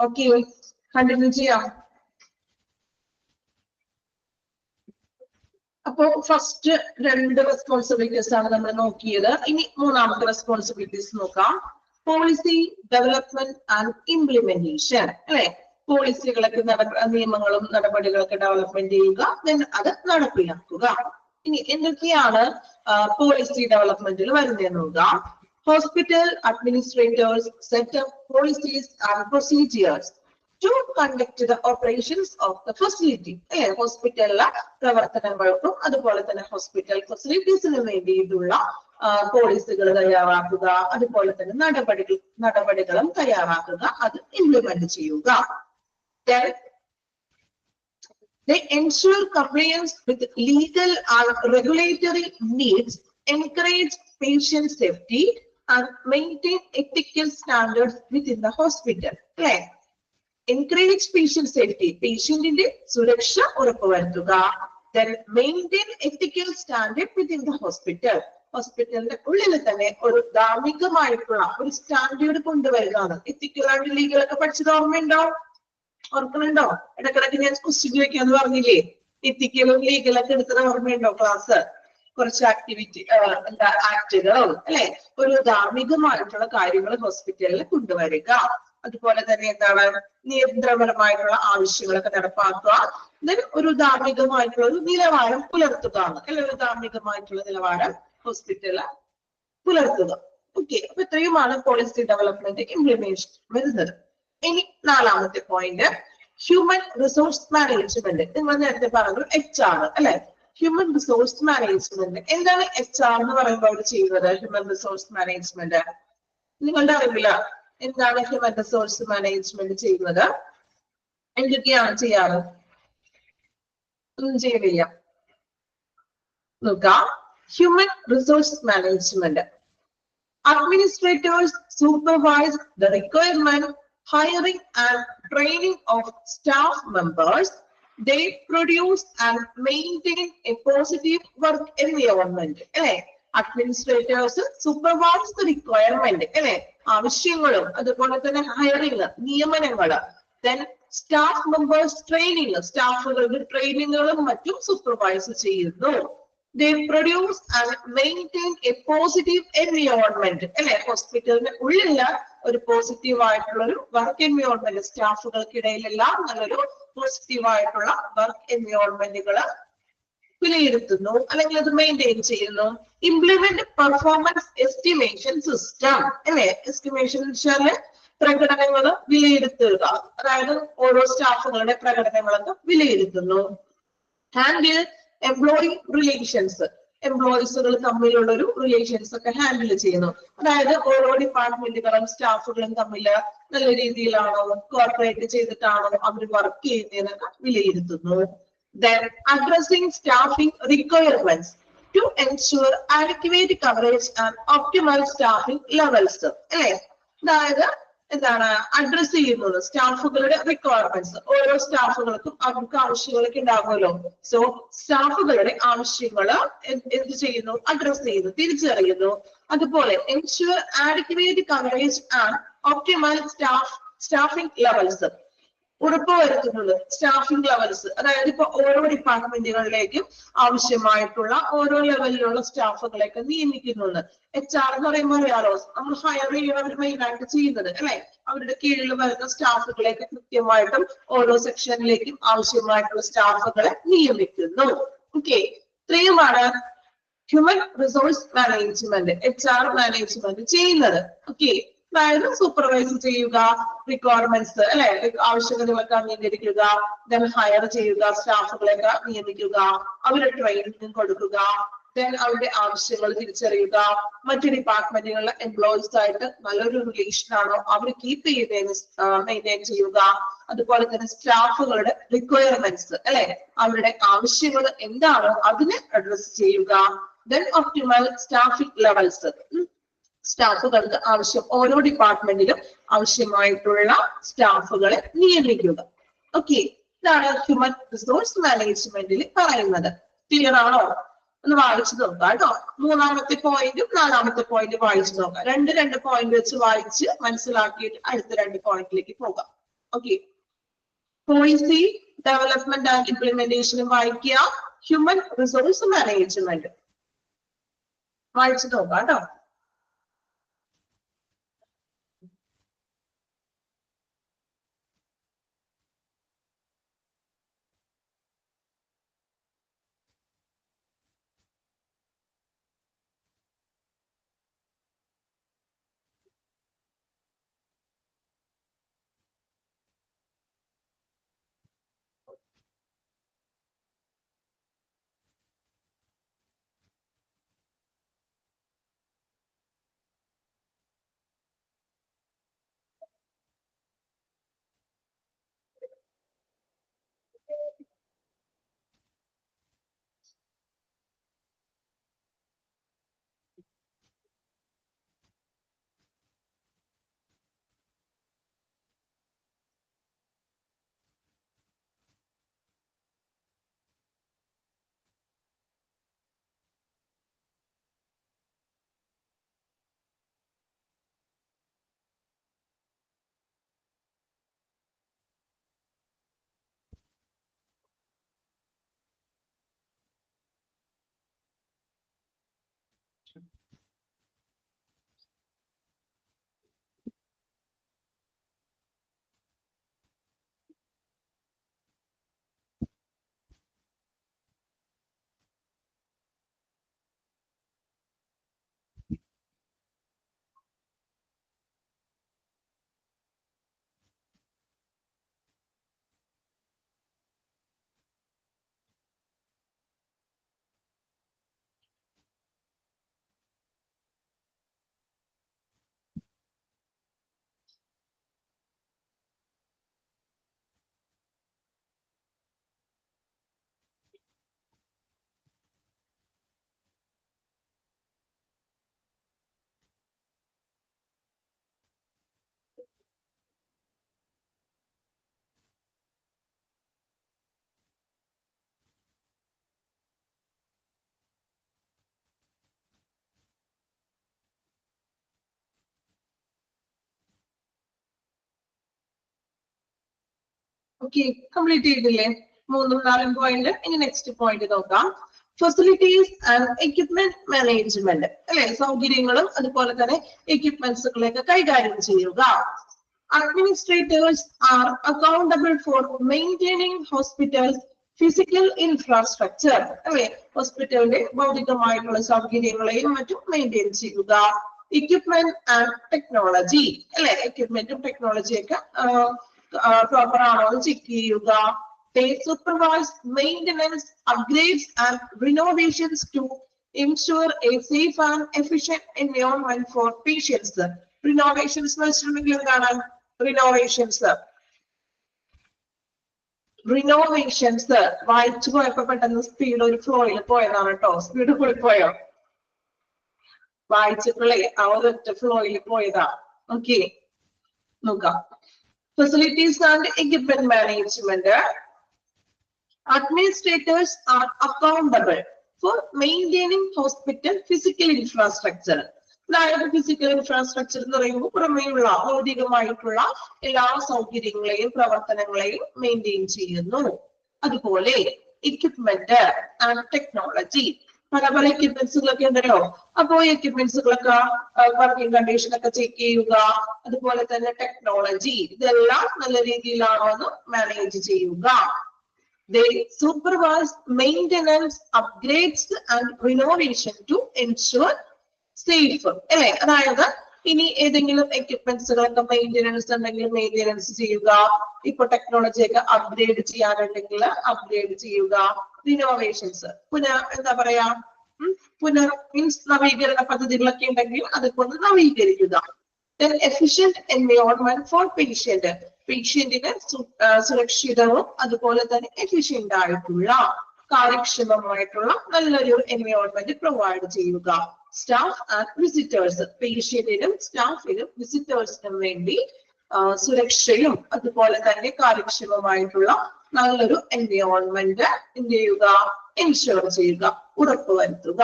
ഓക്കെ, കണ്ടിന്യൂ ചെയ്യാം. അപ്പോ ഫസ്റ്റ് 2 റെസ്പോൺസിബിലിറ്റീസ് ആണ് നമ്മൾ നോക്കിയത്. ഇനി മൂന്നാമത്തെ റെസ്പോൺസിബിലിറ്റീസ് നോക്കാം. പോളിസി ഡെവലപ്മെന്റ് ആൻഡ് ഇംപ്ലിമെന്റേഷൻ, അല്ലെ? പോളിസികളൊക്കെ നിയമങ്ങളും നടപടികളൊക്കെ ഡെവലപ്മെന്റ് ചെയ്യുക, then അത് നടപ്പിലാക്കുക. ഇനി എന്തൊക്കെയാണ് പോളിസി ഡെവലപ്മെന്റിൽ വരുന്നതെന്ന് നോക്കാം. Hospital administrators set up policies and procedures to conduct the operations of the facility. ഹോസ്പിറ്റലിലെ പ്രവർത്തനങ്ങൾക്കും അതുപോലെ തന്നെ ഹോസ്പിറ്റൽ ഫെസിലിറ്റീസിന് വേണ്ടിയിട്ടുള്ള പോളിസികൾ തയ്യാറാക്കുക, അതുപോലെ തന്നെ നടപടികളും തയ്യാറാക്കുക, അത് ഇംപ്ലിമെന്റ് ചെയ്യുക. They ensure compliance with legal and regulatory needs, encourage patient safety and maintain ethical standards within the hospital. Encourage patient safety, പേഷ്യന്റിന്റെ സുരക്ഷ ഉറപ്പുവരുത്തുക. Then maintain ethical standard within the hospital. ഹോസ്പിറ്റലിന്റെ ഉള്ളിൽ തന്നെ ഒരു ധാർമ്മികമായിട്ടുള്ള ഒരു സ്റ്റാൻഡേർഡ് കൊണ്ടുവരികയാണ്. എത്തിക്കൽ ആൻഡ് ലീഗൽ ഒക്കെ പഠിച്ചത് ഓർക്കുന്നുണ്ടോ? ഇടക്കിടക്ക് ഞാൻ ക്വസ്റ്റ്യൻ ചോദിക്കാന്ന് പറഞ്ഞില്ലേ? എത്തിക്കലും ലീഗലൊക്കെ എടുത്തത് ഓർമ്മയുണ്ടോ? ക്ലാസ് കുറച്ച് ആക്ടിവിറ്റി ആക്ടുകളും അല്ലെ, ഒരു ധാർമ്മികമായിട്ടുള്ള കാര്യങ്ങൾ ഹോസ്പിറ്റലിൽ കൊണ്ടുവരിക. അതുപോലെ തന്നെ എന്താണ്, നിയന്ത്രണപരമായിട്ടുള്ള ആവശ്യങ്ങളൊക്കെ നടപ്പാക്കുക. ഒരു ധാർമ്മികമായിട്ടുള്ള ഒരു നിലവാരം പുലർത്തുക, അല്ലെ? ഒരു ധാർമ്മികമായിട്ടുള്ള നിലവാരം ഹോസ്പിറ്റലിൽ പുലർത്തുക. ഓക്കെ, അപ്പൊ ഇത്രയുമാണ് പോളിസി ഡെവലപ്മെന്റ് ഇംപ്ലിമേഷൻ വരുന്നത്. ഇനി നാലാമത്തെ പോയിന്റ്, ഹ്യൂമൻ റിസോഴ്സ് മാനേജ്മെന്റ്. നിങ്ങൾ നേരത്തെ പറഞ്ഞു HR, അല്ലെ? ഹ്യൂമൻ റിസോഴ്സ് മാനേജ്മെന്റ് എന്താണ്? HR എന്ന് പറയുമ്പോൾ അവർ ചെയ്യുന്നത് ഹ്യൂമൻ റിസോഴ്സ് മാനേജ്മെന്റ് നിങ്ങളുടെ അറിവില്ല എന്താണ് ഹ്യൂമൻ റിസോഴ്സ് മാനേജ്മെന്റ് ചെയ്യുന്നത്? എന്തൊക്കെയാണ് ചെയ്യാറ്? ഒന്നും ചെയ്യില്ല. നോക്കാം. Human resource management administrators supervise the requirement, hiring and training of staff members. They produce and maintain a positive work environment. Administrators supervise the requirement, ആവശ്യങ്ങളും അതുപോലെ തന്നെ ഹയറിങ്, നിയമനങ്ങള്. ദെൻ സ്റ്റാഫ് മെമ്പേഴ്സ് ട്രെയിനിങ്, സ്റ്റാഫുകളുടെ ട്രെയിനിങ്ങുകളും മറ്റും സൂപ്പർവൈസ് ചെയ്യുന്നു. They produce and maintain a positive environment. ഹോസ്പിറ്റലിന്റെ ഉള്ളിൽ ഒരു പോസിറ്റീവ് ആയിട്ടുള്ള ഒരു വർക്ക് എൻവയോൺമെന്റ്, സ്റ്റാഫുകൾക്കിടയിലെല്ലാം നല്ലൊരു പോസിറ്റീവ് ആയിട്ടുള്ള വർക്ക് എൻവയോൺമെന്റുകൾ വിലയിരുത്തുന്നു, അല്ലെങ്കിൽ അത് മെയിൻറ്റെയിൻ ചെയ്യുന്നു. Implement performance estimation system, estimation പ്രകടനങ്ങൾ വിലയിരുത്തുക, അതായത് ഓരോ സ്റ്റാഫുകളുടെ പ്രകടനങ്ങളൊക്കെ വിലയിരുത്തുന്നു. ഹാൻഡിൽ എംപ്ലോയി റിലേഷൻസ്, എംപ്ലോയീസുകൾ തമ്മിലുള്ള ഒരു റിലേഷൻസ് ഒക്കെ ഹാൻഡിൽ ചെയ്യുന്നു, അതായത് ഓരോ ഡിപ്പാർട്ട്മെന്റുകളും സ്റ്റാഫുകളും തമ്മിൽ നല്ല രീതിയിലാണോ, കോർപ്പറേറ്റ് ചെയ്തിട്ടാണോ അവർ വർക്ക് ചെയ്യുന്നതെന്നൊക്കെ വിലയിരുത്തുന്നു. Then addressing staffing requirements to ensure adequate coverage and optimal staffing levels. അതായത് എന്താണ് അഡ്രസ് ചെയ്യുന്നത്? സ്റ്റാഫുകളുടെ റിക്വയർമെന്റ്സ്. ഓരോ സ്റ്റാഫുകൾക്കും അവർക്ക് ആവശ്യങ്ങളൊക്കെ ഉണ്ടാകുമല്ലോ. സോ സ്റ്റാഫുകളുടെ ആവശ്യങ്ങൾ എന്ത് ചെയ്യുന്നു? അഡ്രസ് ചെയ്യുന്നു, തിരിച്ചറിയുന്നു. അതുപോലെ ensure adequate coverage and optimal staffing levels, ഉറപ്പുവരുത്തുന്നത്. സ്റ്റാഫിംഗ് ലെവൽസ്, അതായത് ഇപ്പൊ ഓരോ ഡിപ്പാർട്ട്മെന്റുകളിലേക്കും ആവശ്യമായിട്ടുള്ള ഓരോ ലെവലിലുള്ള സ്റ്റാഫുകളെയൊക്കെ നിയമിക്കുന്നുണ്ട്. HR എന്ന് പറയുമ്പോൾ അറിയാലോ, നമ്മൾ ഹയർ ചെയ്യണവർ മെയിൻ ആയിട്ട് ചെയ്യുന്നത്, അവരുടെ കീഴിൽ വരുന്ന സ്റ്റാഫുകളെയൊക്കെ കൃത്യമായിട്ടും ഓരോ സെക്ഷനിലേക്കും ആവശ്യമായിട്ടുള്ള സ്റ്റാഫുകളെ നിയമിക്കുന്നു. ഓക്കെ, ഇത്രയുമാണ് human resource management, HR management ചെയ്യുന്നത്. ഓക്കെ, അതായത് സൂപ്പർവൈസ് ചെയ്യുക, റിക്വയർമെന്റ്സ് ആവശ്യകതകളൊക്കെ അംഗീകരിക്കുക, ദെൻ ഹയർ ചെയ്യുക, സ്റ്റാഫുകളെയൊക്കെ നിയമിക്കുക, അവരുടെ ട്രെയിനിങ് കൊടുക്കുക, ദെൻ അവരുടെ ആവശ്യങ്ങൾ തിരിച്ചറിയുക, മറ്റു ഡിപ്പാർട്ട്മെന്റുകളിലെ എംപ്ലോയീസ് ആയിട്ട് നല്ലൊരു റിലേഷൻ ആണോ അവർ കീപ്പ് ചെയ്തതിന് മെയിൻറ്റെയിൻ ചെയ്യുക. അതുപോലെ തന്നെ സ്റ്റാഫുകളുടെ റിക്വയർമെന്റ്സ്, അവരുടെ ആവശ്യങ്ങൾ എന്താണോ അതിനെ അഡ്രസ് ചെയ്യുക. ദെൻ ഒപ്റ്റിമൽ സ്റ്റാഫിംഗ് ലെവൽസ്, സ്റ്റാഫുകൾക്ക് ആവശ്യം ഓരോ ഡിപ്പാർട്ട്മെന്റിലും ആവശ്യമായിട്ടുള്ള സ്റ്റാഫുകളെ നിയമിക്കുക. ഓക്കെ, ഇതാണ് ഹ്യൂമൻ റിസോഴ്സ് മാനേജ്മെന്റിൽ പറയുന്നത്. ക്ലിയർ ആണോ? ഒന്ന് വായിച്ചു നോക്കാം കേട്ടോ. മൂന്നാമത്തെ പോയിന്റും നാലാമത്തെ പോയിന്റ് വായിച്ചു നോക്കാം. രണ്ട് പോയിന്റ് വെച്ച് വായിച്ച് മനസ്സിലാക്കിയിട്ട് അടുത്ത 2 പോയിന്റിലേക്ക് പോകാം. ഓക്കെ, പോളിസി ഡെവലപ്മെന്റ് ആൻഡ് ഇംപ്ലിമെന്റേഷനും വായിക്കുക. ഹ്യൂമൻ റിസോഴ്സ് മാനേജ്മെന്റ് വായിച്ചു നോക്കാം കേട്ടോ. ഓക്കെ, കംപ്ലീറ്റ് ചെയ്തില്ലേ 3ഉം 4ഉം പോയിന്റ്? ഇനി നെക്സ്റ്റ് പോയിന്റ് നോക്കാം. ഫെസിലിറ്റീസ് ആൻഡ് എക്യുപ്മെന്റ് മാനേജ്മെന്റ് അല്ലെ, സൗകര്യങ്ങളും അതുപോലെ തന്നെ എക്യുപ്മെന്റ്സുകളെയൊക്കെ കൈകാര്യം ചെയ്യുക. Administrators R accountable for maintaining hospitals physical infrastructure അല്ലെ, ഹോസ്പിറ്റലിന്റെ ഭൗതികമായിട്ടുള്ള സൗകര്യങ്ങളെയും മറ്റും മെയിൻറ്റെയിൻ ചെയ്യുക. എക്യുപ്മെന്റ് ആൻഡ് ടെക്നോളജി അല്ലെ, എക്യുപ്മെന്റും ടെക്നോളജിയൊക്കെ പ്രോപ്പർ ആണോ എന്ന് ചെക്ക് ചെയ്യുക. They supervise maintenance, upgrades and renovations to ensure a safe and efficient environment for patients. Renovations വെച്ചിട്ടുണ്ടെങ്കിൽ എന്താണ് renovations? വായിച്ചു പോയപ്പോ പെട്ടെന്ന് സ്പീഡ് ഒരു ഫ്ലോയിൽ പോയതാണ് കേട്ടോ. സ്പീഡ് കൂടി പോയോ? വായിച്ചപ്പോഴേ ആ ഒരൊറ്റ ഫ്ലോയിൽ പോയതാ. ഓക്കെ, നോക്കാം. Facilities and equipment management. Administrators are accountable for maintaining hospital physical infrastructure. അതായത് ഫിസിക്കൽ ഇൻഫ്രാസ്ട്രക്ചർ എന്ന് പറയുമ്പോൾ പുറമേയുള്ള ഭൗതികമായിട്ടുള്ള എല്ലാ സൗകര്യങ്ങളെയും പ്രവർത്തനങ്ങളെയും മെയിൻറ്റെയിൻ ചെയ്യുന്നു. അതുപോലെ എക്യുപ്മെന്റ് ആൻഡ് ടെക്നോളജി, പല പല എക്യുപ്മെന്റ്സുകളൊക്കെ ഉണ്ടല്ലോ. അപ്പോ എക്യുപ്മെന്റ്സുകളൊക്കെ വർക്കിംഗ് കണ്ടീഷൻ ഒക്കെ ചെക്ക് ചെയ്യുക. അതുപോലെ തന്നെ ടെക്നോളജി, ഇതെല്ലാം നല്ല രീതിയിലാണോ എന്ന് മാനേജ് ചെയ്യുക. They supervise maintenance, upgrades and renovation to ensure safe അല്ലെ. അതായത് ഇനി ഏതെങ്കിലും എക്യുപ്മെന്റ്സുകളൊക്കെ മെയിൻ്റെനൻസ് ഉണ്ടെങ്കിൽ മെയിൻ്റെനൻസ് ചെയ്യുക. ഇപ്പൊ ടെക്നോളജി ഒക്കെ അപ്ഗ്രേഡ് ചെയ്യാനുണ്ടെങ്കിൽ അപ്ഗ്രേഡ് ചെയ്യുക. റിനോവേഷൻസ്, എന്താ പറയാ, മീൻസ് നവീകരണ പദ്ധതികളൊക്കെ ഉണ്ടെങ്കിൽ അതൊക്കെ ഒന്ന് നവീകരിക്കുക. എഫിഷ്യന്റ് എൻവയോൺമെന്റ് ഫോർ പേഷ്യന്റ്, പേഷ്യന്റിന് സുരക്ഷിതവും അതുപോലെ തന്നെ എഫിഷ്യന്റ് ആയിട്ടുള്ള കാര്യക്ഷമമായിട്ടുള്ള നല്ലൊരു എൻവയോൺമെന്റ് പ്രൊവൈഡ് ചെയ്യുക. സ്റ്റാഫ് ആൻഡ് വിസിറ്റേഴ്സ്, പേഷ്യന്റിനും സ്റ്റാഫിനും വിസിറ്റേഴ്സിനും വേണ്ടി സുരക്ഷയും അതുപോലെ തന്നെ കാര്യക്ഷമമായിട്ടുള്ള നല്ലൊരു എൻവയോൺമെന്റ് എന്ത് ചെയ്യുക, എൻഷുർ ചെയ്യുക, ഉറപ്പുവരുത്തുക.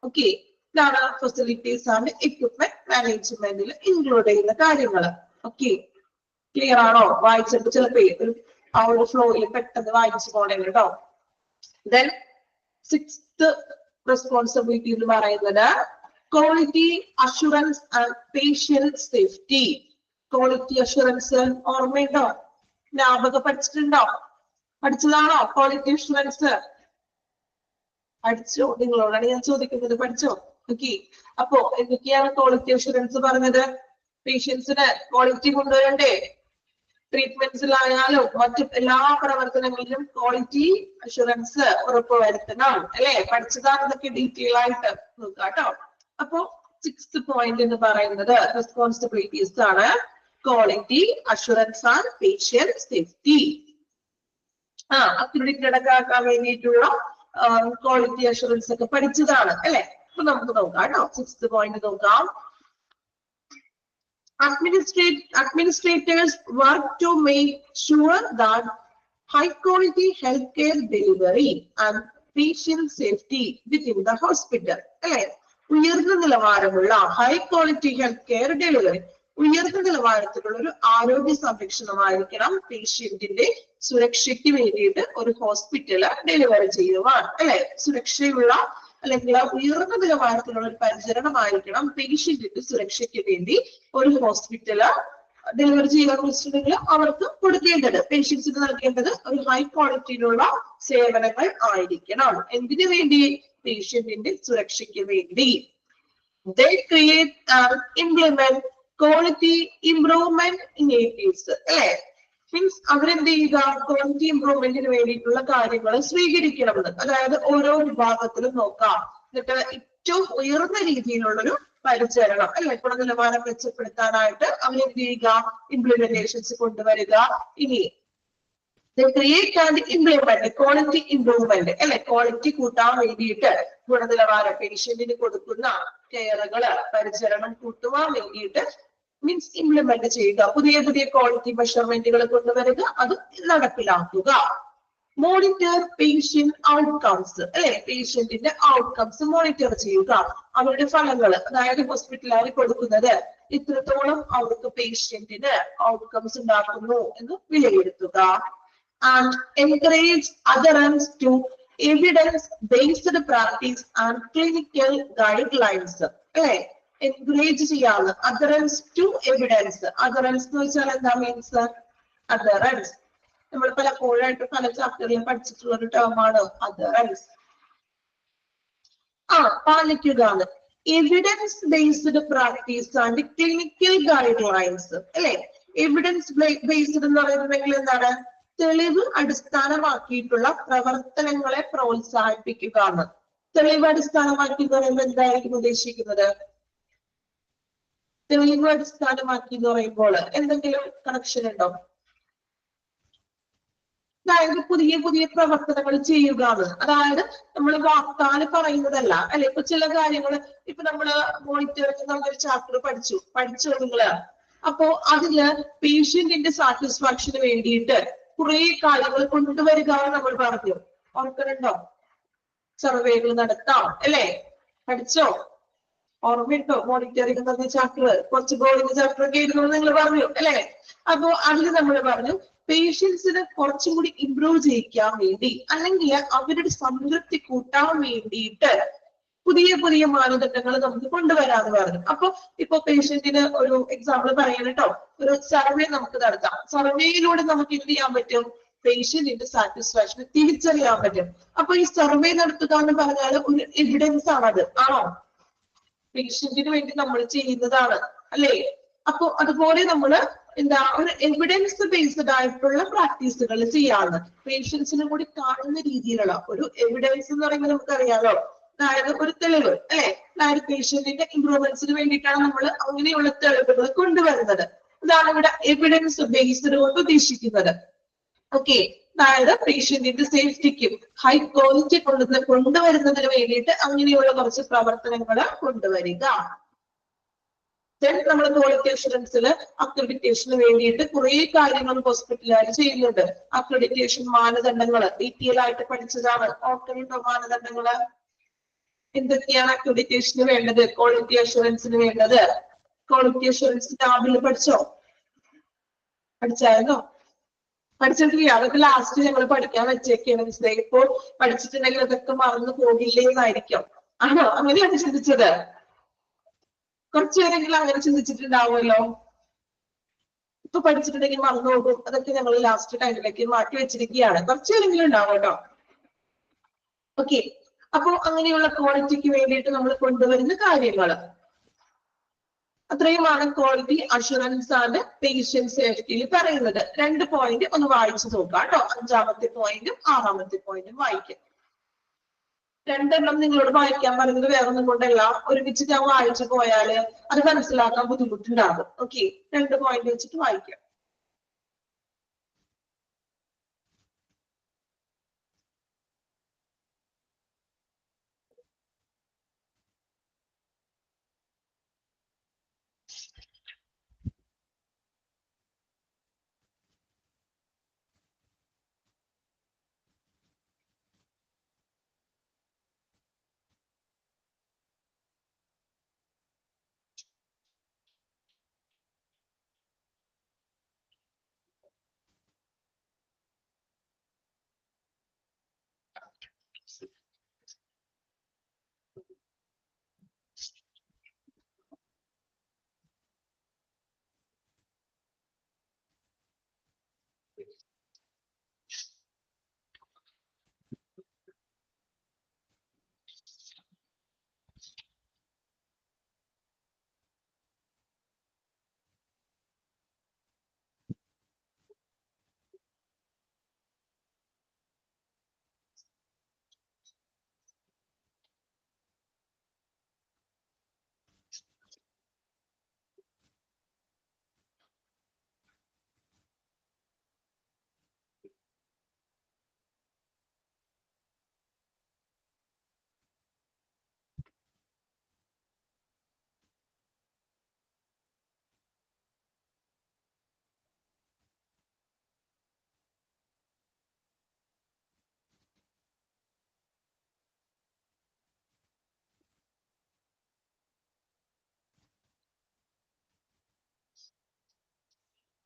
ഓക്കെ, ഇതാണ് ഫെസിലിറ്റീസ് ആൻഡ് എക്യുപ്മെന്റ് മാനേജ്മെന്റിൽ ഇൻക്ലൂഡ് ചെയ്യുന്ന കാര്യങ്ങൾ. ഓക്കെ, ക്ലിയർ ആണോ? വായിച്ചിട്ട് ചിലപ്പോ ഒരു ആ ഒരു ഫ്ലോയിൽ പെട്ടെന്ന് വായിച്ചു പോകണേ കേട്ടോ. ദെൻ സിക്സ്ത് റെസ്പോൺസിബിലിറ്റി എന്ന് പറയുന്നത് quality assurance and patient safety. Quality assurance ഓർമ്മയുണ്ടോ? ജ്ഞാപകം പഠിച്ചിട്ടുണ്ടോ? പഠിച്ചതാണോ ക്വാളിറ്റി അഷുറൻസ്? പഠിച്ചോ? നിങ്ങളോടാണ് ഞാൻ ചോദിക്കുന്നത്, പഠിച്ചോ? ഓക്കെ, അപ്പോ എന്തൊക്കെയാണ് ക്വാളിറ്റി അഷുറൻസ് പറഞ്ഞത്? പേഷ്യൻസിന് ക്വാളിറ്റി കൊണ്ടുവരണ്ടേ? ട്രീറ്റ്മെന്റ്സിലായാലും മറ്റു എല്ലാ പ്രവർത്തനങ്ങളിലും ക്വാളിറ്റി അഷുറൻസ് ഉറപ്പുവരുത്തണം അല്ലെ? പഠിച്ചതാണ് ഇതൊക്കെ ഡീറ്റെയിൽ ആയിട്ട് നോക്കുക കേട്ടോ. അപ്പോ സിക്സ്ത് പോയിന്റ് എന്ന് പറയുന്നത് റെസ്പോൺസിബിലിറ്റീസ് ആണ്. Quality assurance and patient safety. Accurate നടക്കാക്കാൻ വേണ്ടിയിട്ടുള്ള ക്വാളിറ്റി അഷുറൻസ് ഒക്കെ പഠിച്ചതാണ് അല്ലെ? അപ്പൊ നമുക്ക് നോക്കാം കേട്ടോ. സിക്സ്ത് പോയിന്റ് നോക്കാം. Administrators work to make sure that high quality healthcare delivery and patient safety within the hospital. അല്ലെ? ഉയർന്ന നിലവാരമുള്ള high quality health care delivery, ഉയർന്ന നിലവാരത്തിലുള്ള ഒരു ആരോഗ്യ സംരക്ഷണമായിരിക്കണം പേഷ്യന്റിന്റെ സുരക്ഷയ്ക്ക് വേണ്ടിയിട്ട് ഒരു ഹോസ്പിറ്റല് ഡെലിവറി ചെയ്യുവാൻ അല്ലെ? സുരക്ഷയുള്ള അല്ലെങ്കിൽ ഉയർന്ന നിലവാരത്തിലുള്ള ഒരു പരിചരണമായിരിക്കണം പേഷ്യന്റിന്റെ സുരക്ഷയ്ക്ക് വേണ്ടി ഒരു ഹോസ്പിറ്റല് ഡെലിവറി ചെയ്യാൻ വെച്ചിട്ടുണ്ടെങ്കിൽ അവർക്ക് കൊടുക്കേണ്ടത്, പേഷ്യൻസിന് നൽകേണ്ടത് ഒരു ഹൈ ക്വാളിറ്റിയിലുള്ള സേവനങ്ങൾ ആയിരിക്കണം. എന്തിനു വേണ്ടി? പേഷ്യന്റിന്റെ സുരക്ഷയ്ക്ക് വേണ്ടി. They create and implement quality improvement initiatives. അല്ലെ? മീൻസ് അവരെന്ത് ചെയ്യുക? ക്വാളിറ്റി ഇംപ്രൂവ്മെന്റിന് വേണ്ടിയിട്ടുള്ള കാര്യങ്ങൾ സ്വീകരിക്കണം. അതായത് ഓരോ വിഭാഗത്തിലും നോക്കാം, എന്നിട്ട് ഏറ്റവും ഉയർന്ന രീതിയിലുള്ളൊരു പരിചരണം അല്ലെ, ഗുണനിലവാരം മെച്ചപ്പെടുത്താനായിട്ട് അവരെന്ത് ചെയ്യുക? ഇംപ്ലിമെന്റേഷൻസ് കൊണ്ടുവരിക. ഇനി create and implement quality improvement അല്ലെ, ക്വാളിറ്റി കൂട്ടാൻ വേണ്ടിയിട്ട് ഗുണനിലവാരം പേഷ്യന്റിന് കൊടുക്കുന്ന കെയറുകള് പരിചരണം കൂട്ടുവാൻ വേണ്ടിയിട്ട് മീൻസ് ഇംപ്ലിമെന്റ് ചെയ്യുക. പുതിയ പുതിയ ക്വാളിറ്റി മെഷർമെന്റുകൾ കൊണ്ടുവരിക, അത് നടപ്പിലാക്കുക. മോണിറ്റർ പേഷ്യന്റ് ഔട്ട്കംസ് അല്ലെ, പേഷ്യന്റിന്റെ ഔട്ട്കംസ് മോണിറ്റർ ചെയ്യുക. അവരുടെ ഫലങ്ങൾ, അതായത് ഹോസ്പിറ്റലുകാർ കൊടുക്കുന്നത് ഇത്രത്തോളം അവർക്ക് പേഷ്യന്റിന് ഔട്ട്കംസ് ഉണ്ടാക്കുന്നു എന്ന് വിലയിരുത്തുക. And encourage adherence to evidence based practice and clinical guidelines അല്ലെ? എൻകറേജ് ചെയ്യാവുന്ന അദറൻസ് ടു എവിഡൻസ്. അദറൻസ് എന്ന് വെച്ചാൽ എന്താ മീൻസ്? അദറൻസ് നമ്മൾ പലപ്പോഴായിട്ട് പല ചാപ്റ്ററിലും പഠിച്ചിട്ടുള്ള ഒരു ടേമാണ് അദറൻസ്. പാലിക്കുക. Evidence based practice and clinical guidelines അല്ലെ? എവിഡൻസ് ബേസ്ഡ് എന്ന് പറയുന്നുണ്ടെങ്കിൽ എന്താണ്? തെളിവ് അടിസ്ഥാനമാക്കിയിട്ടുള്ള പ്രവർത്തനങ്ങളെ പ്രോത്സാഹിപ്പിക്കുക എന്ന്. തെളിവ് അടിസ്ഥാനമാക്കി എന്ന് പറയുമ്പോൾ എന്തായിരിക്കും ഉദ്ദേശിക്കുന്നത്? തെളിവ് അടിസ്ഥാനമാക്കി എന്ന് പറയുമ്പോൾ എന്തെങ്കിലും കണക്ഷൻ ഉണ്ടോ? അതായത് പുതിയ പുതിയ പ്രവർത്തനങ്ങൾ ചെയ്യുക എന്ന്. അതായത് നമ്മൾ വാക്കാല് പറയുന്നതല്ല അല്ലെ? ഇപ്പൊ ചില കാര്യങ്ങൾ ഇപ്പൊ നമ്മള് മോണിറ്ററിംഗ് എന്നൊരു ചാപ്റ്റർ പഠിച്ചു നിങ്ങള്. അപ്പോ അതില് പേഷ്യന്റിന്റെ സാറ്റിസ്ഫാക്ഷന് വേണ്ടിയിട്ട് കുറെ കാര്യങ്ങൾ കൊണ്ടുവരിക നമ്മൾ പറഞ്ഞു. ഓർക്കുന്നുണ്ടോ? സർവേകൾ നടത്താം അല്ലെ? പഠിച്ചോ? ഓർമ്മയുണ്ടോ? മോണിറ്ററിംഗ് എന്ന ചാപ്റ്റർ, കുറച്ച് ബോർഡിന്റെ ചാപ്റ്റർ ഒക്കെ ആയിരുന്നു നിങ്ങൾ പറഞ്ഞു അല്ലെ? അപ്പോ അതിൽ നമ്മൾ പറഞ്ഞു പേഷ്യൻസിന് കുറച്ചും കൂടി ഇംപ്രൂവ് ചെയ്യിക്കാൻ വേണ്ടി അല്ലെങ്കിൽ അവരുടെ സംതൃപ്തി കൂട്ടാൻ വേണ്ടിയിട്ട് പുതിയ പുതിയ മാനദണ്ഡങ്ങൾ നമുക്ക് കൊണ്ടുവരാന്ന് പറഞ്ഞു. അപ്പൊ ഇപ്പൊ പേഷ്യന്റിന് ഒരു എക്സാമ്പിൾ പറയാൻ കേട്ടോ, ഒരു സർവേ നമുക്ക് നടത്താം. സർവേയിലൂടെ നമുക്ക് എന്ത് ചെയ്യാൻ പറ്റും? പേഷ്യന്റിന്റെ സാറ്റിസ്ഫാക്ഷൻ തിരിച്ചറിയാൻ പറ്റും. അപ്പൊ ഈ സർവേ നടത്തുക എന്ന് പറഞ്ഞാൽ ഒരു എവിഡൻസ് ആണത്. ആണോ? പേഷ്യന്റിന് വേണ്ടി നമ്മൾ ചെയ്യുന്നതാണ് അല്ലേ? അപ്പൊ അതുപോലെ നമ്മള് എന്താ ഒരു എവിഡൻസ് ബേസ്ഡ് ആയിട്ടുള്ള പ്രാക്ടീസുകൾ ചെയ്യാവുന്ന പേഷ്യൻസിനും കൂടി കാണുന്ന രീതിയിലുള്ള ഒരു എവിഡൻസ് എന്ന് പറയുമ്പോൾ നമുക്കറിയാലോ, അതായത് ഒരു തെളിവ് അല്ലെ? അതായത് പേഷ്യന്റിന്റെ ഇംപ്രൂവ്മെന്റ്സിന് വേണ്ടിയിട്ടാണ് നമ്മൾ അങ്ങനെയുള്ള തെളിവുകൾ കൊണ്ടുവരുന്നത്. ഇതാണ് ഇവിടെ എവിഡൻസ് ബേസ്ഡ് കൊണ്ട് ഉദ്ദേശിക്കുന്നത്. ഓക്കെ, അതായത് പേഷ്യന്റിന്റെ സേഫ്റ്റിക്കും ഹൈ ക്വാളിറ്റി കൊണ്ടുവരുന്നതിന് വേണ്ടിയിട്ട് അങ്ങനെയുള്ള കുറച്ച് പ്രവർത്തനങ്ങൾ കൊണ്ടുവരിക. നമ്മൾ ക്വാളിറ്റി അഷുറൻസിൽ അക്രഡിറ്റേഷന് വേണ്ടിയിട്ട് കുറെ കാര്യങ്ങൾ ഹോസ്പിറ്റലുകാർ ചെയ്യുന്നുണ്ട്. അക്രഡിറ്റേഷൻ മാനദണ്ഡങ്ങൾ ഡീറ്റെയിൽ ആയിട്ട് പഠിച്ചതാണ്. ഓർക്കുന്നുണ്ടോ മാനദണ്ഡങ്ങള്? എന്തൊക്കെയാണ് അക്രഡിറ്റേഷന് വേണ്ടത്, ക്വാളിറ്റി അഷുറൻസിന് വേണ്ടത്? ക്വാളിറ്റി അഷുറൻസ് ടാബിൽ പഠിച്ചോ? പഠിച്ചായിരുന്നോ? പഠിച്ചിട്ടില്ല? അതൊക്കെ ലാസ്റ്റ് ഞങ്ങൾ പഠിക്കാൻ വെച്ചേക്കാണ്. മനസ്സിലായി? ഇപ്പോൾ പഠിച്ചിട്ടുണ്ടെങ്കിൽ അതൊക്കെ മറന്നു പോകില്ലേ എന്നായിരിക്കും. ആണോ? അങ്ങനെയാണ് ചിന്തിച്ചത്? കുറച്ചുപേരെങ്കിലും അങ്ങനെ ചിന്തിച്ചിട്ടുണ്ടാവുമല്ലോ. ഇപ്പൊ പഠിച്ചിട്ടുണ്ടെങ്കിൽ മറന്നു പോകും. അതൊക്കെ ഞങ്ങൾ ലാസ്റ്റ് ടൈമിലേക്ക് മാറ്റി വെച്ചിരിക്കുകയാണ്. കുറച്ചുപേരെങ്കിലും ഉണ്ടാവും കേട്ടോ. ഓക്കെ, അപ്പൊ അങ്ങനെയുള്ള ക്വാളിറ്റിക്ക് വേണ്ടിയിട്ട് നമ്മൾ കൊണ്ടുവരുന്ന കാര്യങ്ങൾ അത്രയുമാണ് ക്വാളിറ്റി അഷുറൻസ് ആൻഡ് പേഷ്യന്റ് സേഫ്റ്റിയിൽ പറയുന്നത്. 2 പോയിന്റ് ഒന്ന് വായിച്ചു നോക്കാം കേട്ടോ. 5ാമത്തെ പോയിന്റും 6ാമത്തെ പോയിന്റും വായിക്കാം. 2 നിങ്ങളോട് വായിക്കാൻ പറയുന്നത് വേറൊന്നും കൊണ്ടല്ല, ഒരുമിച്ച് ഞാൻ വായിച്ചു പോയാല് അത് മനസ്സിലാക്കാൻ ബുദ്ധിമുട്ടുണ്ടാകും. ഓക്കെ, 2 പോയിന്റ് വെച്ചിട്ട് വായിക്കാം.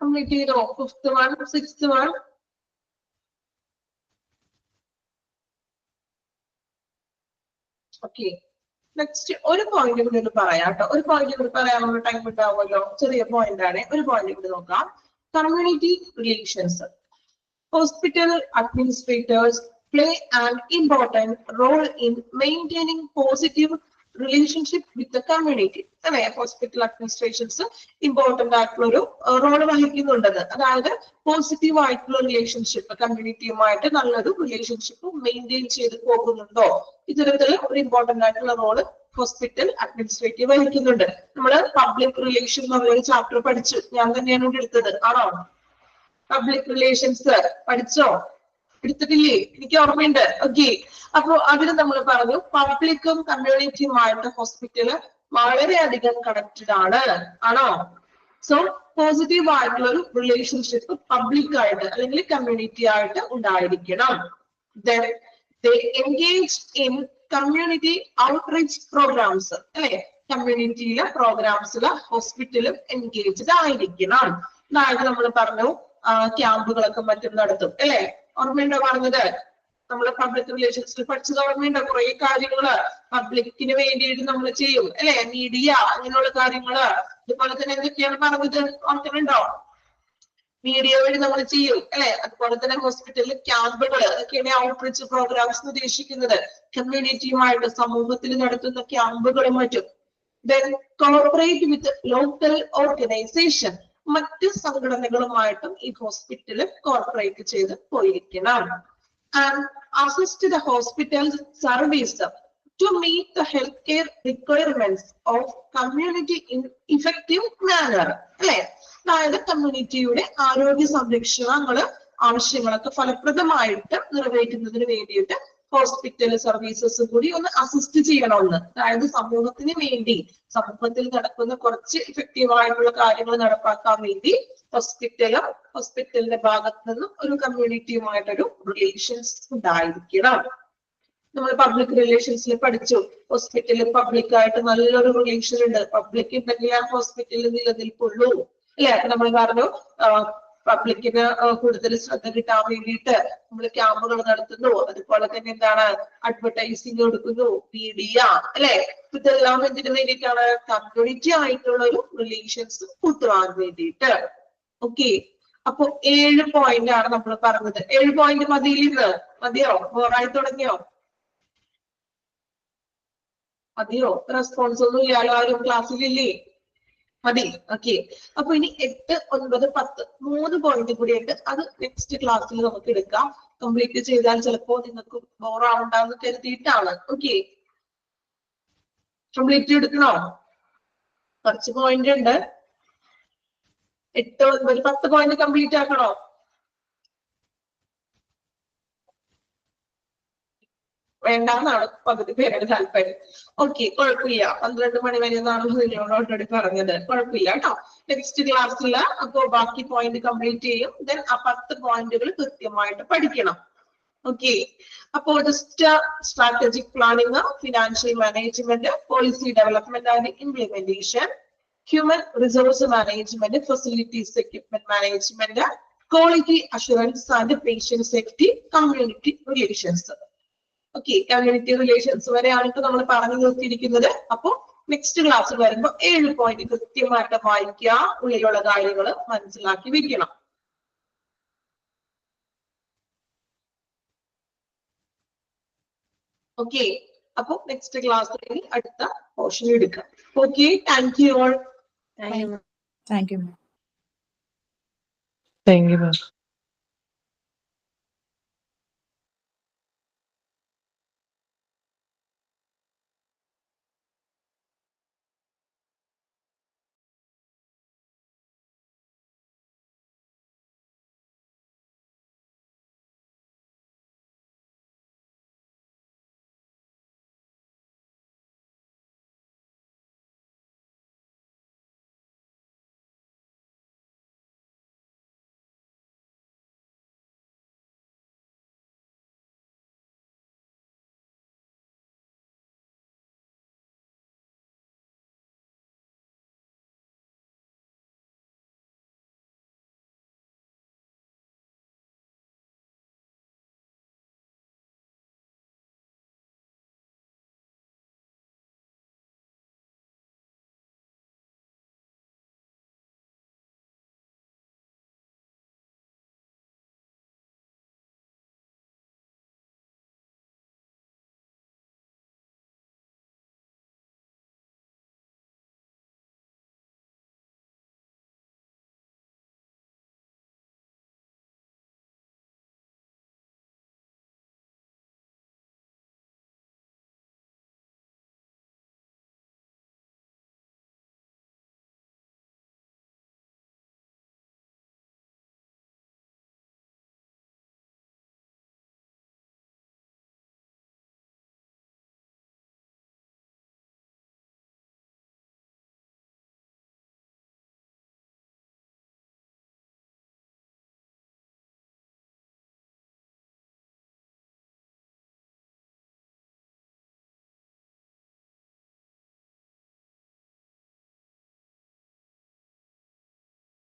കംപ്ലീറ്റ് ചെയ്തോ? 5th one, 6th one? Okay, next ഒരു പോയിന്റ് കൂടി പറയാം കേട്ടോ. ഒരു പോയിന്റ് കൂടി പറയാനുള്ള ടൈം ഉണ്ടാവുമല്ലോ. ചെറിയ പോയിന്റ് ആണ്. ഒരു പോയിന്റ് കൂടി നോക്കാം. Community relations. Hospital administrators play an important role in maintaining positive relationship with the community. അല്ലെ, ഹോസ്പിറ്റൽ അഡ്മിനിസ്ട്രേഷൻസ് ഇമ്പോർട്ടന്റ് ആയിട്ടുള്ള ഒരു റോള് വഹിക്കുന്നുണ്ടത്. അതായത് പോസിറ്റീവ് ആയിട്ടുള്ള റിലേഷൻഷിപ്പ്, കമ്മ്യൂണിറ്റിയുമായിട്ട് നല്ലൊരു റിലേഷൻഷിപ്പ് മെയിൻറ്റെയിൻ ചെയ്ത് പോകുന്നുണ്ടോ, ഇത്തരത്തില് ഒരു ഇമ്പോർട്ടന്റ് ആയിട്ടുള്ള റോള് ഹോസ്പിറ്റൽ അഡ്മിനിസ്ട്രേറ്റീവ് വഹിക്കുന്നുണ്ട്. നമ്മള് പബ്ലിക് റിലേഷൻ എന്നുള്ള ഒരു ചാപ്റ്റർ പഠിച്ചു. ഞാൻ തന്നെയാണ് ഇവിടെ എടുത്തത്. ആണോ? പബ്ലിക് റിലേഷൻസ് പഠിച്ചോ? എടുത്തിട്ടില്ലേ? എനിക്ക് ഓർമ്മയുണ്ട്. ഓക്കെ, അപ്പൊ അതിന് നമ്മൾ പറഞ്ഞു പബ്ലിക്കും കമ്മ്യൂണിറ്റിയുമായിട്ട് ഹോസ്പിറ്റല് വളരെയധികം കണക്റ്റഡ് ആണ്. ആണോ? സോ പോസിറ്റീവ് ആയിട്ടുള്ള ഒരു റിലേഷൻഷിപ്പ് പബ്ലിക് ആയിട്ട് അല്ലെങ്കിൽ കമ്മ്യൂണിറ്റി ആയിട്ട് ഉണ്ടായിരിക്കണം. Then they engage in community outreach programs. അല്ലെ, കമ്മ്യൂണിറ്റിയിലെ പ്രോഗ്രാംസില് ഹോസ്പിറ്റലും എൻഗേജ്ഡ് ആയിരിക്കണം. അതായത് നമ്മൾ പറഞ്ഞു ക്യാമ്പുകളൊക്കെ മറ്റും നടത്തും. അല്ലെ, ഓർമ്മയുണ്ടോ പറഞ്ഞത്? നമ്മൾ പബ്ലിക് റിലേഷൻസിൽ പഠിച്ചത് ഓർമ്മയുണ്ടോ? കുറെ കാര്യങ്ങള് പബ്ലിക്കിന് വേണ്ടിയിട്ട് നമ്മൾ ചെയ്യും. അല്ലെ, മീഡിയ അങ്ങനെയുള്ള കാര്യങ്ങള്. അതുപോലെ തന്നെ എന്തൊക്കെയാണ് പറഞ്ഞത് ഓർക്കുന്നുണ്ടോ? മീഡിയ വഴി നമ്മൾ ചെയ്യും. അല്ലെ, അതുപോലെ തന്നെ ഹോസ്പിറ്റലിൽ ക്യാമ്പുകൾ, അതൊക്കെയാണ് ഔട്ട്റീച്ച് പ്രോഗ്രാംസ് ഉദ്ദേശിക്കുന്നത്. കമ്മ്യൂണിറ്റിയുമായിട്ട് സമൂഹത്തിൽ നടത്തുന്ന ക്യാമ്പുകളും മറ്റും. Then cooperate with local organization. മറ്റ് സംഘടനകളുമായിട്ടും ഈ ഹോസ്പിറ്റല് കോർപ്പറേറ്റ് ചെയ്ത് പോയിരിക്കണം. And assist the hospital service to meet the healthcare requirements of community in effective manner. അല്ലെ, അതായത് കമ്മ്യൂണിറ്റിയുടെ ആരോഗ്യ സംരക്ഷണങ്ങള് ആവശ്യങ്ങളൊക്കെ ഫലപ്രദമായിട്ട് നിറവേറ്റുന്നതിന് വേണ്ടിയിട്ട് ഹോസ്പിറ്റൽ സർവീസസും കൂടി ഒന്ന് അസിസ്റ്റ് ചെയ്യണമെന്ന്. അതായത് സമൂഹത്തിന് വേണ്ടി, സമൂഹത്തിൽ നടക്കുന്ന കുറച്ച് ഇഫക്റ്റീവ് ആയിട്ടുള്ള കാര്യങ്ങൾ നടപ്പാക്കാൻ വേണ്ടി ഹോസ്പിറ്റലിന്റെ ഭാഗത്ത് നിന്നും ഒരു കമ്മ്യൂണിറ്റിയുമായിട്ടൊരു റിലേഷൻസ് ഉണ്ടായിരിക്കണം. നമ്മൾ പബ്ലിക് റിലേഷൻസിൽ പഠിച്ചു, ഹോസ്പിറ്റലിൽ പബ്ലിക് ആയിട്ട് നല്ലൊരു റിലേഷൻ ഉണ്ട്. പബ്ലിക് ഉണ്ടെങ്കിൽ ആ ഹോസ്പിറ്റലിൽ നിലനിൽപ്പുള്ളൂ, അല്ലെ? അപ്പൊ നമ്മൾ പറഞ്ഞു പബ്ലിക്കിന് കൂടുതൽ ശ്രദ്ധ കിട്ടാൻ വേണ്ടിയിട്ട് നമ്മൾ ക്യാമ്പുകൾ നടത്തുന്നു, അതുപോലെ തന്നെ എന്താണ് അഡ്വർടൈസിങ് കൊടുക്കുന്നു, മീഡിയ, അല്ലെ? ഇതെല്ലാം എന്തിനു വേണ്ടിയിട്ടാണ്? കമ്മ്യൂണിറ്റി ആയിട്ടുള്ള ഒരു റിലേഷൻസ് കൂട്ടുവാൻ വേണ്ടിയിട്ട്. ഓക്കെ, അപ്പൊ 7 പോയിന്റ് ആണ് നമ്മൾ പറഞ്ഞത്. 7 പോയിന്റ് മതിയിലിന്ന് മതിയോ? ബോറായി തുടങ്ങിയോ? മതിയോ? റെസ്പോൺസ് ഒന്നും ഇല്ലാലോ, ആരും ക്ലാസ്സിലില്ലേ? മതി. ഓക്കെ, അപ്പൊ ഇനി 8, 9, 10 3 പോയിന്റ് കൂടി ഉണ്ട്. അത് നെക്സ്റ്റ് ക്ലാസ്സിൽ നമുക്ക് എടുക്കാം. കംപ്ലീറ്റ് ചെയ്താൽ ചിലപ്പോ നിങ്ങൾക്ക് ബോറാവണ്ടെന്ന് കരുതിയിട്ടാണ്. ഓക്കെ, കംപ്ലീറ്റ് എടുക്കണോ? കുറച്ച് പോയിന്റ് ഉണ്ട്. 8, 9, 10 പോയിന്റ് കംപ്ലീറ്റ് ആക്കണോ? വേണ്ടെന്നാണ് പകുതി പേരുടെ താല്പര്യം. ഓക്കെ, കുഴപ്പമില്ല. 12 മണി വരെ എന്നാണ് നിങ്ങളോട് ഓൾറെഡി പറഞ്ഞത്. കുഴപ്പമില്ല കേട്ടോ. നെക്സ്റ്റ് ക്ലാസ്സിൽ അപ്പോ ബാക്കി പോയിന്റ് കംപ്ലീറ്റ് ചെയ്യും. ദെൻ ആ 10 പോയിന്റുകൾ കൃത്യമായിട്ട് പഠിക്കണം. ഓക്കെ, അപ്പോ strategic planning, financial management, policy development and implementation, human resource management, facilities equipment management, quality assurance and patient safety, community relations. Okay, community relations വരെയാണ് ഇപ്പൊ നമ്മൾ പറഞ്ഞു നിർത്തിയിരിക്കുന്നത്. അപ്പൊ നെക്സ്റ്റ് ക്ലാസ് വരുമ്പോ 7 പോയിന്റ് കൃത്യമായിട്ട് വായിക്കുക, ഉള്ളിലുള്ള കാര്യങ്ങൾ മനസ്സിലാക്കി വെക്കണം. ഓക്കെ, അപ്പൊ നെക്സ്റ്റ് ക്ലാസ്സിൽ അടുത്ത പോർഷൻ എടുക്കാം. Okay, thank you all. Thank you. Thank you, ma'am.